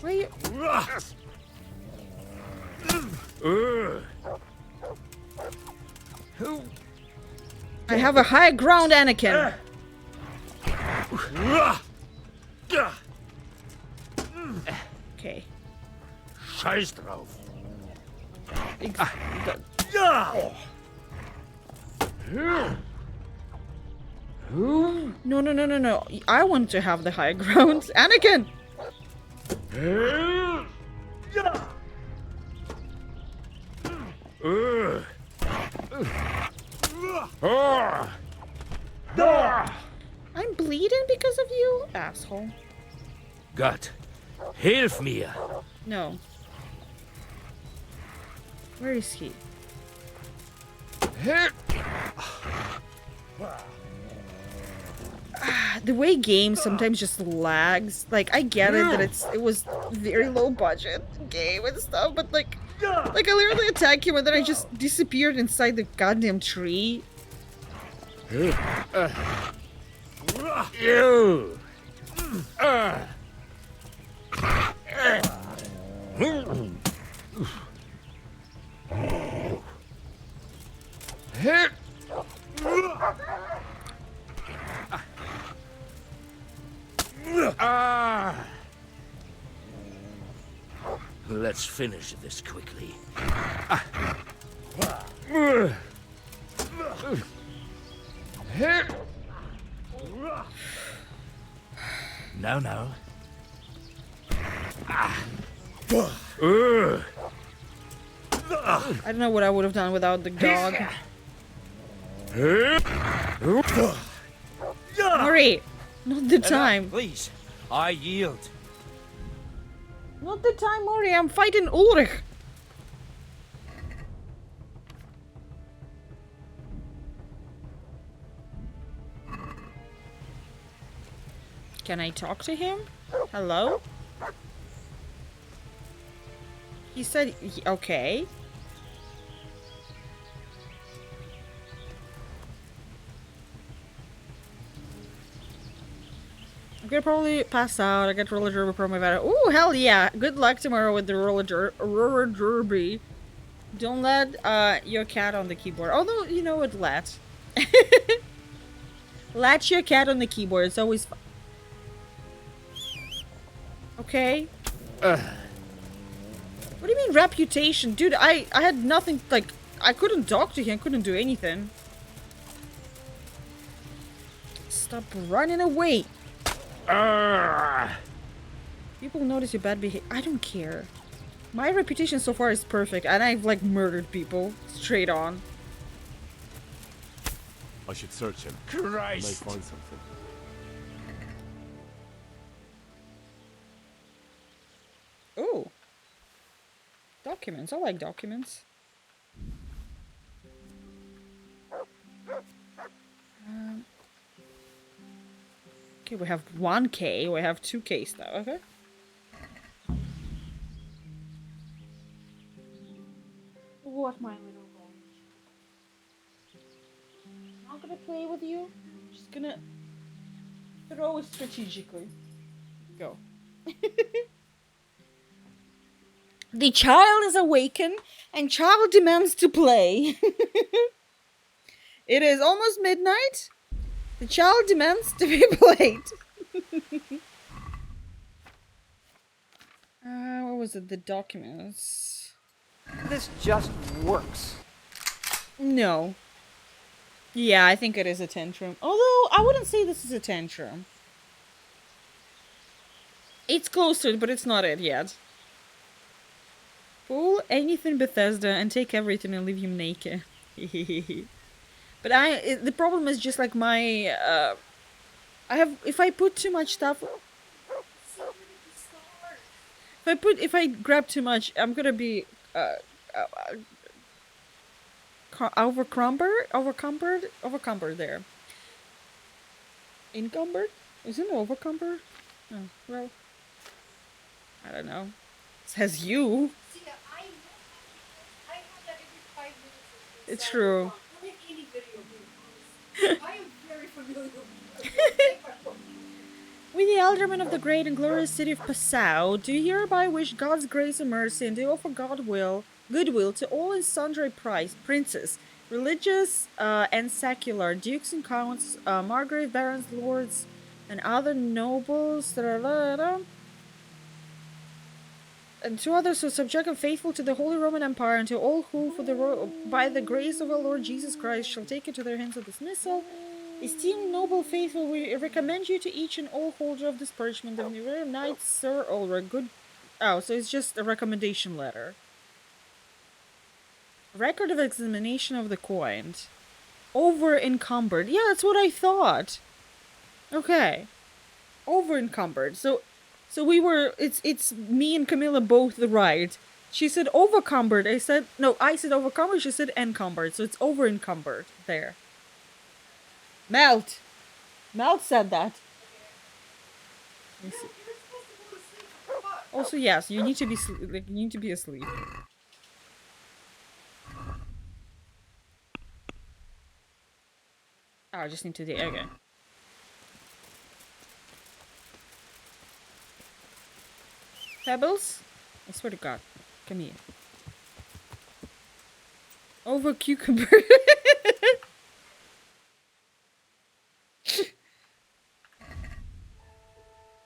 Why you? I have a high ground, Anakin. Okay. Scheiß drauf. No, no, no, no, no. I want to have the high ground. Anakin! I'm bleeding because of you, asshole. Gott, hilf mir. No. Where is he? The way games sometimes just lags. Like, I get it that it was very low budget game and stuff, but like I literally attack him and then I just disappeared inside the goddamn tree. You. Let's finish this quickly. No, no. I don't know what I would have done without the dog. Hurry! Not the time. Please, I yield. Not the time, Mori. I'm fighting Ulrich. Can I talk to him? Hello? He said, okay. I'm gonna probably pass out. I get roller derby from my vet. Ooh, hell yeah! Good luck tomorrow with the roller derby. Don't let your cat on the keyboard. Although you know what, latch. Latch your cat on the keyboard. It's always fun. Okay. What do you mean reputation, dude? I had nothing. Like I couldn't talk to him. Couldn't do anything. Stop running away. People notice your bad behavior. I don't care. My reputation so far is perfect, and I've like murdered people straight on. I should search him. Christ! I may find something. Oh, documents. I like documents. Okay, we have 1K. We have 2Ks now. Okay. What, my little boy? Not gonna play with you. Just gonna Throw it strategically. Go. The child is awakened and child demands to play. It is almost midnight. The child demands to be played. What was it? The documents. This just works. No. Yeah, I think it is a tantrum. Although, I wouldn't say this is a tantrum. It's close to it, but it's not it yet. Pull anything Bethesda and take everything and leave him naked. But the problem is just like my, if I put too much stuff, if I grab too much, I'm gonna be, overcumbered there. Encumbered? Isn't it overcumbered? Oh, well, I don't know. It says you. It's true. I am very familiar with We, the aldermen of the great and glorious city of Passau, do hereby wish God's grace and mercy and do offer goodwill to all and sundry princes, religious and secular, dukes and counts, margrave, barons, lords, and other nobles, and to others who subject and faithful to the Holy Roman Empire, and to all who, by the grace of our Lord Jesus Christ, shall take into their hands of dismissal. Esteemed noble faithful, we recommend you to each and all holder of this parchment of the knight, Sir Ulrich. Good. Oh, so it's just a recommendation letter. Record of examination of the coin. Over encumbered. Yeah, that's what I thought. Okay. Over encumbered. So we were. It's me and Camilla both right. She said overcumbered. I said overcumbered. She said encumbered. So it's over encumbered there. Melt said that. Also, yes, you need to be asleep. Oh, I just need to do. Okay. Pebbles? I swear to God. Come here. Over cucumber.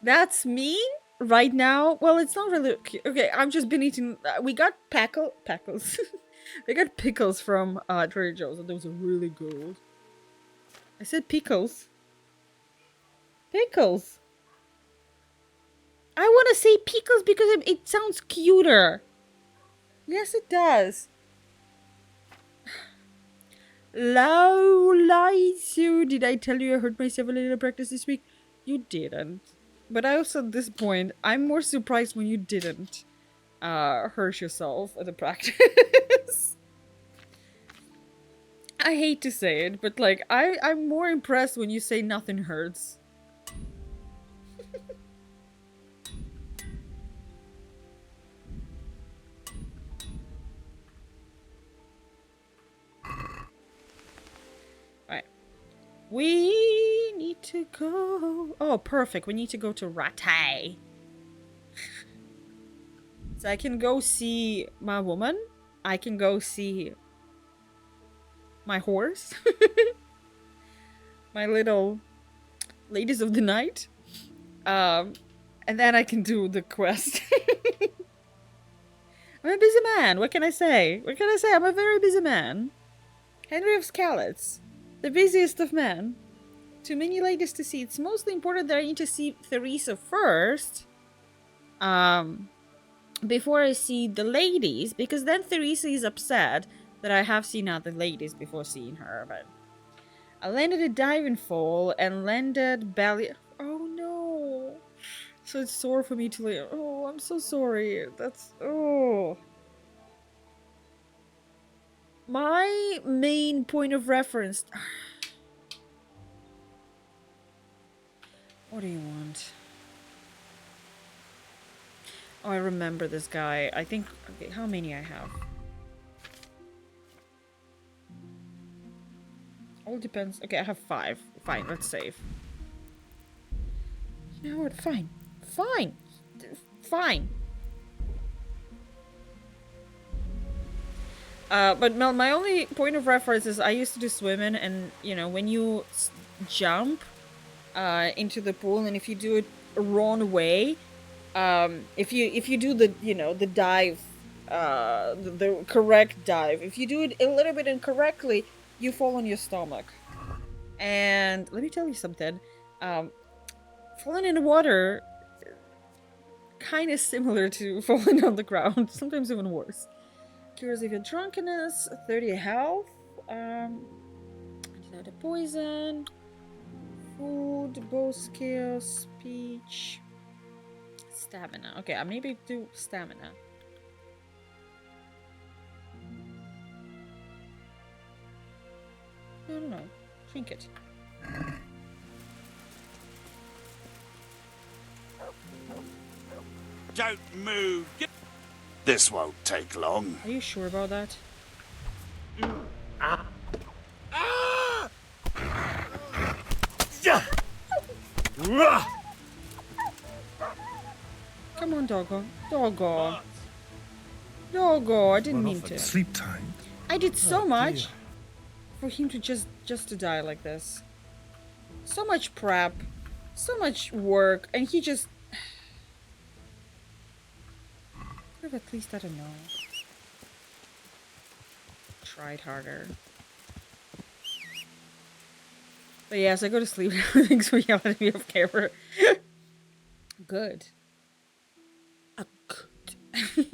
That's me right now. Well, it's not really okay. I've just been eating. We got pickles. We got pickles from Trader Joe's, and those are really good. I said pickles. Pickles. I want to say pickles because it sounds cuter. Yes, it does. Low lights. Did I tell you I hurt myself a little practice this week? You didn't. But I also, at this point, I'm more surprised when you didn't hurt yourself at the practice. I hate to say it, but like, I'm more impressed when you say nothing hurts. Right. We need to go. Oh, perfect. We need to go to Rattay. So I can go see my woman. I can go see my horse. My little ladies of the night. And then I can do the quest. I'm a busy man. What can I say? What can I say? I'm a very busy man. Henry of Skalitz. The busiest of men. Too many ladies to see. It's mostly important that I need to see Theresa first. Before I see the ladies. Because then Theresa is upset that I have seen other ladies before seeing her. But I landed at Diving Fall and landed belly. Oh no. So it's sore for me to leave. Oh, I'm so sorry. That's. Oh. My main point of reference. What do you want? Oh, I remember this guy. I think. Okay, how many I have? All depends. Okay, I have 5. Fine, let's save. You know what? Fine. Fine. Fine. But Mel, my only point of reference is I used to do swimming, and you know when you jump into the pool, and if you do it wrong way, if you do the the dive, the correct dive, if you do it a little bit incorrectly, you fall on your stomach. And let me tell you something, falling in the water kind of similar to falling on the ground, sometimes even worse. Cures of your drunkenness, 30 health, antidote poison, food, bow skill, speech, stamina. Okay, I maybe do stamina. No. Trinket. Don't move. This won't take long. Are you sure about that? Come on, doggo. Doggo. Doggo, I didn't mean to. Sleep time. I did so much for him to just to die like this. So much prep, so much work, and he just could have at least, I don't know, tried harder. But yes, I go to sleep now. Thanks for yelling at me off camera. Good. Good.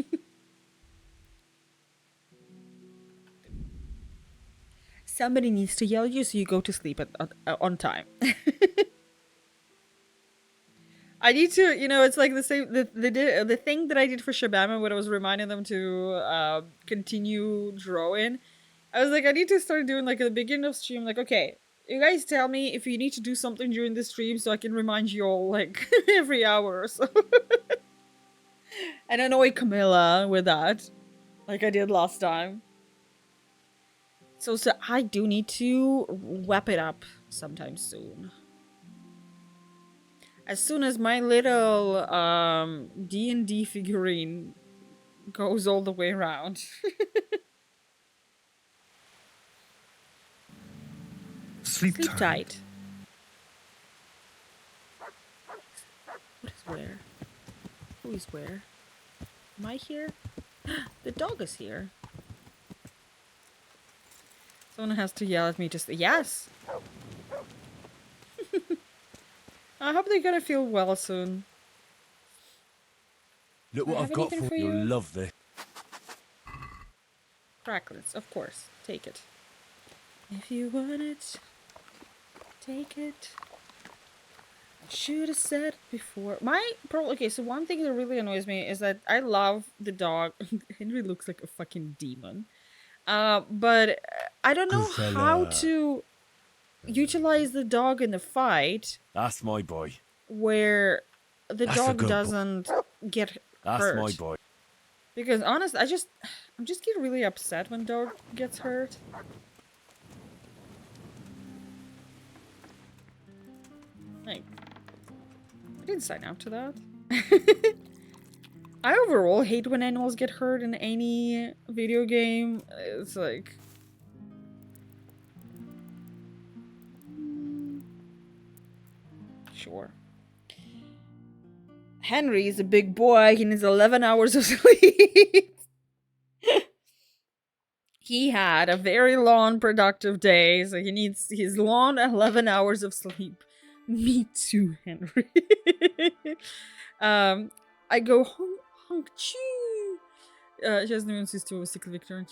Somebody needs to yell at you so you go to sleep on time. I need to, you know, it's like the same, the thing that I did for Shabama when I was reminding them to continue drawing. I was like, I need to start doing like at the beginning of stream, like, okay, you guys tell me if you need to do something during the stream so I can remind you all like every hour or so. And annoy Camilla with that, like I did last time. So I do need to wrap it up sometime soon. As soon as my little D&D figurine goes all the way around. Sleep tight. What is where? Who is where? Am I here? The dog is here. Someone has to yell at me to say yes. I hope they're gonna feel well soon. Look what I've got for you. You'll love this. Cracklets, of course. Take it. If you want it, take it. I should have said before. Okay, so one thing that really annoys me is that I love the dog. Henry looks like a fucking demon. But I don't know how to utilize the dog in the fight. That's my boy. Where the That's a dog good doesn't get That's hurt. my boy. Because honestly, I'm just getting really upset when dog gets hurt. Like, I didn't sign up to that. I overall hate when animals get hurt in any video game. It's like... Sure. Henry is a big boy. He needs 11 hours of sleep. He had a very long, productive day, so he needs his long 11 hours of sleep. Me too, Henry. I go honk choo. She has no answers to a sick Victor.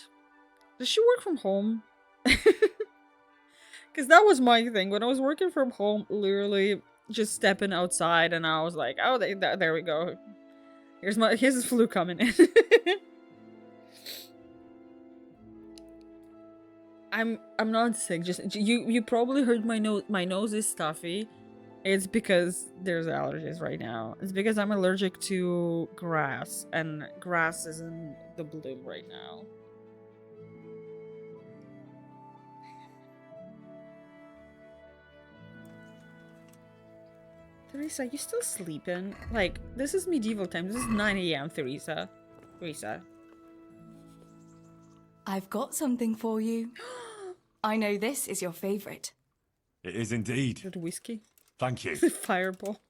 Does she work from home? Because that was my thing. When I was working from home, literally just stepping outside, and I was like, oh, there we go. Here's his flu coming in. I'm not sick. Just you probably heard my nose. My nose is stuffy. It's because there's allergies right now. It's because I'm allergic to grass, and grass is in the bloom right now. Teresa, you still sleeping? Like, this is medieval time. This is 9 a.m., Teresa. Teresa. I've got something for you. I know this is your favourite. It is indeed. Is it whiskey? Thank you. Fireball.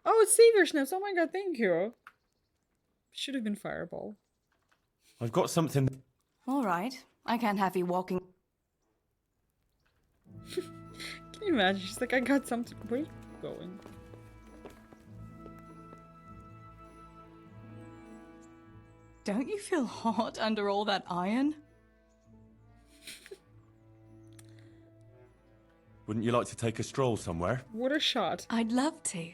Oh, it's Savior Schnapps. Oh my god, thank you. Should have been Fireball. I've got something. All right. I can't have you walking. Can you imagine? She's like, I got something. Where are you going? Don't you feel hot under all that iron? Wouldn't you like to take a stroll somewhere? What a shot. I'd love to.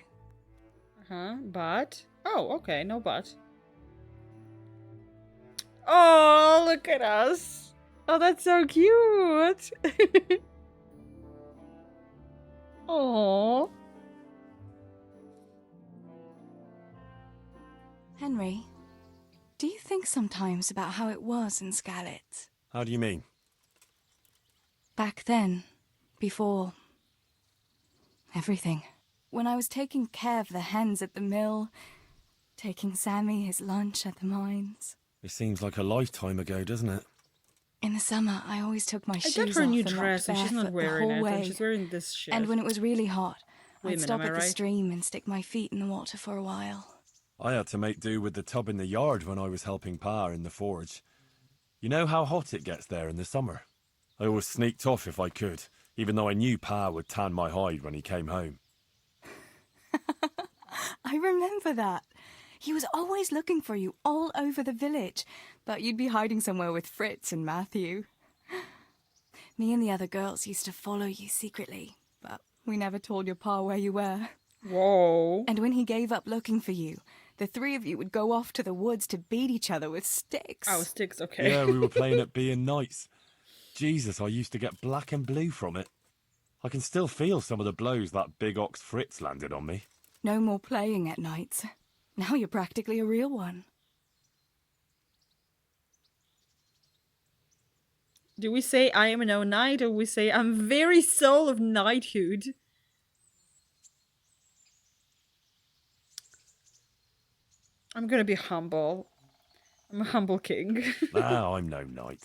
Uh-huh, but... Oh, okay, no but. Oh, look at us. Oh, that's so cute. Oh. Henry, do you think sometimes about how it was in Scarlet? How do you mean? Back then, before everything. When I was taking care of the hens at the mill, taking Sammy his lunch at the mines. It seems like a lifetime ago, doesn't it? In the summer, I always took my I shoes got her off a new and dress walked and she's not barefoot wearing the whole it. And way. she's wearing this shit. And when it was really hot, Women, I'd stop am I at the right? stream and stick my feet in the water for a while. I had to make do with the tub in the yard when I was helping Pa in the forge. You know how hot it gets there in the summer? I always sneaked off if I could, even though I knew Pa would tan my hide when he came home. I remember that. He was always looking for you all over the village, but you'd be hiding somewhere with Fritz and Matthew. Me and the other girls used to follow you secretly, but we never told your pa where you were. Whoa. And when he gave up looking for you, the three of you would go off to the woods to beat each other with sticks. Oh, sticks, okay. Yeah, we were playing at being knights. Jesus, I used to get black and blue from it. I can still feel some of the blows that big ox Fritz landed on me. No more playing at nights. Now you're practically a real one. Do we say I am no knight or we say I'm very soul of knighthood? I'm gonna be humble. I'm a humble king. Ah, I'm no knight.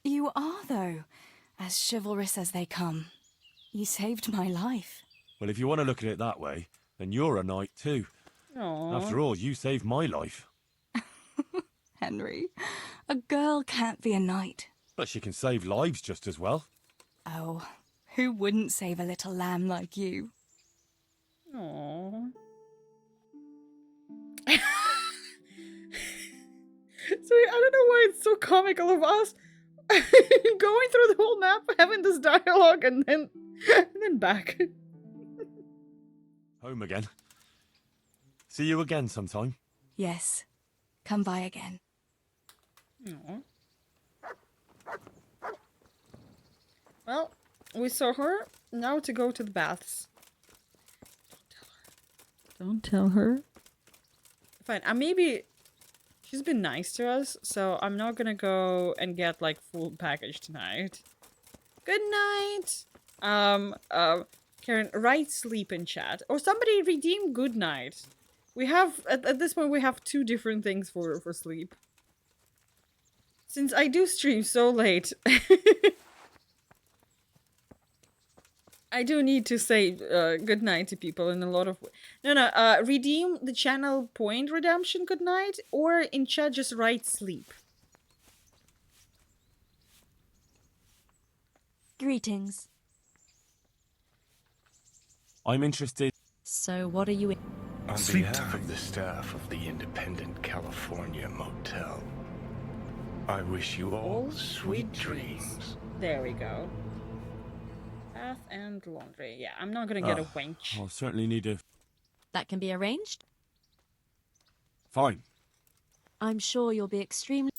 You are, though, as chivalrous as they come. You saved my life. Well, if you want to look at it that way, then you're a knight too. Aww. After all, you saved my life. Henry, a girl can't be a knight. But she can save lives just as well. Oh, who wouldn't save a little lamb like you? Aww. Sorry, I don't know why it's so comical of us going through the whole map, having this dialogue, and then back. Home again. See you again sometime. Yes, come by again. Aww. Well, we saw her. Now to go to the baths. Don't tell her. Fine. Maybe she's been nice to us, so I'm not gonna go and get like full package tonight. Good night. Karen, write sleep in chat, or somebody redeem good night. We have at this point we have two different things for sleep. Since I do stream so late, I do need to say good night to people in a lot of... No, redeem the channel point redemption good night, or in chat just write sleep. Greetings. I'm interested... So what are you in? On behalf of the staff of the Independent California Motel, I wish you all sweet dreams. There we go. Bath and laundry. Yeah, I'm not gonna get a wench. I'll certainly need a... That can be arranged. Fine. I'm sure you'll be extremely...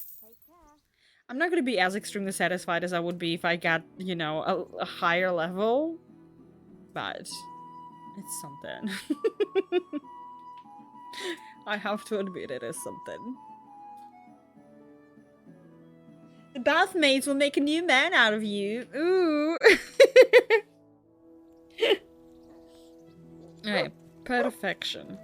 I'm not gonna be as extremely satisfied as I would be if I got, you know, a higher level. But it's something. I have to admit it is something. The bathmaids will make a new man out of you. Ooh. pet affection.